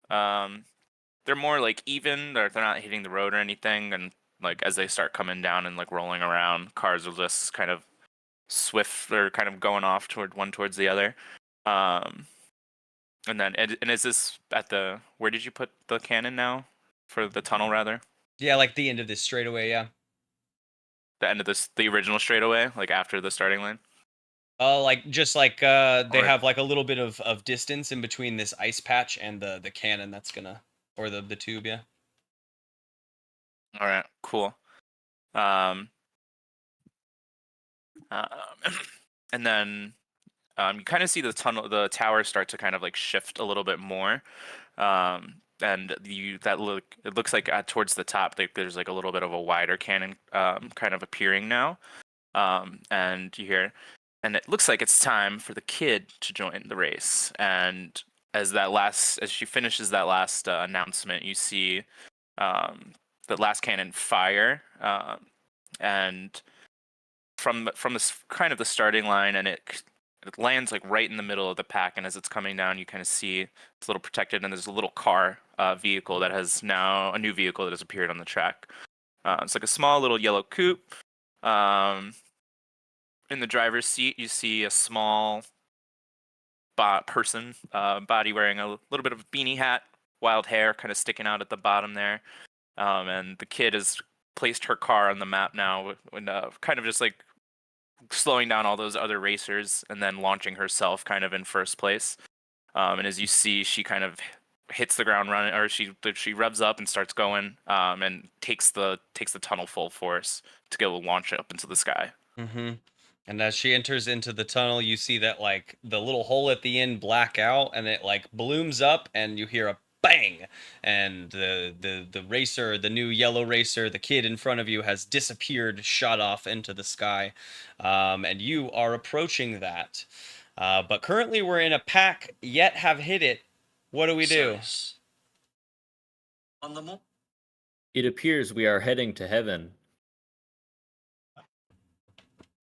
[SPEAKER 6] They're more like even. They're not hitting the road or anything, and like as they start coming down and like rolling around, cars are just kind of swift. They're kind of going off towards the other. And then and is this at the, where did you put the cannon now for the tunnel rather?
[SPEAKER 2] Yeah, like the end of this straightaway. Yeah.
[SPEAKER 6] The end of the original straightaway, like after the starting line.
[SPEAKER 2] Oh, like just like they
[SPEAKER 6] Or-
[SPEAKER 2] have like a little bit of distance in between this ice patch and the cannon that's gonna, or the tube, yeah.
[SPEAKER 6] All right, cool. And then you kind of see the tower start to kind of like shift a little bit more. And it looks like towards the top there's like a little bit of a wider cannon kind of appearing now. And you hear, and it looks like it's time for the kid to join the race. And as she finishes that last announcement, you see the last cannon fire, and from the kind of the starting line, and it lands like right in the middle of the pack. And as it's coming down, you kind of see it's a little protected, and there's a little car vehicle that has now a new vehicle that has appeared on the track. It's like a small little yellow coupe. In the driver's seat, you see a small person, body wearing a little bit of a beanie hat, wild hair kind of sticking out at the bottom there. And the kid has placed her car on the map now, when kind of just like slowing down all those other racers and then launching herself kind of in first place. And as you see, she kind of hits the ground running, or she revs up and starts going, and takes the tunnel full force to go launch up into the sky.
[SPEAKER 2] Mm-hmm. And as she enters into the tunnel, you see that like the little hole at the end black out, and it like blooms up, and you hear a bang, and the racer, the new yellow racer, the kid in front of you has disappeared, shot off into the sky, and you are approaching that. But currently we're in a pack, yet have hit it. What do we do?
[SPEAKER 3] It appears we are heading to heaven.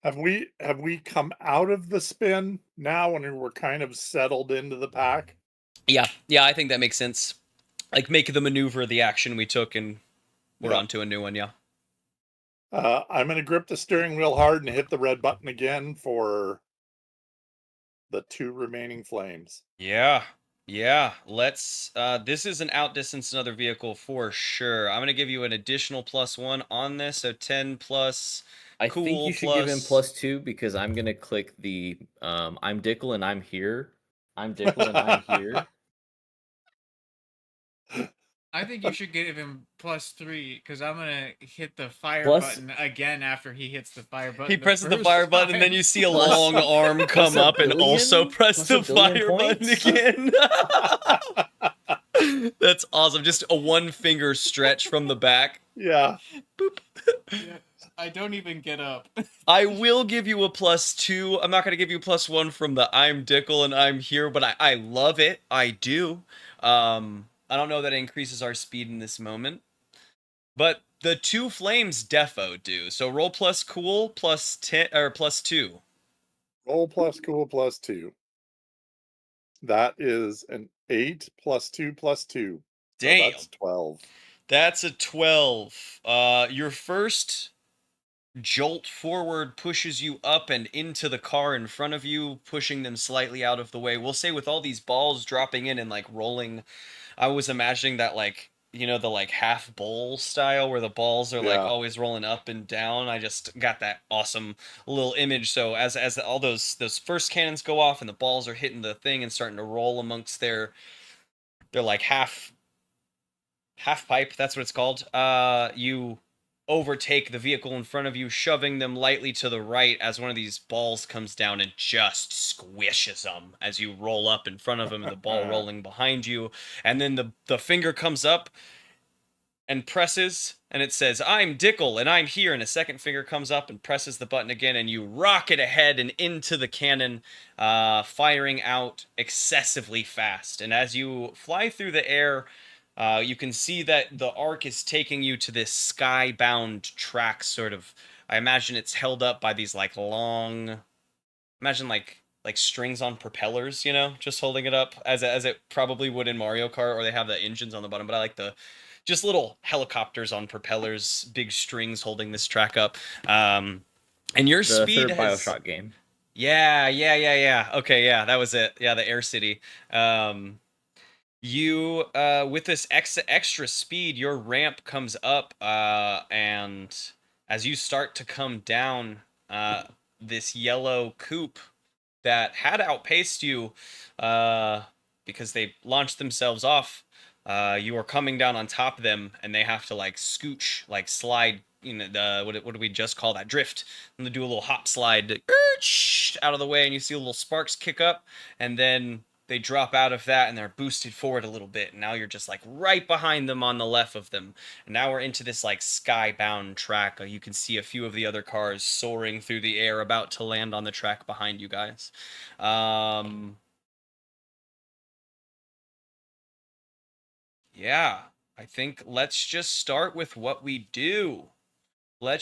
[SPEAKER 4] Have we come out of the spin now when we're kind of settled into the pack?
[SPEAKER 2] Yeah, I think that makes sense. Like, make the maneuver the action we took, and we're on to a new one, yeah.
[SPEAKER 4] I'm going to grip the steering wheel hard and hit the red button again for the 2 remaining flames.
[SPEAKER 2] Yeah, let's, this is an outdistance another vehicle for sure. I'm going to give you an additional +1 on this, so 10 plus
[SPEAKER 3] I
[SPEAKER 2] cool
[SPEAKER 3] think you should
[SPEAKER 2] plus...
[SPEAKER 3] give him +2 because I'm going to click the, I'm Dickel and I'm here. I'm Dickel and I'm here.
[SPEAKER 1] I think you should give him +3 because I'm gonna hit the fire
[SPEAKER 3] Plus-
[SPEAKER 1] button again after he hits the fire button.
[SPEAKER 2] He presses the
[SPEAKER 1] first
[SPEAKER 2] fire button, and then
[SPEAKER 1] time.
[SPEAKER 2] you see a
[SPEAKER 3] Plus-
[SPEAKER 2] long arm come
[SPEAKER 3] a
[SPEAKER 2] up and also
[SPEAKER 3] billion?
[SPEAKER 2] press
[SPEAKER 3] Plus
[SPEAKER 2] the
[SPEAKER 3] a billion
[SPEAKER 2] fire button
[SPEAKER 3] points?
[SPEAKER 2] again. That's awesome. Just a 1 finger stretch from the back.
[SPEAKER 4] Yeah.
[SPEAKER 2] Boop.
[SPEAKER 1] Yeah, I don't even get up.
[SPEAKER 2] I will give you a +2. I'm not going to give you +1 from the I'm Dickel and I'm here, but I love it. I do. I don't know that it increases our speed in this moment. But the 2 flames defo do. So roll plus cool plus 10 or +2.
[SPEAKER 4] Roll plus cool plus 2. That is an 8 plus 2 plus 2. So
[SPEAKER 2] Damn.
[SPEAKER 4] that's 12.
[SPEAKER 2] That's a 12. Your first jolt forward pushes you up and into the car in front of you, pushing them slightly out of the way. We'll say with all these balls dropping in and like rolling, I was imagining that, like, you know, the like half bowl style where the balls are like
[SPEAKER 4] Yeah.
[SPEAKER 2] always rolling up and down. I just got that awesome little image. So as all those first cannons go off and the balls are hitting the thing and starting to roll amongst their like half pipe, that's what it's called. You overtake the vehicle in front of you, shoving them lightly to the right as one of these balls comes down and just squishes them as you roll up in front of them and the ball rolling behind you. And then the finger comes up and presses, and it says, I'm Dickel, and I'm here, and a second finger comes up and presses the button again, and you rocket ahead and into the cannon, firing out excessively fast. And as you fly through the air, you can see that the arc is taking you to this sky-bound track, sort of. I imagine it's held up by these, like, long... Imagine, like strings on propellers, you know? Just holding it up, as it probably would in Mario Kart, or they have the engines on the bottom, but I like the... Just little helicopters on propellers, big strings holding this track up. And your
[SPEAKER 3] The
[SPEAKER 2] speed
[SPEAKER 3] third
[SPEAKER 2] has...
[SPEAKER 3] Bioshock game.
[SPEAKER 2] Yeah. Okay, yeah, that was it. Yeah, the Air City. You, with this extra speed, your ramp comes up, and as you start to come down, this yellow coupe that had outpaced you, because they launched themselves off, you are coming down on top of them, and they have to like scooch, like slide, you know, what do we just call that? Drift. And they do a little hop slide out of the way, and you see little sparks kick up, and then they drop out of that, and they're boosted forward a little bit, and now you're just like right behind them on the left of them. And now we're into this like sky-bound track. You can see a few of the other cars soaring through the air, about to land on the track behind you guys. Yeah, I think let's just start with what we do. I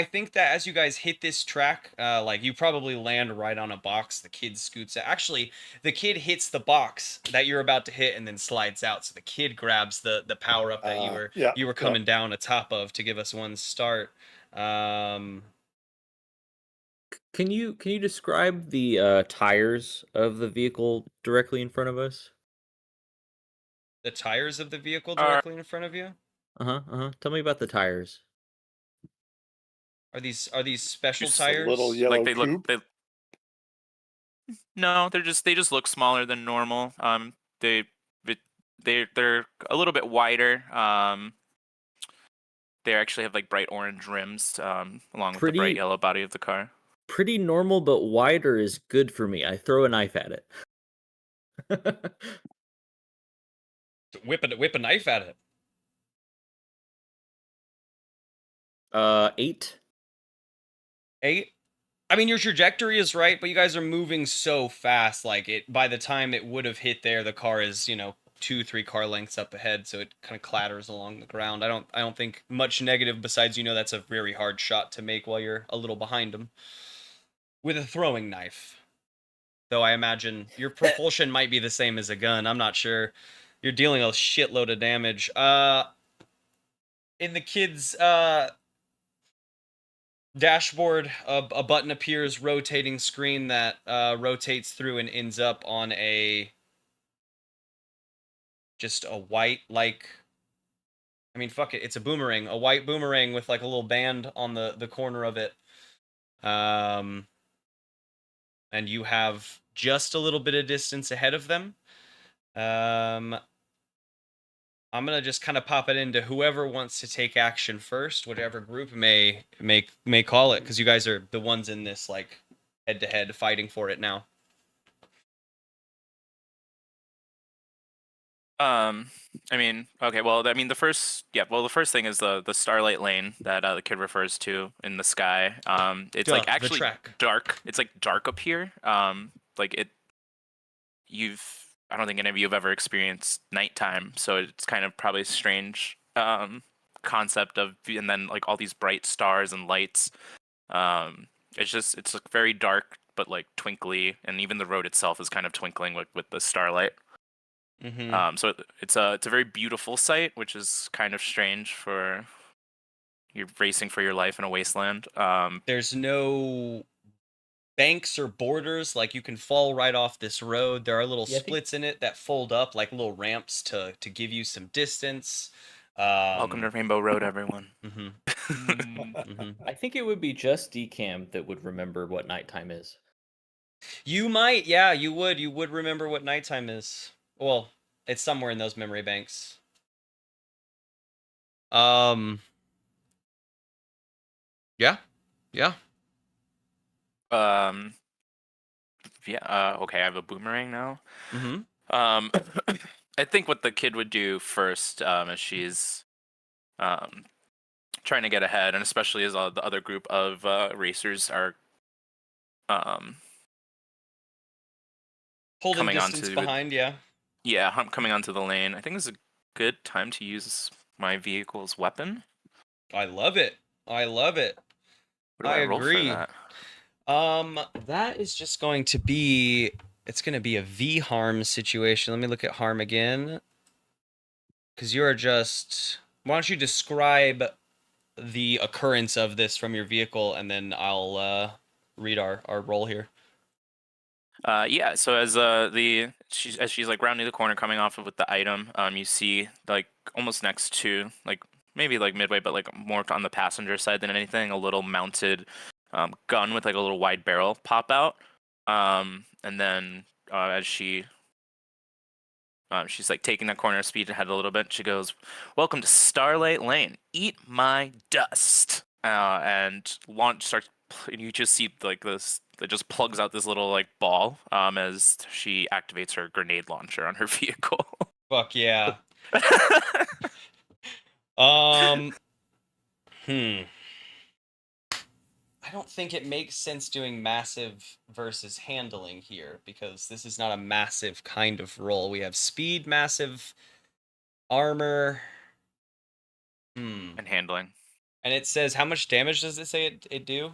[SPEAKER 2] think that as you guys hit this track, like you probably land right on a box. The kid scoots out. Actually, the kid hits the box that you're about to hit and then slides out. So the kid grabs the power up that you were coming down atop of to give us one start.
[SPEAKER 3] Can you describe the tires of the vehicle directly in front of us?
[SPEAKER 2] The tires of the vehicle directly in front of you?
[SPEAKER 3] Tell me about the tires.
[SPEAKER 2] Are these special
[SPEAKER 4] Just a
[SPEAKER 2] tires?
[SPEAKER 4] little yellow
[SPEAKER 6] Like they
[SPEAKER 4] coupe?
[SPEAKER 6] look. No, they just look smaller than normal. They're a little bit wider. They actually have like bright orange rims, along with the bright yellow body of the car.
[SPEAKER 3] Pretty normal, but wider is good for me. I throw a knife at it.
[SPEAKER 2] Whip a knife at it.
[SPEAKER 3] 8.
[SPEAKER 2] 8. I mean, your trajectory is right, but you guys are moving so fast. Like it, by the time it would have hit there, the car is 2-3 car lengths up ahead, so it kind of clatters along the ground. I don't think much negative besides that's a very hard shot to make while you're a little behind them with a throwing knife. Though I imagine your propulsion might be the same as a gun. I'm not sure. You're dealing a shitload of damage. In the kids' dashboard, a button appears, rotating screen that rotates through and ends up on just a white, fuck it, it's a boomerang, a white boomerang with like a little band on the corner of it. And you have just a little bit of distance ahead of them. I'm gonna just kind of pop it into whoever wants to take action first, whatever group may call it, because you guys are the ones in this like head-to-head fighting for it now.
[SPEAKER 6] Okay, well, the first thing is the starlight lane that the kid refers to in the sky. It's like actually dark. It's like dark up here. I don't think any of you have ever experienced nighttime, so it's kind of probably a strange concept of, and then like all these bright stars and lights. It's like very dark but like twinkly, and even the road itself is kind of twinkling with the starlight.
[SPEAKER 2] Mm-hmm.
[SPEAKER 6] So it's a very beautiful sight, which is kind of strange for you're racing for your life in a wasteland.
[SPEAKER 2] There's no banks or borders, like you can fall right off this road. There are little splits in it that fold up like little ramps to give you some distance.
[SPEAKER 6] Welcome to Rainbow Road, everyone.
[SPEAKER 2] Mm-hmm.
[SPEAKER 3] Mm-hmm. I think it would be just DCAM that would remember what nighttime is.
[SPEAKER 2] You might, yeah, you would remember what nighttime is. Well, it's somewhere in those memory banks. Yeah.
[SPEAKER 6] Okay, I have a boomerang now.
[SPEAKER 2] Mm-hmm.
[SPEAKER 6] I think what the kid would do first, as she's trying to get ahead, and especially as the other group of racers are
[SPEAKER 2] holding
[SPEAKER 6] coming
[SPEAKER 2] distance behind,
[SPEAKER 6] coming onto the lane. I think this is a good time to use my vehicle's weapon.
[SPEAKER 2] I love it.
[SPEAKER 6] What do I roll
[SPEAKER 2] agree.
[SPEAKER 6] for that?
[SPEAKER 2] That is just going to be, it's going to be a V harm situation. Let me look at harm again. Because you are just, why don't you describe the occurrence of this from your vehicle, and then I'll read our roll here.
[SPEAKER 6] So as she's like rounding the corner, coming off of with the item, you see like almost next to like maybe like midway, but like more on the passenger side than anything, a little mounted gun with like a little wide barrel pop out, and then as she's like taking that corner speed ahead a little bit, she goes, "Welcome to Starlight Lane. Eat my dust." And starts. And you just see like this. It just plugs out this little like ball as she activates her grenade launcher on her vehicle.
[SPEAKER 2] Fuck yeah. I don't think it makes sense doing massive versus handling here, because this is not a massive kind of roll. We have speed, massive, armor,
[SPEAKER 6] and handling.
[SPEAKER 2] And it says, how much damage does it say it do?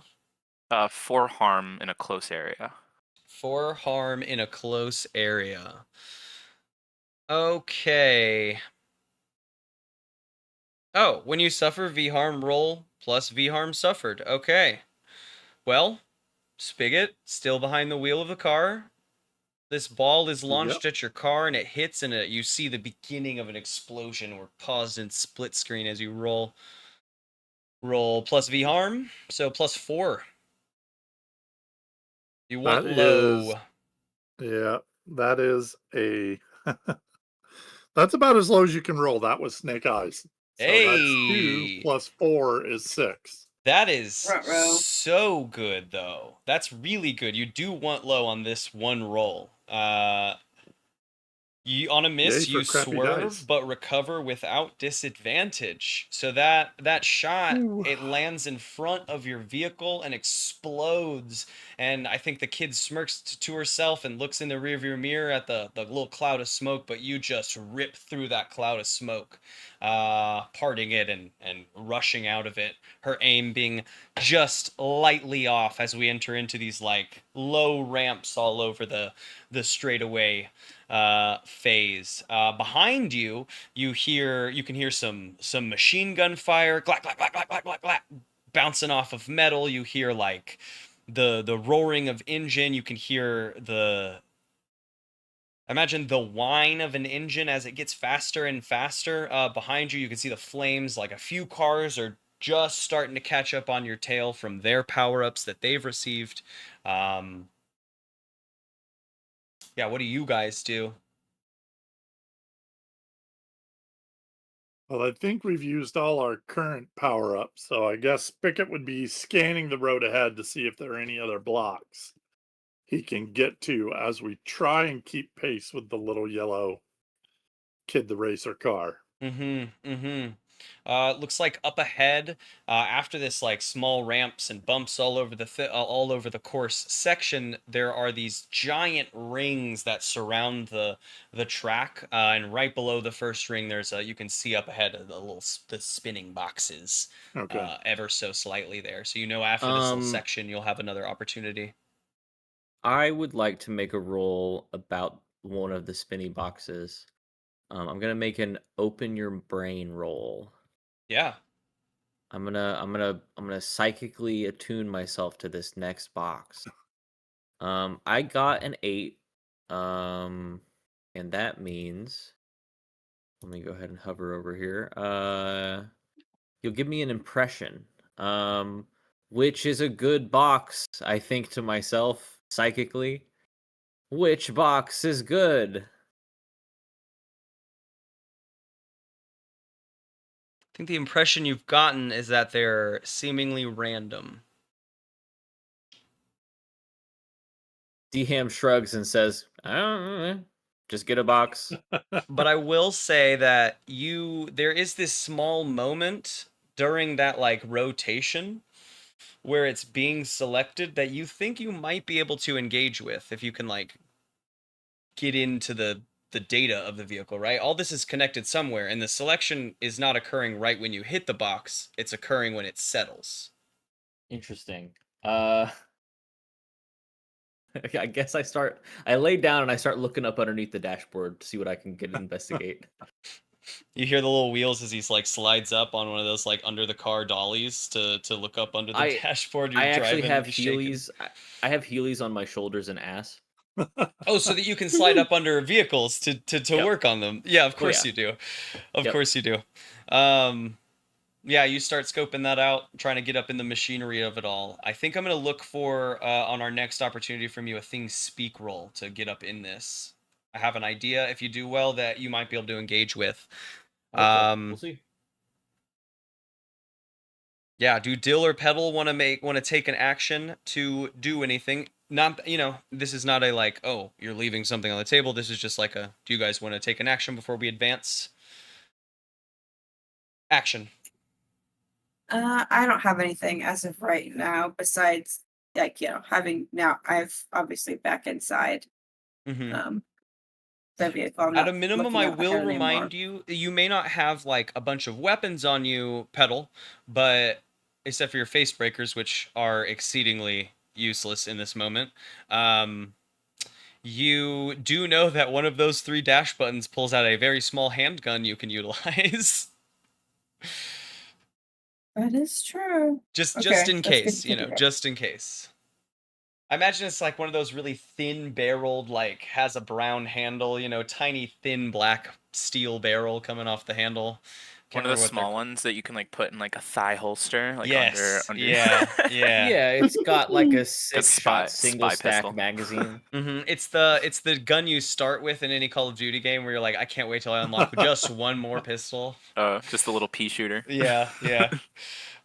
[SPEAKER 6] 4 harm in a close area.
[SPEAKER 2] 4 harm in a close area. Okay. Oh, when you suffer V harm, roll plus V harm suffered. Okay. Well, Spigot, still behind the wheel of the car. This ball is launched at your car, and it hits, and you see the beginning of an explosion. We're paused in split screen as you roll. Roll plus V harm, so plus 4. You want low.
[SPEAKER 4] That is a... That's about as low as you can roll. That was Snake Eyes. So that's 2 plus 4 is 6.
[SPEAKER 2] That is so good, though. That's really good. You do want low on this one roll. On a miss,
[SPEAKER 4] Yay for
[SPEAKER 2] you
[SPEAKER 4] crappy
[SPEAKER 2] swerve
[SPEAKER 4] dice.
[SPEAKER 2] but recover without disadvantage. So that shot,
[SPEAKER 4] Ooh.
[SPEAKER 2] it lands in front of your vehicle and explodes. And I think the kid smirks to herself and looks in the rearview mirror at the little cloud of smoke, but you just rip through that cloud of smoke, parting it and rushing out of it. Her aim being just lightly off as we enter into these like low ramps all over the straightaway phase. Behind you, you can hear some machine gun fire, clack clack clack clack clack clack clack, bouncing off of metal. You hear like the roaring of engine. You can hear imagine the whine of an engine as it gets faster and faster. Behind you, you can see the flames. Like a few cars are just starting to catch up on your tail from their power-ups that they've received. Yeah, what do you guys do?
[SPEAKER 4] Well, I think we've used all our current power-ups, so I guess Spigot would be scanning the road ahead to see if there are any other blocks he can get to as we try and keep pace with the little yellow Kid the Racer car.
[SPEAKER 2] Looks like up ahead, after this like small ramps and bumps all over all over the course section, there are these giant rings that surround the track, and right below the first ring, there's you can see up ahead the spinning boxes,
[SPEAKER 4] Okay.
[SPEAKER 2] ever so slightly there. So after this little
[SPEAKER 3] Um,
[SPEAKER 2] section, you'll have another opportunity.
[SPEAKER 3] I would like to make a roll about one of the spinny boxes. I'm gonna make an open your brain roll.
[SPEAKER 2] Yeah.
[SPEAKER 3] I'm gonna psychically attune myself to this next box. I got an 8. And that means let me go ahead and hover over here. You'll give me an impression. Which is a good box, I think to myself psychically. Which box is good?
[SPEAKER 2] I think the impression you've gotten is that they're seemingly random.
[SPEAKER 3] DM shrugs and says, I don't know, just get a box.
[SPEAKER 2] But I will say that there is this small moment during that like rotation where it's being selected that you think you might be able to engage with if you can like get into the data of the vehicle, right? All this is connected somewhere, and the selection is not occurring right when you hit the box, it's occurring when it settles.
[SPEAKER 3] Interesting. I guess I lay down and I start looking up underneath the dashboard to see what I can get investigate.
[SPEAKER 2] You hear the little wheels as he's like slides up on one of those like under the car dollies to look up under the dashboard. You're
[SPEAKER 3] I actually
[SPEAKER 2] driving,
[SPEAKER 3] have
[SPEAKER 2] you're shaking.
[SPEAKER 3] Heelys. I have Heelys on my shoulders and ass.
[SPEAKER 2] Oh, so that you can slide up under vehicles to
[SPEAKER 3] Yep.
[SPEAKER 2] work on them. Yeah, of
[SPEAKER 3] Oh,
[SPEAKER 2] course
[SPEAKER 3] yeah.
[SPEAKER 2] you do. Of
[SPEAKER 3] Yep.
[SPEAKER 2] course you do. Yeah, you start scoping that out, trying to get up in the machinery of it all. I think I'm going to look for, on our next opportunity from you, a things speak roll to get up in this. I have an idea, if you do well, that you might be able to engage with.
[SPEAKER 3] Okay, we'll see.
[SPEAKER 2] Yeah, do Dill or Pedal want to take an action to do anything? Not, this is not a like, oh, you're leaving something on the table. This is just like a, do you guys want to take an action before we advance? Action.
[SPEAKER 5] I don't have anything as of right now besides like, having now I've obviously back inside
[SPEAKER 2] Mm-hmm.
[SPEAKER 5] the vehicle. I'm
[SPEAKER 2] At a
[SPEAKER 5] not
[SPEAKER 2] minimum,
[SPEAKER 5] looking
[SPEAKER 2] I
[SPEAKER 5] up
[SPEAKER 2] will
[SPEAKER 5] ahead
[SPEAKER 2] remind
[SPEAKER 5] anymore.
[SPEAKER 2] you may not have like a bunch of weapons on you, Pedal, but except for your face breakers, which are exceedingly useless in this moment. You do know that one of those 3 dash buttons pulls out a very small handgun you can utilize.
[SPEAKER 5] That is true.
[SPEAKER 2] just
[SPEAKER 5] Okay,
[SPEAKER 2] in
[SPEAKER 5] that's good
[SPEAKER 2] case,
[SPEAKER 5] to hear.
[SPEAKER 2] just in case. I imagine it's like one of those really thin barreled, like has a brown handle, tiny thin black steel barrel coming off the handle.
[SPEAKER 6] One of those small ones that you can like put in like a thigh holster, like
[SPEAKER 2] Yes.
[SPEAKER 6] under.
[SPEAKER 2] Yeah.
[SPEAKER 3] Yeah, it's got like a 6-shot
[SPEAKER 6] spy
[SPEAKER 3] single stack
[SPEAKER 6] pistol.
[SPEAKER 3] magazine.
[SPEAKER 2] It's the gun you start with in any Call of Duty game where you're like, I can't wait till I unlock just one more pistol.
[SPEAKER 6] Just a little pea shooter.
[SPEAKER 2] Yeah.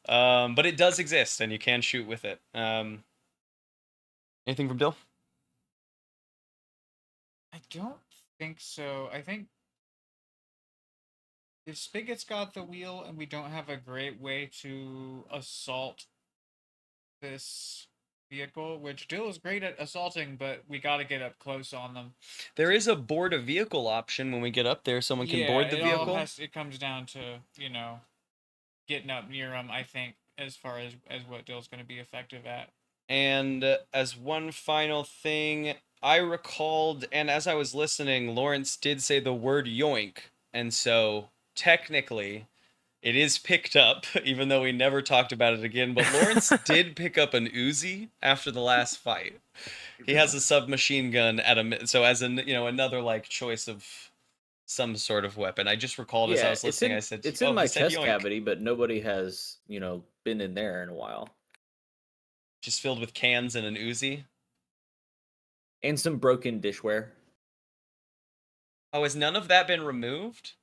[SPEAKER 2] But it does exist, and you can shoot with it. Anything from Dill?
[SPEAKER 1] I don't think so. I think if Spigot's got the wheel and we don't have a great way to assault this vehicle, which Dill is great at assaulting, but we got to get up close on them.
[SPEAKER 2] There is a board a vehicle option when we get up there. Someone can board the vehicle.
[SPEAKER 1] It comes down to, getting up near them, I think, as far as what Dill's going to be effective at.
[SPEAKER 2] And as one final thing, I recalled, and as I was listening, Lawrence did say the word yoink. And so technically, it is picked up, even though we never talked about it again. But Lawrence did pick up an Uzi after the last fight. He has a submachine gun so as another like choice of some sort of weapon. I just recalled as I was listening, I said,
[SPEAKER 3] it's in my
[SPEAKER 2] he said
[SPEAKER 3] chest
[SPEAKER 2] yoink.
[SPEAKER 3] cavity, but nobody has, been in there in a while.
[SPEAKER 2] Just filled with cans and an Uzi.
[SPEAKER 3] And some broken dishware.
[SPEAKER 2] Oh, has none of that been removed?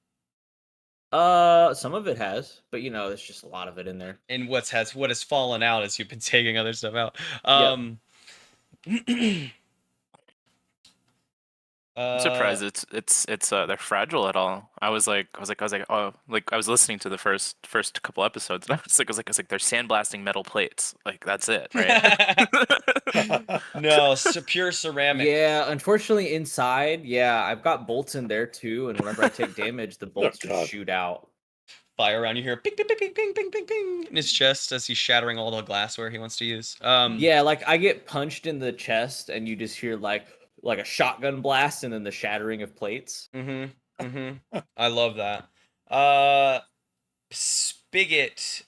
[SPEAKER 3] Some of it has, but there's just a lot of it in there.
[SPEAKER 2] And what has fallen out as you've been taking other stuff out.
[SPEAKER 6] I'm surprised it's they're fragile at all. I was like, oh, like I was listening to the first couple episodes, and I was like, they're sandblasting metal plates. Like that's it, right?
[SPEAKER 2] No, pure ceramic.
[SPEAKER 3] Yeah, unfortunately inside, I've got bolts in there too, and whenever I take damage, the bolts just shoot out.
[SPEAKER 2] Fire around, you hear ping, ping, ping, ping, ping, ping, ping, ping in his chest as he's shattering all the glassware he wants to use.
[SPEAKER 3] Yeah, like I get punched in the chest, and you just hear like a shotgun blast, and then the shattering of plates.
[SPEAKER 2] I love that. Spigot,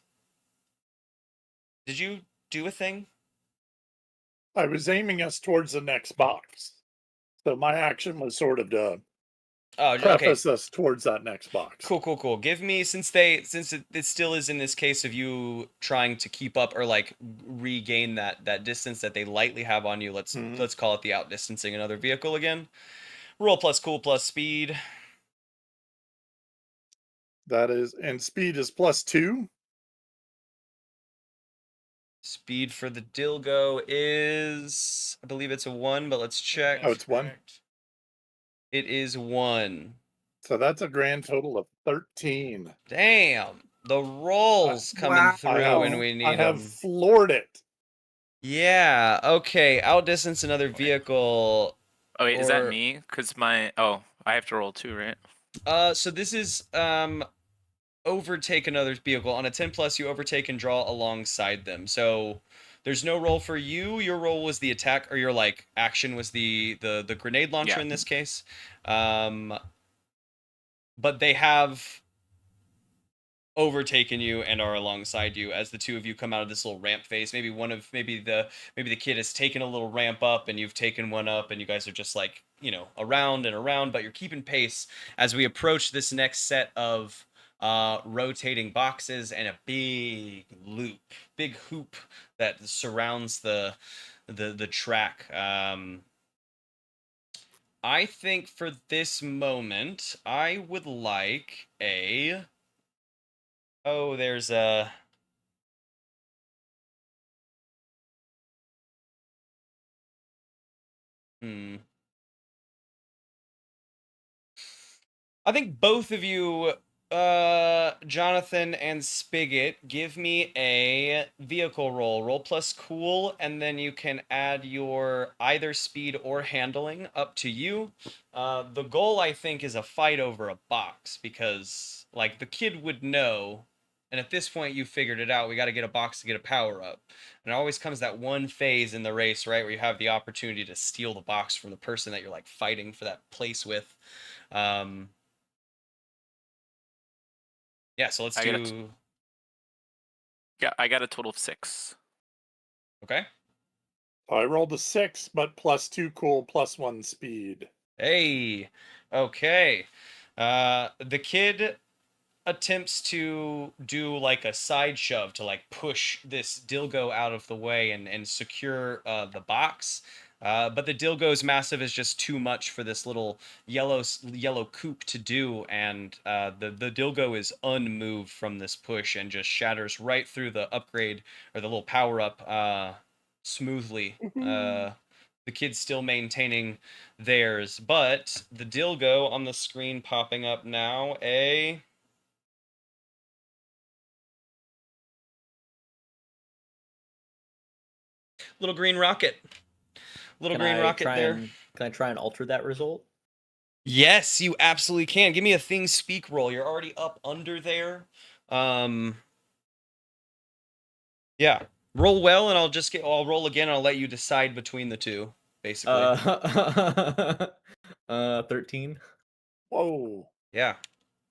[SPEAKER 2] did you do a thing?
[SPEAKER 4] I was aiming us towards the next box, so my action was sort of to preface us towards that next box.
[SPEAKER 2] Cool. Give me, since it still is in this case of you trying to keep up or like regain that distance that they lightly have on you. Let's call it the outdistancing another vehicle again. Roll plus cool plus speed.
[SPEAKER 4] That is, and speed is +2.
[SPEAKER 2] Speed for the Dilgo is, I believe it's a 1, but let's check.
[SPEAKER 4] Oh, it's 1.
[SPEAKER 1] Correct.
[SPEAKER 2] It is 1.
[SPEAKER 4] So that's a grand total of 13.
[SPEAKER 2] Damn, the rolls coming through when we need them.
[SPEAKER 4] I have floored it.
[SPEAKER 2] Yeah. Okay. Outdistance another vehicle.
[SPEAKER 6] Oh wait, is that me? Cause I have to roll 2, right?
[SPEAKER 2] So this is overtake another vehicle. On a 10+, you overtake and draw alongside them. So there's no roll for you. Your roll was the attack, or your like action was the grenade launcher in this case. But they have overtaken you and are alongside you as the two of you come out of this little ramp phase. Maybe the kid has taken a little ramp up and you've taken one up, and you guys are just like, around and around, but you're keeping pace as we approach this next set of rotating boxes and a big hoop that surrounds the track. I think for this moment I would like a there's a I think both of you, Jonathan and Spigot, give me a vehicle roll. Roll plus cool, and then you can add your either speed or handling, up to you. The goal, I think, is a fight over a box, because, like, the kid would know, and at this point you figured it out, we got to get a box to get a power up. And it always comes that one phase in the race, right, where you have the opportunity to steal the box from the person that you're, like, fighting for that place with. Yeah, so let's do...
[SPEAKER 6] I got a total of 6.
[SPEAKER 2] Okay.
[SPEAKER 4] I rolled a 6, but +2 cool, +1 speed.
[SPEAKER 2] Hey, okay. The kid attempts to do like a side shove to like push this Dilgo out of the way and secure the box. But the Dilgo's massive is just too much for this little yellow coupe to do, and the Dilgo is unmoved from this push and just shatters right through the upgrade or the little power up smoothly. the kids still maintaining theirs. But the Dilgo on the screen popping up now, a little green rocket. Little green rocket there.
[SPEAKER 3] Can I try and alter that result?
[SPEAKER 2] Yes, you absolutely can. Give me a thing speak roll. You're already up under there. Yeah. Roll well, and I'll roll again, and I'll let you decide between the two, basically.
[SPEAKER 3] 13.
[SPEAKER 4] Whoa.
[SPEAKER 2] Yeah.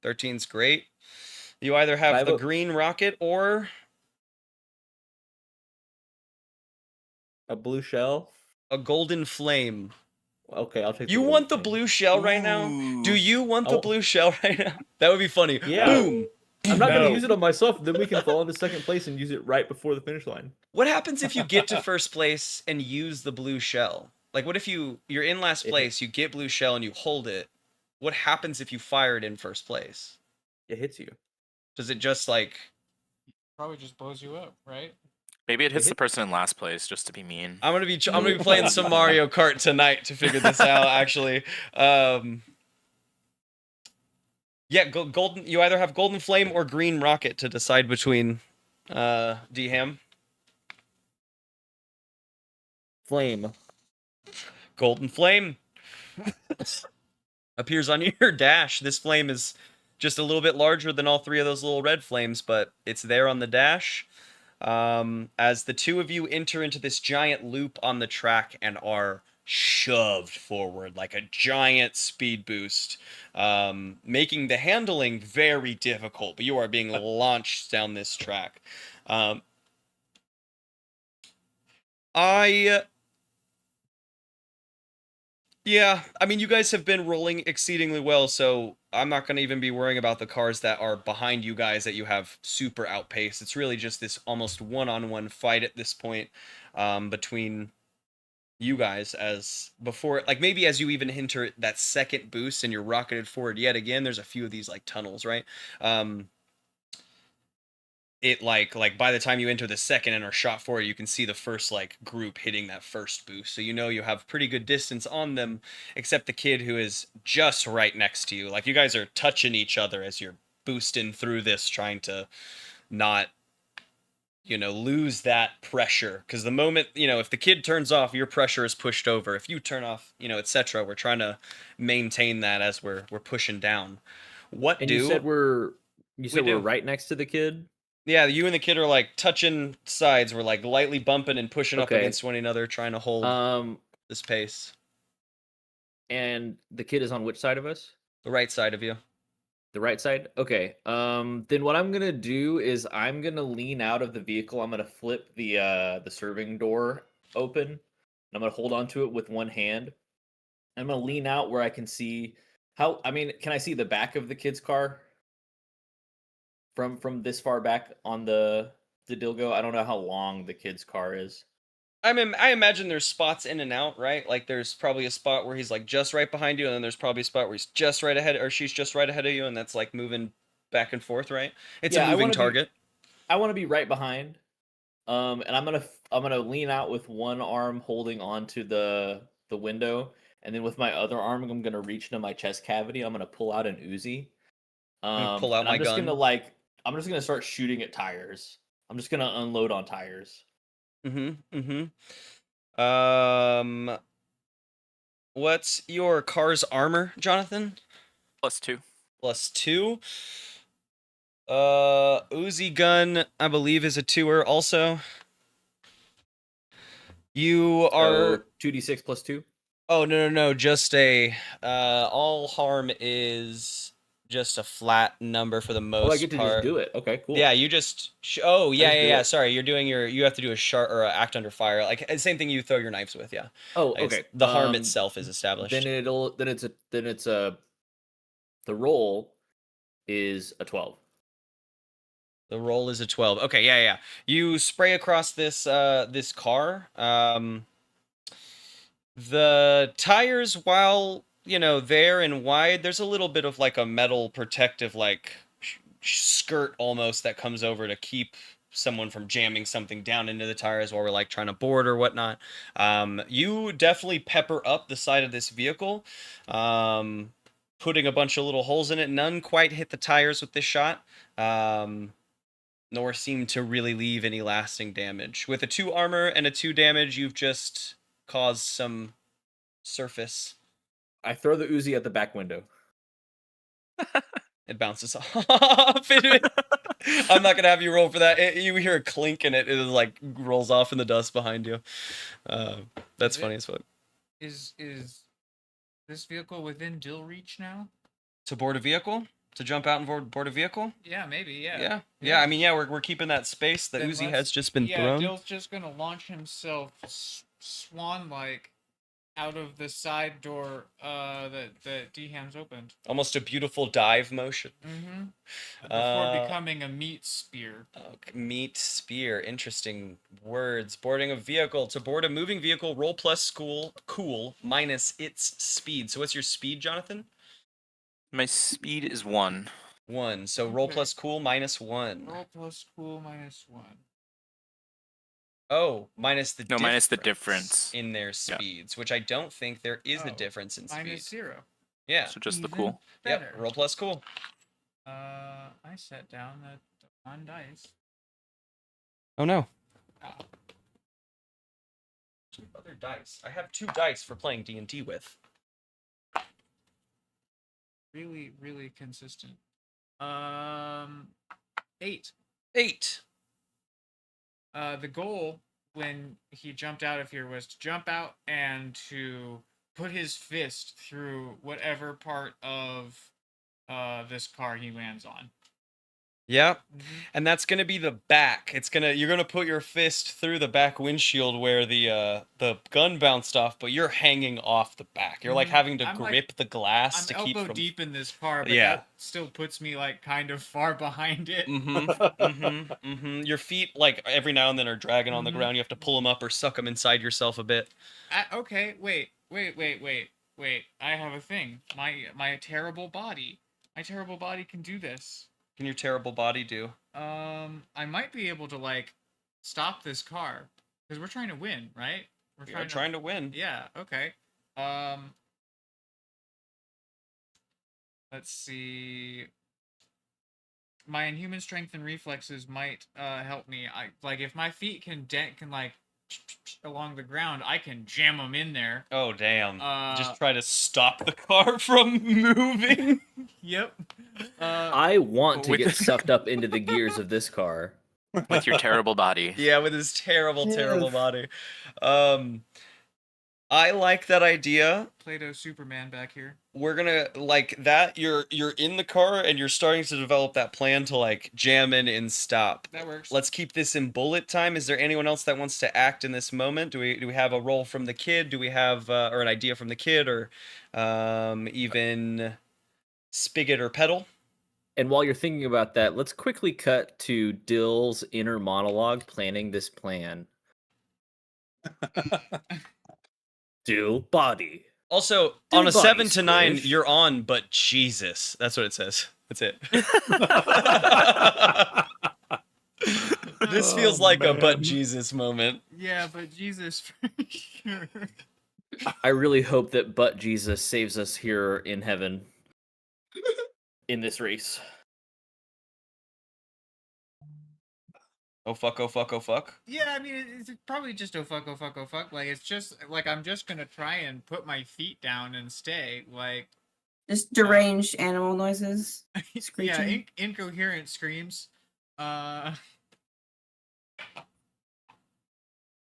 [SPEAKER 2] 13's great. You either have the green rocket or
[SPEAKER 3] a blue shell.
[SPEAKER 2] a golden flame.
[SPEAKER 3] Okay, I'll take.
[SPEAKER 2] You want the blue shell right now? Do you want the blue shell right now? That would be funny.
[SPEAKER 3] Yeah.
[SPEAKER 2] Boom.
[SPEAKER 3] I'm not gonna use it on myself. Then we can fall into second place and use it right before the finish line.
[SPEAKER 2] What happens if you get to first place and use the blue shell? Like, what if you're in last place, you get blue shell and you hold it? What happens if you fire it in first place?
[SPEAKER 3] It hits you.
[SPEAKER 2] Does it just like...
[SPEAKER 1] Probably just blows you up, right?
[SPEAKER 6] Maybe it hits the person in last place, just to be mean.
[SPEAKER 2] I'm gonna be playing some Mario Kart tonight to figure this out. Actually, yeah, golden. You either have golden flame or green rocket to decide between. D-Ham.
[SPEAKER 3] Flame.
[SPEAKER 2] Golden flame appears on your dash. This flame is just a little bit larger than all three of those little red flames, but it's there on the dash. As the two of you enter into this giant loop on the track and are shoved forward like a giant speed boost, making the handling very difficult, but you are being launched down this track. Yeah, I mean, you guys have been rolling exceedingly well, so I'm not going to even be worrying about the cars that are behind you guys that you have super outpaced. It's really just this almost one-on-one fight at this point, between you guys as before, like maybe as you even enter that second boost and you're rocketed forward yet again. There's a few of these like tunnels, right? It like by the time you enter the second and are shot forward, you can see the first like group hitting that first boost, so you know you have pretty good distance on them, except the kid who is just right next to you. Like, you guys are touching each other as you're boosting through this, trying to not, you know, lose that pressure, because the moment, you know, if the kid turns off, your pressure is pushed over. If you turn off, you know, etc. We're trying to maintain that as we're pushing down.
[SPEAKER 3] You said we're right next to the kid?
[SPEAKER 2] Yeah, you and the kid are like touching sides. We're like lightly bumping and pushing up against one another, trying to hold this pace.
[SPEAKER 3] And the kid is on which side of us?
[SPEAKER 2] The right side of you.
[SPEAKER 3] The right side? Okay. Then what I'm gonna do is I'm gonna lean out of the vehicle. I'm gonna flip the serving door open. And I'm gonna hold onto it with one hand. I'm gonna lean out where I can see can I see the back of the kid's car? From this far back on the Dilgo? I don't know how long the kid's car is.
[SPEAKER 2] I imagine there's spots in and out, right? Like, there's probably a spot where he's like just right behind you, and then there's probably a spot where he's just right ahead, or she's just right ahead of you, and that's like moving back and forth, right? It's a moving target.
[SPEAKER 3] I want to be right behind. And I'm gonna lean out with one arm holding onto the window, and then with my other arm I'm gonna reach into my chest cavity. I'm gonna pull out an Uzi.
[SPEAKER 2] Pull out my gun.
[SPEAKER 3] I'm just gonna start shooting at tires. I'm just gonna unload on tires.
[SPEAKER 2] What's your car's armor, Jonathan?
[SPEAKER 6] +2.
[SPEAKER 2] +2. Uzi gun, I believe, is a 2er also. You are
[SPEAKER 3] 2d6 +2.
[SPEAKER 2] Oh, no. Just all harm is just a flat number for the most part.
[SPEAKER 3] Oh, I get to just do it. Okay, cool.
[SPEAKER 2] Yeah, you just... yeah. Sorry, you're doing you have to do a sharp or act under fire. Like, same thing you throw your knives with, yeah.
[SPEAKER 3] Oh, okay.
[SPEAKER 2] The harm itself is established.
[SPEAKER 3] The roll is a 12.
[SPEAKER 2] The roll is a 12. Okay, yeah. You spray across this this car. The tires, while, you know, there and wide, there's a little bit of like a metal protective like skirt almost that comes over to keep someone from jamming something down into the tires while we're like trying to board or whatnot. You definitely pepper up the side of this vehicle, putting a bunch of little holes in it. None quite hit the tires with this shot, nor seem to really leave any lasting damage. With a 2 armor and a 2 damage, you've just caused some surface.
[SPEAKER 3] I throw the Uzi at the back window.
[SPEAKER 2] It bounces off. I'm not gonna have you roll for that. You hear a clink and it like rolls off in the dust behind you. That's funny as fuck.
[SPEAKER 1] Is this vehicle within Dill reach now?
[SPEAKER 2] To board a vehicle? To jump out and board a vehicle?
[SPEAKER 1] Yeah, maybe.
[SPEAKER 2] Yeah. I mean, yeah, we're keeping that space that
[SPEAKER 1] Then
[SPEAKER 2] Uzi
[SPEAKER 1] let's-
[SPEAKER 2] has just been
[SPEAKER 1] Yeah,
[SPEAKER 2] thrown.
[SPEAKER 1] Dill's just gonna launch himself swan-like out of the side door that D-Ham's opened.
[SPEAKER 2] Almost a beautiful dive motion.
[SPEAKER 1] Mm-hmm. Before
[SPEAKER 2] Uh,
[SPEAKER 1] becoming a meat spear.
[SPEAKER 2] Meat spear. Interesting words. Boarding a vehicle. To board a moving vehicle, roll plus cool minus its speed. So what's your speed, Jonathan?
[SPEAKER 6] My speed is 1.
[SPEAKER 2] 1. So roll
[SPEAKER 1] Okay.
[SPEAKER 2] plus cool minus 1.
[SPEAKER 1] Roll plus cool minus 1.
[SPEAKER 2] Oh, minus the
[SPEAKER 6] No, minus the difference.
[SPEAKER 2] in their speeds, which I don't think there is a difference in speed.
[SPEAKER 1] Minus 0.
[SPEAKER 2] Yeah.
[SPEAKER 6] So just the
[SPEAKER 1] Even
[SPEAKER 6] cool.
[SPEAKER 1] Better.
[SPEAKER 2] Yep. Roll plus cool.
[SPEAKER 1] I set down the 1 dice.
[SPEAKER 2] Oh no.
[SPEAKER 1] Ah.
[SPEAKER 2] 2 other dice. I have 2 dice for playing D&D with.
[SPEAKER 1] Really, really consistent. 8.
[SPEAKER 2] 8.
[SPEAKER 1] The goal when he jumped out of here was to jump out and to put his fist through whatever part of this car he lands on.
[SPEAKER 2] Yep. And that's gonna be the back. You're gonna put your fist through the back windshield where the gun bounced off, but you're hanging off the back. You're like
[SPEAKER 1] Mhm.
[SPEAKER 2] having to
[SPEAKER 1] I'm, like-
[SPEAKER 2] grip the glass
[SPEAKER 1] I'm
[SPEAKER 2] to keep
[SPEAKER 1] elbow
[SPEAKER 2] from.
[SPEAKER 1] deep in this car, but
[SPEAKER 2] Yeah.
[SPEAKER 1] that still puts me like kind of far behind it.
[SPEAKER 2] Your feet like every now and then are dragging on the
[SPEAKER 1] Mhm.
[SPEAKER 2] ground. You have to pull them up or suck them inside yourself a bit.
[SPEAKER 1] Okay, wait. I have a thing. My terrible body. My terrible body can do this.
[SPEAKER 2] Can your terrible body do?
[SPEAKER 1] I might be able to like stop this car because we're trying to win, right?
[SPEAKER 2] We are trying to win.
[SPEAKER 1] Yeah. Okay. Let's see. My inhuman strength and reflexes might help me. I like if my feet can like along the ground, I can jam them in there.
[SPEAKER 2] Oh damn!
[SPEAKER 1] Uh,
[SPEAKER 2] Just try to stop the car from moving.
[SPEAKER 1] Yep.
[SPEAKER 3] I want to
[SPEAKER 6] With
[SPEAKER 3] get
[SPEAKER 6] the-
[SPEAKER 3] sucked up into the gears of this car.
[SPEAKER 6] With your terrible body.
[SPEAKER 2] Yeah, with his terrible
[SPEAKER 3] Yes.
[SPEAKER 2] body. I like that idea.
[SPEAKER 1] Play-Doh Superman back here.
[SPEAKER 2] We're gonna like that. You're in the car and you're starting to develop that plan to like jam in and stop.
[SPEAKER 1] That works.
[SPEAKER 2] Let's keep this in bullet time. Is there anyone else that wants to act in this moment? Do we have a role from the kid? Do we have or an idea from the kid or even Spigot or Pedal?
[SPEAKER 3] And while you're thinking about that, let's quickly cut to Dill's inner monologue planning this plan. Dill body.
[SPEAKER 2] Also,
[SPEAKER 3] Dude,
[SPEAKER 2] on a
[SPEAKER 3] body
[SPEAKER 2] 7 to 9,
[SPEAKER 3] squish.
[SPEAKER 2] you're on, but Jesus. That's what it says. That's it. This feels
[SPEAKER 4] Oh,
[SPEAKER 2] like a but
[SPEAKER 4] man.
[SPEAKER 2] Jesus moment.
[SPEAKER 1] Yeah, but Jesus for sure.
[SPEAKER 3] I really hope that Butt Jesus saves us here in heaven in this race.
[SPEAKER 2] Oh fuck, oh fuck, oh fuck.
[SPEAKER 1] Yeah, I mean, it's probably just oh fuck. Like, it's just, like, I'm just gonna try and put my feet down and stay. Like,
[SPEAKER 5] Just deranged animal noises.
[SPEAKER 1] yeah,
[SPEAKER 5] Screeching.
[SPEAKER 1] incoherent screams.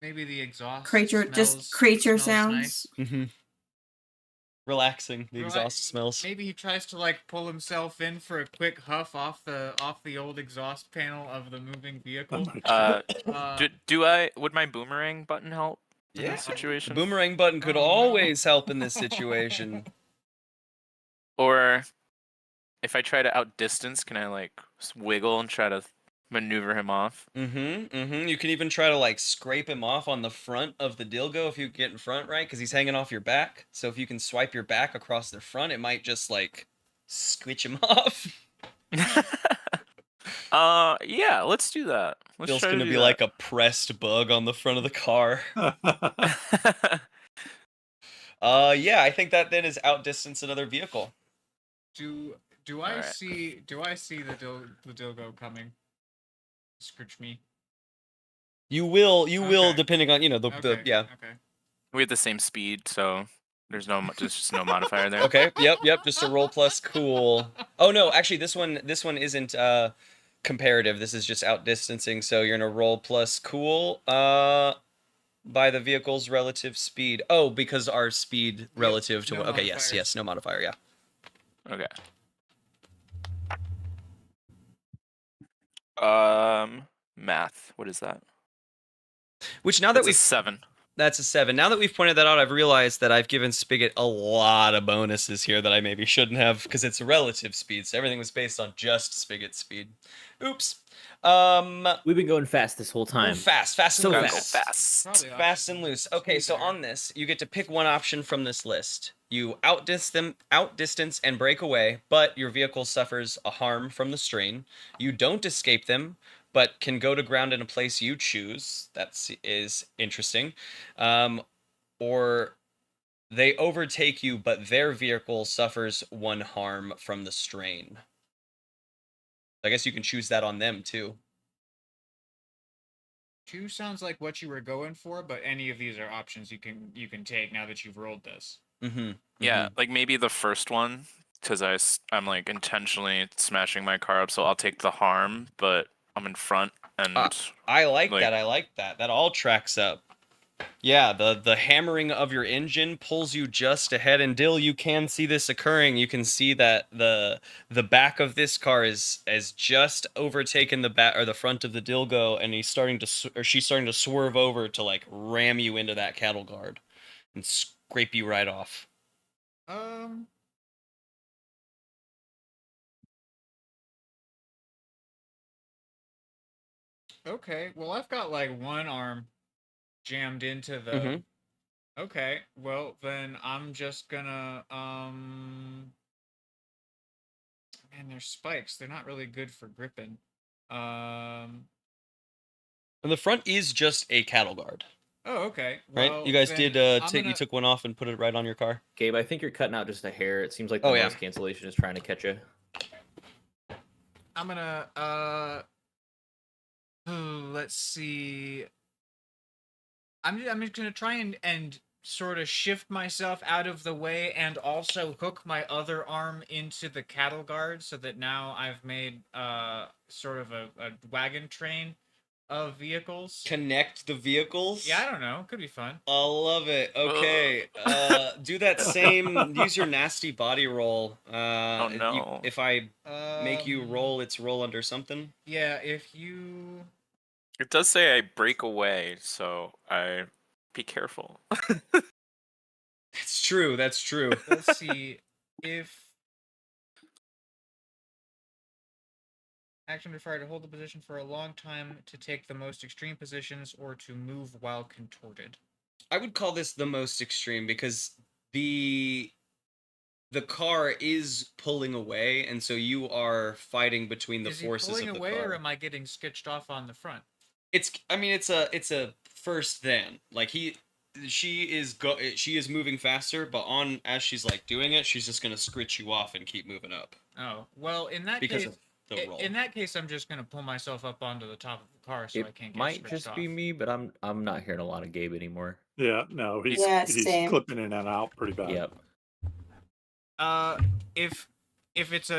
[SPEAKER 1] Maybe the exhaust.
[SPEAKER 5] Creature, just creature
[SPEAKER 1] smells
[SPEAKER 5] sounds.
[SPEAKER 1] nice.
[SPEAKER 2] Mm-hmm. Relaxing. The
[SPEAKER 1] Relax-
[SPEAKER 2] exhaust smells.
[SPEAKER 1] Maybe he tries to like pull himself in for a quick huff off the old exhaust panel of the moving vehicle.
[SPEAKER 6] Would my boomerang button help in
[SPEAKER 2] Yeah.
[SPEAKER 6] this situation?
[SPEAKER 2] The boomerang button could
[SPEAKER 1] Oh, no.
[SPEAKER 2] always help in this situation.
[SPEAKER 6] Or if I try to outdistance, can I like wiggle and try to maneuver him off?
[SPEAKER 2] You can even try to like scrape him off on the front of the dilgo if you get in front, right? Because he's hanging off your back. So if you can swipe your back across the front, it might just like scritch him off.
[SPEAKER 6] Yeah, let's do that. Let's
[SPEAKER 2] Bill's
[SPEAKER 6] try
[SPEAKER 2] gonna
[SPEAKER 6] to
[SPEAKER 2] be
[SPEAKER 6] do
[SPEAKER 2] like a pressed bug on the front of the car.
[SPEAKER 6] that.
[SPEAKER 2] Yeah, I think that then is outdistance another vehicle.
[SPEAKER 1] Do I
[SPEAKER 6] Alright.
[SPEAKER 1] see the dilgo coming? Scritch me.
[SPEAKER 2] You will,
[SPEAKER 1] Okay.
[SPEAKER 2] depending on the
[SPEAKER 1] Okay.
[SPEAKER 2] yeah.
[SPEAKER 1] Okay.
[SPEAKER 6] We have the same speed, so there's just no modifier there.
[SPEAKER 2] Okay, yep, just a roll plus cool. Oh no, actually this one isn't comparative. This is just outdistancing, so you're gonna roll plus cool by the vehicle's relative speed. Oh, because our speed relative to
[SPEAKER 1] no
[SPEAKER 2] okay,
[SPEAKER 1] modifiers.
[SPEAKER 2] yes, no modifier, yeah.
[SPEAKER 6] Okay. Math. What is that?
[SPEAKER 2] Which now that
[SPEAKER 6] That's a
[SPEAKER 2] we've
[SPEAKER 6] 7.
[SPEAKER 2] That's a 7. Now that we've pointed that out, I've realized that I've given Spigot a lot of bonuses here that I maybe shouldn't have, because it's relative speed, so everything was based on just Spigot's speed. Oops.
[SPEAKER 3] We've been going fast this whole
[SPEAKER 2] We're
[SPEAKER 3] time.
[SPEAKER 2] fast and
[SPEAKER 3] So
[SPEAKER 6] Gotta
[SPEAKER 2] loose.
[SPEAKER 6] go
[SPEAKER 3] fast.
[SPEAKER 6] fast.
[SPEAKER 1] Probably
[SPEAKER 2] Fast and loose. Okay, so on this, you get to pick one option from this list. You outdistance and break away, but your vehicle suffers a harm from the strain. You don't escape them, but can go to ground in a place you choose. That is interesting. Or they overtake you, but their vehicle suffers one harm from the strain. I guess you can choose that on them too.
[SPEAKER 1] 2 sounds like what you were going for, but any of these are options you can take now that you've rolled this.
[SPEAKER 2] Mm-hmm.
[SPEAKER 6] Yeah, like maybe the first one, because I'm like intentionally smashing my car up, so I'll take the harm, but I'm in front, and
[SPEAKER 2] I like
[SPEAKER 6] like-
[SPEAKER 2] that. I like that. That all tracks up. Yeah, the hammering of your engine pulls you just ahead, and Dill, you can see this occurring. You can see that the back of this car is just overtaken the back or the front of the Dilgo, and she's starting to swerve over to like ram you into that cattle guard and scrape you right off.
[SPEAKER 1] Okay. Well, I've got like one arm jammed into the.
[SPEAKER 2] Mhm.
[SPEAKER 1] Okay. Well, then I'm just gonna Man, they're spikes. They're not really good for gripping.
[SPEAKER 2] And the front is just a cattle guard,
[SPEAKER 1] Oh, okay.
[SPEAKER 2] right?
[SPEAKER 1] Well,
[SPEAKER 2] You guys
[SPEAKER 1] then
[SPEAKER 2] did
[SPEAKER 1] I'm
[SPEAKER 2] you
[SPEAKER 1] gonna-
[SPEAKER 2] took one off and put it right on your car.
[SPEAKER 3] Gabe, I think you're cutting out just a hair. It seems like the
[SPEAKER 2] Oh, yeah.
[SPEAKER 3] noise cancellation is trying to catch you.
[SPEAKER 1] I'm gonna let's see. I'm just gonna try and sort of shift myself out of the way and also hook my other arm into the cattle guard so that now I've made sort of a wagon train of vehicles.
[SPEAKER 2] Connect the vehicles.
[SPEAKER 1] Yeah, I don't know. Could be fun.
[SPEAKER 2] I love it. Okay. Do that same. Use your nasty body roll.
[SPEAKER 6] Oh, no.
[SPEAKER 2] If I make you roll, it's roll under something.
[SPEAKER 1] Yeah, if you.
[SPEAKER 6] it does say I break away, so I be careful.
[SPEAKER 2] It's true. That's true.
[SPEAKER 1] Let's see if. Action required to hold the position for a long time, to take the most extreme positions, or to move while contorted.
[SPEAKER 2] I would call this the most extreme because the car is pulling away, and so you are fighting between the
[SPEAKER 1] Is he
[SPEAKER 2] forces
[SPEAKER 1] pulling
[SPEAKER 2] of the
[SPEAKER 1] away,
[SPEAKER 2] car.
[SPEAKER 1] or am I getting sketched off on the front?
[SPEAKER 2] It's a first then. Like she is moving faster, but as she's like doing it, she's just gonna scritch you off and keep moving up
[SPEAKER 1] Oh, well, in that
[SPEAKER 2] because
[SPEAKER 1] case,
[SPEAKER 2] of the roll.
[SPEAKER 1] in that case, I'm just gonna pull myself up onto the top of the car so I
[SPEAKER 3] It
[SPEAKER 1] can't get
[SPEAKER 3] might
[SPEAKER 1] stretched
[SPEAKER 3] just
[SPEAKER 1] off.
[SPEAKER 3] be me, but I'm not hearing a lot of Gabe anymore.
[SPEAKER 4] Yeah, no, he's
[SPEAKER 5] Yeah,
[SPEAKER 4] he's
[SPEAKER 5] same.
[SPEAKER 4] clipping in and out pretty bad.
[SPEAKER 3] Yep.
[SPEAKER 1] If it's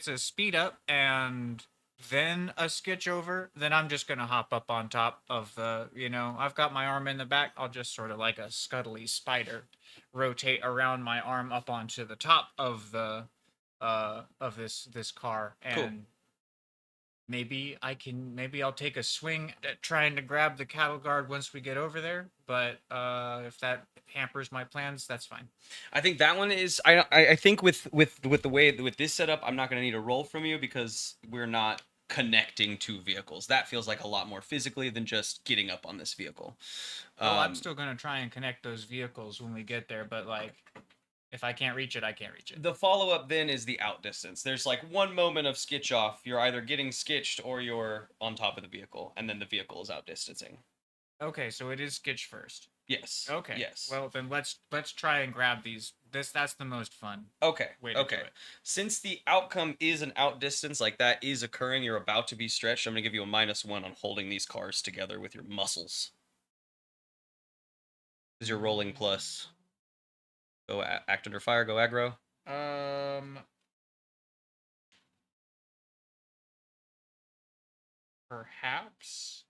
[SPEAKER 1] a speed up and then a sketch over, then I'm just gonna hop up on top of the. I've got my arm in the back. I'll just sort of like a scuttly spider, rotate around my arm up onto the top of the of this car, and
[SPEAKER 2] Cool.
[SPEAKER 1] maybe I'll take a swing at trying to grab the cattle guard once we get over there. But if that hampers my plans, that's fine.
[SPEAKER 2] I think that one is. I think with the way with this setup, I'm not going to need a roll from you because we're not connecting two vehicles. That feels like a lot more physically than just getting up on this vehicle.
[SPEAKER 1] I'm still gonna try and connect those vehicles when we get there, but like If I can't reach it, I can't reach it.
[SPEAKER 2] The follow-up then is the outdistance. There's like one moment of skitch off. You're either getting skitched or you're on top of the vehicle, and then the vehicle is outdistancing.
[SPEAKER 1] Okay, so it is skitch first.
[SPEAKER 2] Yes.
[SPEAKER 1] Okay.
[SPEAKER 2] Yes.
[SPEAKER 1] Well, then let's try and grab these. That's the most fun
[SPEAKER 2] Okay.
[SPEAKER 1] way to do
[SPEAKER 2] Okay.
[SPEAKER 1] it.
[SPEAKER 2] Since the outcome is an outdistance, like that is occurring, you're about to be stretched. I'm gonna give you a -1 on holding these cars together with your muscles. Is your rolling plus? Go act under fire. Go aggro.
[SPEAKER 1] Perhaps.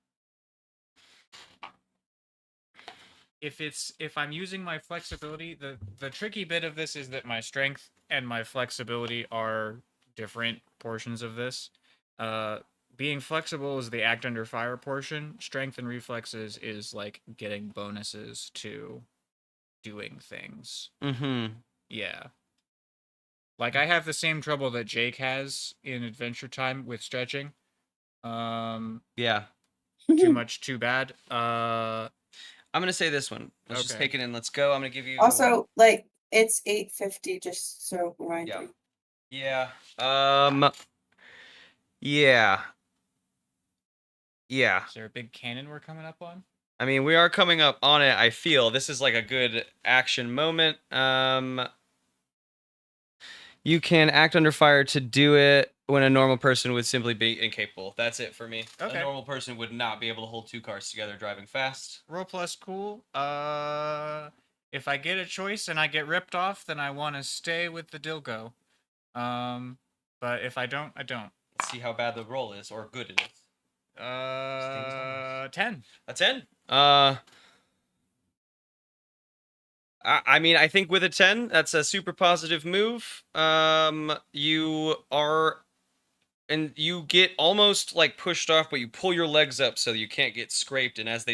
[SPEAKER 1] If I'm using my flexibility, the tricky bit of this is that my strength and my flexibility are different portions of this. Being flexible is the act under fire portion. Strength and reflexes is like getting bonuses to doing things.
[SPEAKER 2] Mm-hmm.
[SPEAKER 1] Yeah. Like I have the same trouble that Jake has in Adventure Time with stretching.
[SPEAKER 2] Yeah.
[SPEAKER 1] Too much, too bad.
[SPEAKER 2] I'm gonna say this one. Let's just
[SPEAKER 1] Okay.
[SPEAKER 2] take it in. Let's go. I'm gonna give you.
[SPEAKER 5] Also, like it's 8:50. Just so remind
[SPEAKER 2] Yeah.
[SPEAKER 5] you.
[SPEAKER 2] Yeah. Yeah. Yeah.
[SPEAKER 1] Is there a big cannon we're coming up on?
[SPEAKER 2] I mean, we are coming up on it. I feel this is like a good action moment. You can act under fire to do it when a normal person would simply be incapable. That's it for me.
[SPEAKER 1] Okay.
[SPEAKER 2] A normal person would not be able to hold two cars together driving fast.
[SPEAKER 1] Roll plus cool. If I get a choice and I get ripped off, then I want to stay with the Dilgo. But if I don't, I don't.
[SPEAKER 2] Let's see how bad the roll is or good it is.
[SPEAKER 1] 10.
[SPEAKER 2] A 10? I mean, I think with a 10, that's a super positive move. You are, and you get almost like pushed off, but you pull your legs up so you can't get scraped. And as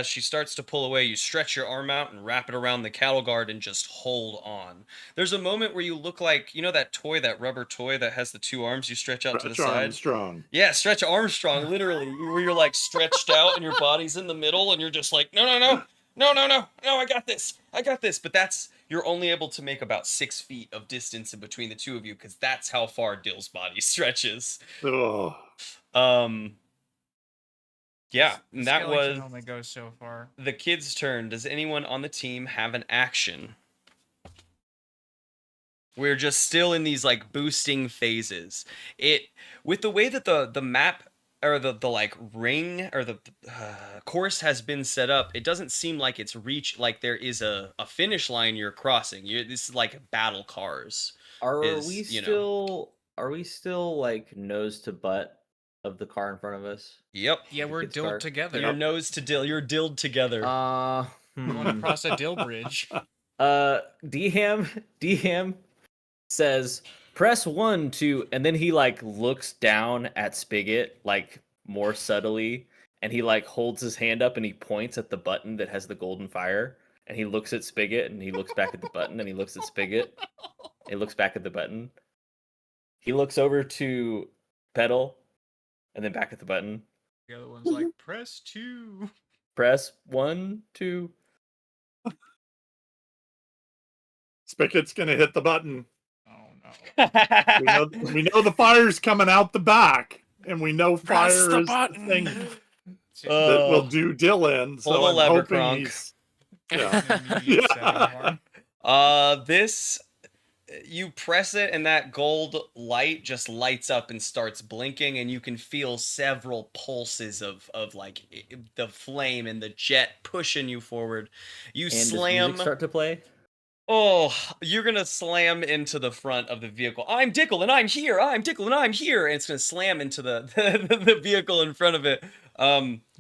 [SPEAKER 2] she starts to pull away, you stretch your arm out and wrap it around the cattle guard and just hold on. There's a moment where you look like, you know, that toy, that rubber toy that has the two arms you stretch out to the
[SPEAKER 4] Stretch
[SPEAKER 2] side.
[SPEAKER 4] Armstrong.
[SPEAKER 2] Yeah, Stretch Armstrong, literally, where you're like stretched out and your body's in the middle and you're just like, no, I got this. But you're only able to make about 6 feet of distance in between the two of you because that's how far Dill's body stretches.
[SPEAKER 4] Oh,
[SPEAKER 2] Yeah,
[SPEAKER 1] The
[SPEAKER 2] and that
[SPEAKER 1] skeleton
[SPEAKER 2] was
[SPEAKER 1] only goes so far.
[SPEAKER 2] the kid's turn. Does anyone on the team have an action? We're just still in these like boosting phases. With the way that the map or the like ring or the course has been set up, it doesn't seem like it's like there is a finish line you're crossing. This is like battle cars.
[SPEAKER 3] Are
[SPEAKER 2] is,
[SPEAKER 3] we
[SPEAKER 2] you know-
[SPEAKER 3] still are we still like nose to butt of the car in front of us?
[SPEAKER 2] Yep.
[SPEAKER 1] Yeah,
[SPEAKER 3] The
[SPEAKER 1] we're
[SPEAKER 3] kid's
[SPEAKER 1] dilled
[SPEAKER 3] car?
[SPEAKER 1] together.
[SPEAKER 2] Your nose to dill. You're dilled together.
[SPEAKER 1] We want to
[SPEAKER 3] Hmm.
[SPEAKER 1] cross a dill bridge.
[SPEAKER 3] Dham says press 1 to, and then he like looks down at Spigot like more subtly, and he like holds his hand up and he points at the button that has the golden fire, and he looks at Spigot and he looks back at the button and he looks at Spigot. He looks back at the button. He looks over to Pedal and then back at the button.
[SPEAKER 1] The other one's like, press 2.
[SPEAKER 3] Press 1, 2.
[SPEAKER 4] Spigot's gonna hit the button.
[SPEAKER 1] Oh no.
[SPEAKER 4] We know the fire's coming out the back, and we know
[SPEAKER 6] Press
[SPEAKER 4] fire
[SPEAKER 6] the
[SPEAKER 4] is the
[SPEAKER 6] button.
[SPEAKER 4] thing that will do Dylan. So
[SPEAKER 2] Pull the
[SPEAKER 4] I'm
[SPEAKER 2] lever,
[SPEAKER 4] hoping
[SPEAKER 2] Kronk.
[SPEAKER 4] he's. Yeah.
[SPEAKER 1] Immediate
[SPEAKER 4] Yeah.
[SPEAKER 1] 7 harm.
[SPEAKER 2] This you press it and that gold light just lights up and starts blinking, and you can feel several pulses of like the flame and the jet pushing you forward. You
[SPEAKER 3] And does
[SPEAKER 2] slam.
[SPEAKER 3] music start to play?
[SPEAKER 2] Oh, you're gonna slam into the front of the vehicle. I'm Dickel and I'm here. I'm Dickel and I'm here. And it's gonna slam into the vehicle in front of it.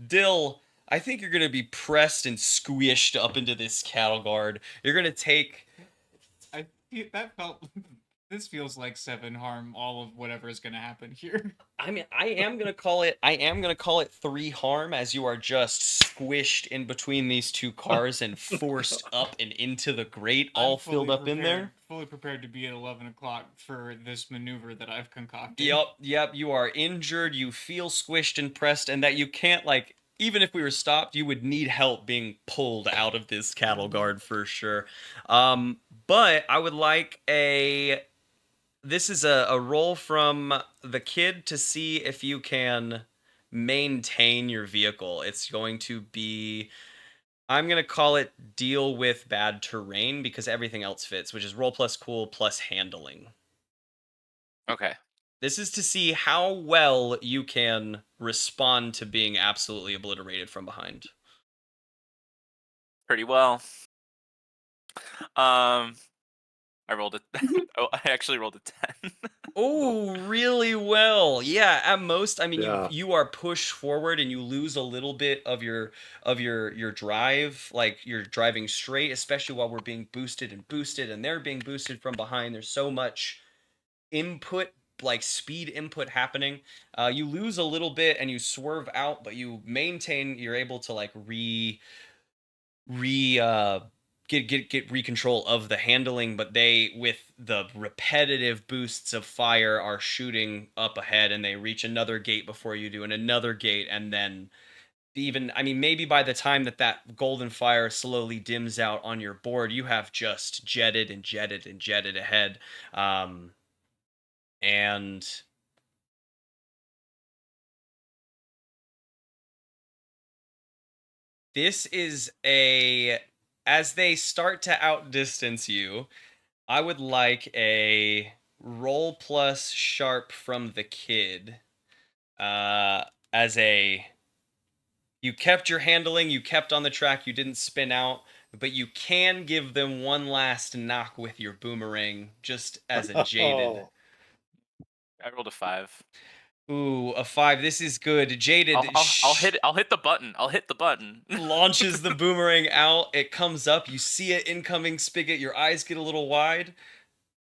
[SPEAKER 2] Dill, I think you're gonna be pressed and squished up into this cattle guard. You're gonna take.
[SPEAKER 1] That felt. This feels like 7 harm. All of whatever is gonna happen here.
[SPEAKER 2] I mean, I am gonna call it 3 harm, as you are just squished in between these two cars and forced up and into the grate, all
[SPEAKER 1] I'm
[SPEAKER 2] filled
[SPEAKER 1] fully
[SPEAKER 2] up in there.
[SPEAKER 1] Fully prepared to be at 11 o'clock for this maneuver that I've concocted.
[SPEAKER 2] Yep. You are injured. You feel squished and pressed, and that you can't like. even if we were stopped, you would need help being pulled out of this cattle guard for sure. But I would like this is a roll from the kid to see if you can maintain your vehicle. It's going to be, I'm going to call it deal with bad terrain because everything else fits, which is roll plus cool plus handling.
[SPEAKER 6] Okay.
[SPEAKER 2] This is to see how well you can respond to being absolutely obliterated from behind.
[SPEAKER 6] Pretty well. I rolled a. Oh, I actually rolled a 10.
[SPEAKER 2] Oh, really well. Yeah, at most, I mean,
[SPEAKER 4] Yeah.
[SPEAKER 2] you are pushed forward and you lose a little bit of your drive, like you're driving straight, especially while we're being boosted and they're being boosted from behind. There's so much input, like speed input happening. You lose a little bit and you swerve out, but you maintain, you're able to like get recontrol of the handling, but they, with the repetitive boosts of fire, are shooting up ahead, and they reach another gate before you do, and another gate, and then even, I mean, maybe by the time that golden fire slowly dims out on your board, you have just jetted and jetted and jetted ahead. And this is as they start to outdistance you, I would like a roll plus sharp from the kid. As you kept your handling, you kept on the track, you didn't spin out, but you can give them one last knock with your boomerang, just as a jaded.
[SPEAKER 4] Oh,
[SPEAKER 6] I rolled a 5.
[SPEAKER 2] Ooh, a 5. This is good. Jaded.
[SPEAKER 6] I'll hit. I'll hit the button. I'll hit the button.
[SPEAKER 2] Launches the boomerang out. It comes up. You see it incoming, Spigot. Your eyes get a little wide.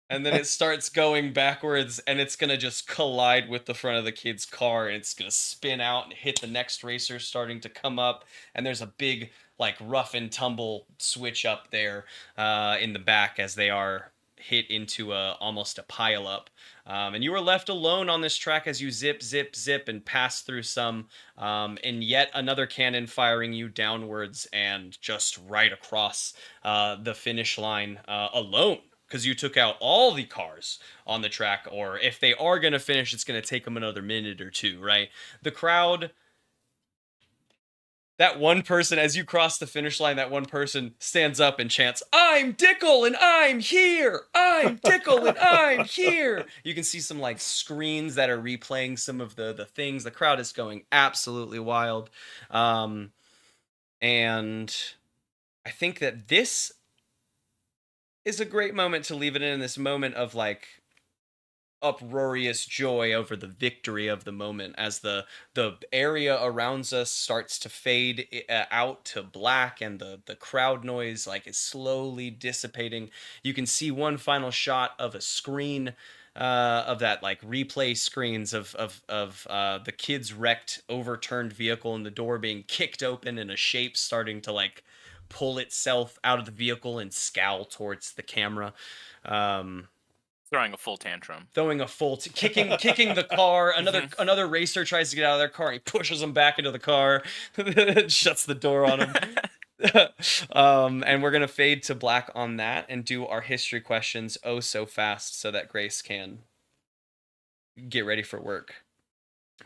[SPEAKER 2] And then it starts going backwards, and it's going to just collide with the front of the kid's car, and it's going to spin out and hit the next racer starting to come up. And there's a big, like, rough and tumble switch up there in the back as they are hit into almost a pile-up. And you are left alone on this track as you zip, zip, zip, and pass through some, and yet another cannon firing you downwards and just right across the finish line alone. Because you took out all the cars on the track, or if they are going to finish, it's going to take them another minute or two, right? The crowd, that one person, as you cross the finish line, that one person stands up and chants, "I'm Dickel and I'm here! I'm Dickel and I'm here!" You can see some like screens that are replaying some of the things. The crowd is going absolutely wild. And I think that this is a great moment to leave it in this moment of like uproarious joy over the victory of the moment as the area around us starts to fade out to black, and the crowd noise like is slowly dissipating. You can see one final shot of a screen of that like replay screens of the kid's wrecked, overturned vehicle and the door being kicked open and a shape starting to like pull itself out of the vehicle and scowl towards the camera.
[SPEAKER 6] Throwing a full tantrum.
[SPEAKER 2] Throwing a full kicking the car. Another racer tries to get out of their car. And he pushes them back into the car, shuts the door on them. And we're gonna fade to black on that and do our history questions oh so fast so that Grace can get ready for work.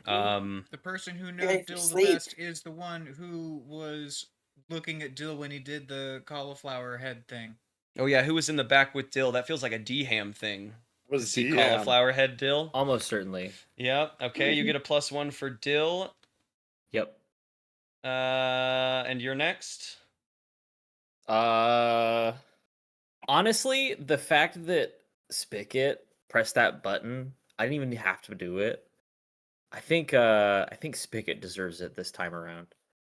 [SPEAKER 1] The person who
[SPEAKER 5] Ready
[SPEAKER 1] knows
[SPEAKER 5] for
[SPEAKER 1] Dill the
[SPEAKER 5] sleep.
[SPEAKER 1] best is the one who was looking at Dill when he did the cauliflower head thing.
[SPEAKER 2] Oh yeah, who was in the back with Dill? That feels like a DHam thing.
[SPEAKER 4] was
[SPEAKER 2] Is he
[SPEAKER 4] DDaD.
[SPEAKER 2] cauliflower head Dill?
[SPEAKER 3] Almost certainly.
[SPEAKER 2] Yep. Okay, you get a +1 for Dill.
[SPEAKER 3] Yep.
[SPEAKER 2] And you're next.
[SPEAKER 3] Honestly, the fact that Spigot pressed that button, I didn't even have to do it. I think Spigot deserves it this time around.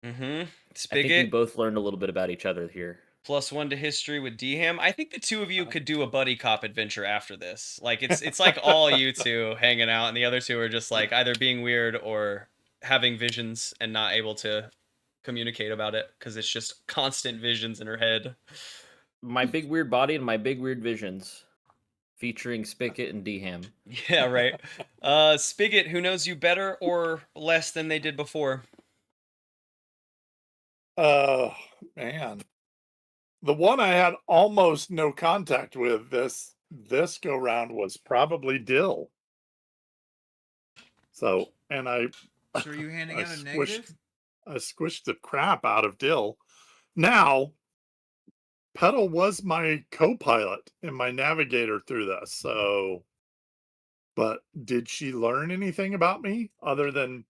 [SPEAKER 2] Mm-hmm.
[SPEAKER 3] I think we
[SPEAKER 2] Spigot,
[SPEAKER 3] both learned a little bit about each other here.
[SPEAKER 2] +1 to history with DHam. I think the two of you could do a buddy cop adventure after this. Like it's like all you two hanging out, and the other two are just like either being weird or having visions and not able to communicate about it because it's just constant visions in her head.
[SPEAKER 3] My big weird body and my big weird visions, featuring Spigot and DHam.
[SPEAKER 2] Yeah, right. Spigot, who knows you better or less than they did before?
[SPEAKER 4] Oh man. The one I had almost no contact with this go round was probably Dill. So, and
[SPEAKER 1] So are you handing
[SPEAKER 4] I
[SPEAKER 1] out a negative?
[SPEAKER 4] squished the crap out of Dill. Now, Petal was my co-pilot and my navigator through this. So, but did she learn anything about me other than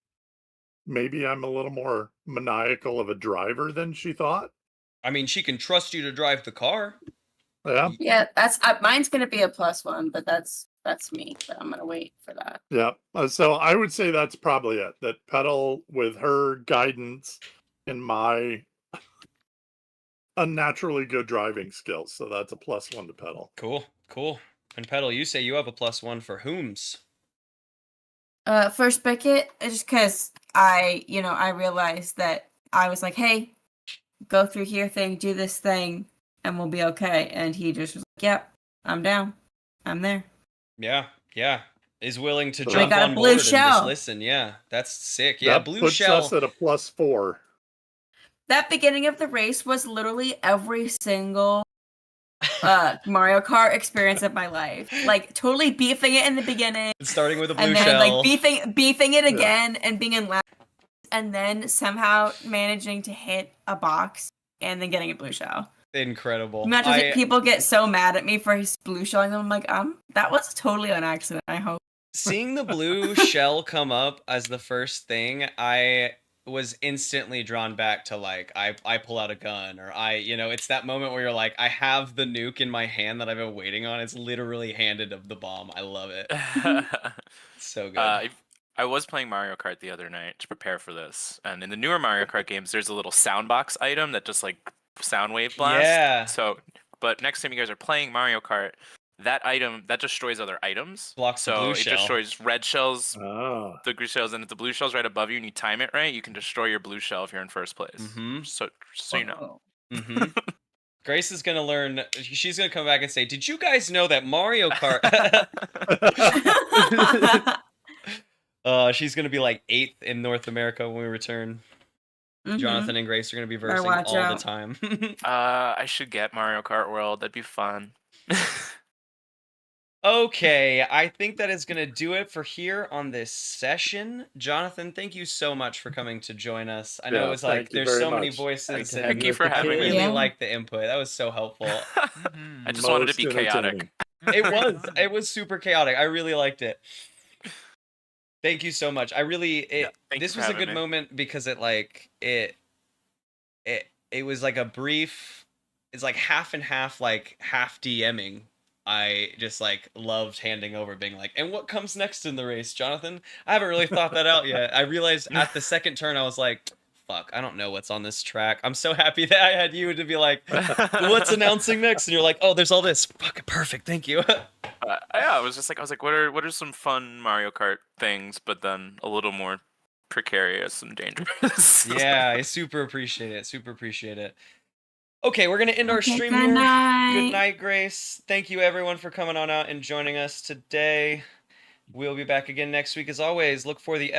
[SPEAKER 4] maybe I'm a little more maniacal of a driver than she thought?
[SPEAKER 2] I mean, she can trust you to drive the car.
[SPEAKER 4] Yeah.
[SPEAKER 5] Yeah, that's mine's gonna be a +1, but that's me. But I'm gonna wait for that.
[SPEAKER 4] Yeah. So I would say that's probably it. That Petal, with her guidance and my unnaturally good driving skills. So that's a +1 to Petal.
[SPEAKER 2] Cool, cool. And Petal, you say you have a +1 for whom's?
[SPEAKER 5] For Spigot, just because I realized that I was like, hey, go through here thing, do this thing, and we'll be okay. And he just was like, yep, I'm down. I'm there.
[SPEAKER 2] Yeah, yeah. Is willing to
[SPEAKER 4] So-
[SPEAKER 2] jump
[SPEAKER 5] got a
[SPEAKER 2] on
[SPEAKER 5] blue
[SPEAKER 2] board and just
[SPEAKER 5] shell.
[SPEAKER 2] listen. Yeah, that's sick. Yeah,
[SPEAKER 4] That
[SPEAKER 2] blue
[SPEAKER 4] puts
[SPEAKER 2] shell.
[SPEAKER 4] us at a +4.
[SPEAKER 5] That beginning of the race was literally every single Mario Kart experience of my life. Like totally beefing it in the beginning,
[SPEAKER 2] Starting with a blue
[SPEAKER 5] and then
[SPEAKER 2] shell.
[SPEAKER 5] like beefing it again, and being in last, and then somehow managing to hit a box and then getting a blue shell.
[SPEAKER 2] Incredible.
[SPEAKER 5] Imagine people get so mad at me for his blue shelling them. I'm like, that was totally an accident. I hope.
[SPEAKER 2] Seeing the blue shell come up as the first thing, I was instantly drawn back to like I pull out a gun, or it's that moment where you're like, I have the nuke in my hand that I've been waiting on. It's literally handed of the bomb. I love it. It's so good.
[SPEAKER 6] I was playing Mario Kart the other night to prepare for this, and in the newer Mario Kart games, there's a little sound box item that just like sound wave blast.
[SPEAKER 2] Yeah.
[SPEAKER 6] So, but next time you guys are playing Mario Kart, that item that destroys other items.
[SPEAKER 2] Blocks the
[SPEAKER 6] so
[SPEAKER 2] blue
[SPEAKER 6] it
[SPEAKER 2] shell.
[SPEAKER 6] destroys red shells,
[SPEAKER 4] Oh.
[SPEAKER 6] the green shells, and if the blue shell's right above you and you time it right, you can destroy your blue shell if you're in first place.
[SPEAKER 2] Mm-hmm.
[SPEAKER 6] So you know.
[SPEAKER 2] Mm-hmm. Grace is gonna learn. She's gonna come back and say, "Did you guys know that Mario Kart?" She's gonna be like 8th in North America when we return.
[SPEAKER 5] Mhm.
[SPEAKER 2] Jonathan and Grace are gonna be
[SPEAKER 5] Better
[SPEAKER 2] versing
[SPEAKER 5] watch
[SPEAKER 2] all
[SPEAKER 5] out.
[SPEAKER 2] the time.
[SPEAKER 6] I should get Mario Kart World. That'd be fun.
[SPEAKER 2] Okay, I think that is going to do it for here on this session. Jonathan, thank you so much for coming to join us. I know
[SPEAKER 4] Yeah,
[SPEAKER 2] it was like,
[SPEAKER 4] thank you
[SPEAKER 2] there's
[SPEAKER 4] very
[SPEAKER 2] so many
[SPEAKER 4] much.
[SPEAKER 2] voices.
[SPEAKER 4] Thank
[SPEAKER 2] And
[SPEAKER 6] Thank you for having me.
[SPEAKER 2] really
[SPEAKER 5] Yeah.
[SPEAKER 2] liked the input. That was so helpful.
[SPEAKER 6] I just wanted to be
[SPEAKER 4] Most
[SPEAKER 6] chaotic.
[SPEAKER 4] entertaining.
[SPEAKER 2] It was super chaotic. I really liked it. Thank you so much.
[SPEAKER 6] thank you
[SPEAKER 2] This
[SPEAKER 6] for
[SPEAKER 2] was a
[SPEAKER 6] having
[SPEAKER 2] good
[SPEAKER 6] me.
[SPEAKER 2] moment because it was like a brief, it's like half and half, like half DMing. I just like loved handing over, being like, and what comes next in the race, Jonathan? I haven't really thought that out yet. I realized at the second turn, I was like, fuck, I don't know what's on this track. I'm so happy that I had you to be like, what's announcing next? And you're like, oh, there's all this. Fucking perfect. Thank you.
[SPEAKER 6] Yeah, I was like, what are some fun Mario Kart things, but then a little more precarious and dangerous.
[SPEAKER 2] Yeah, I super appreciate it. Super appreciate it. Okay, we're going to end our
[SPEAKER 5] Okay,
[SPEAKER 2] stream
[SPEAKER 5] good
[SPEAKER 2] here.
[SPEAKER 5] night.
[SPEAKER 2] Good night, Grace. Thank you, everyone, for coming on out and joining us today. We'll be back again next week. As always, look for the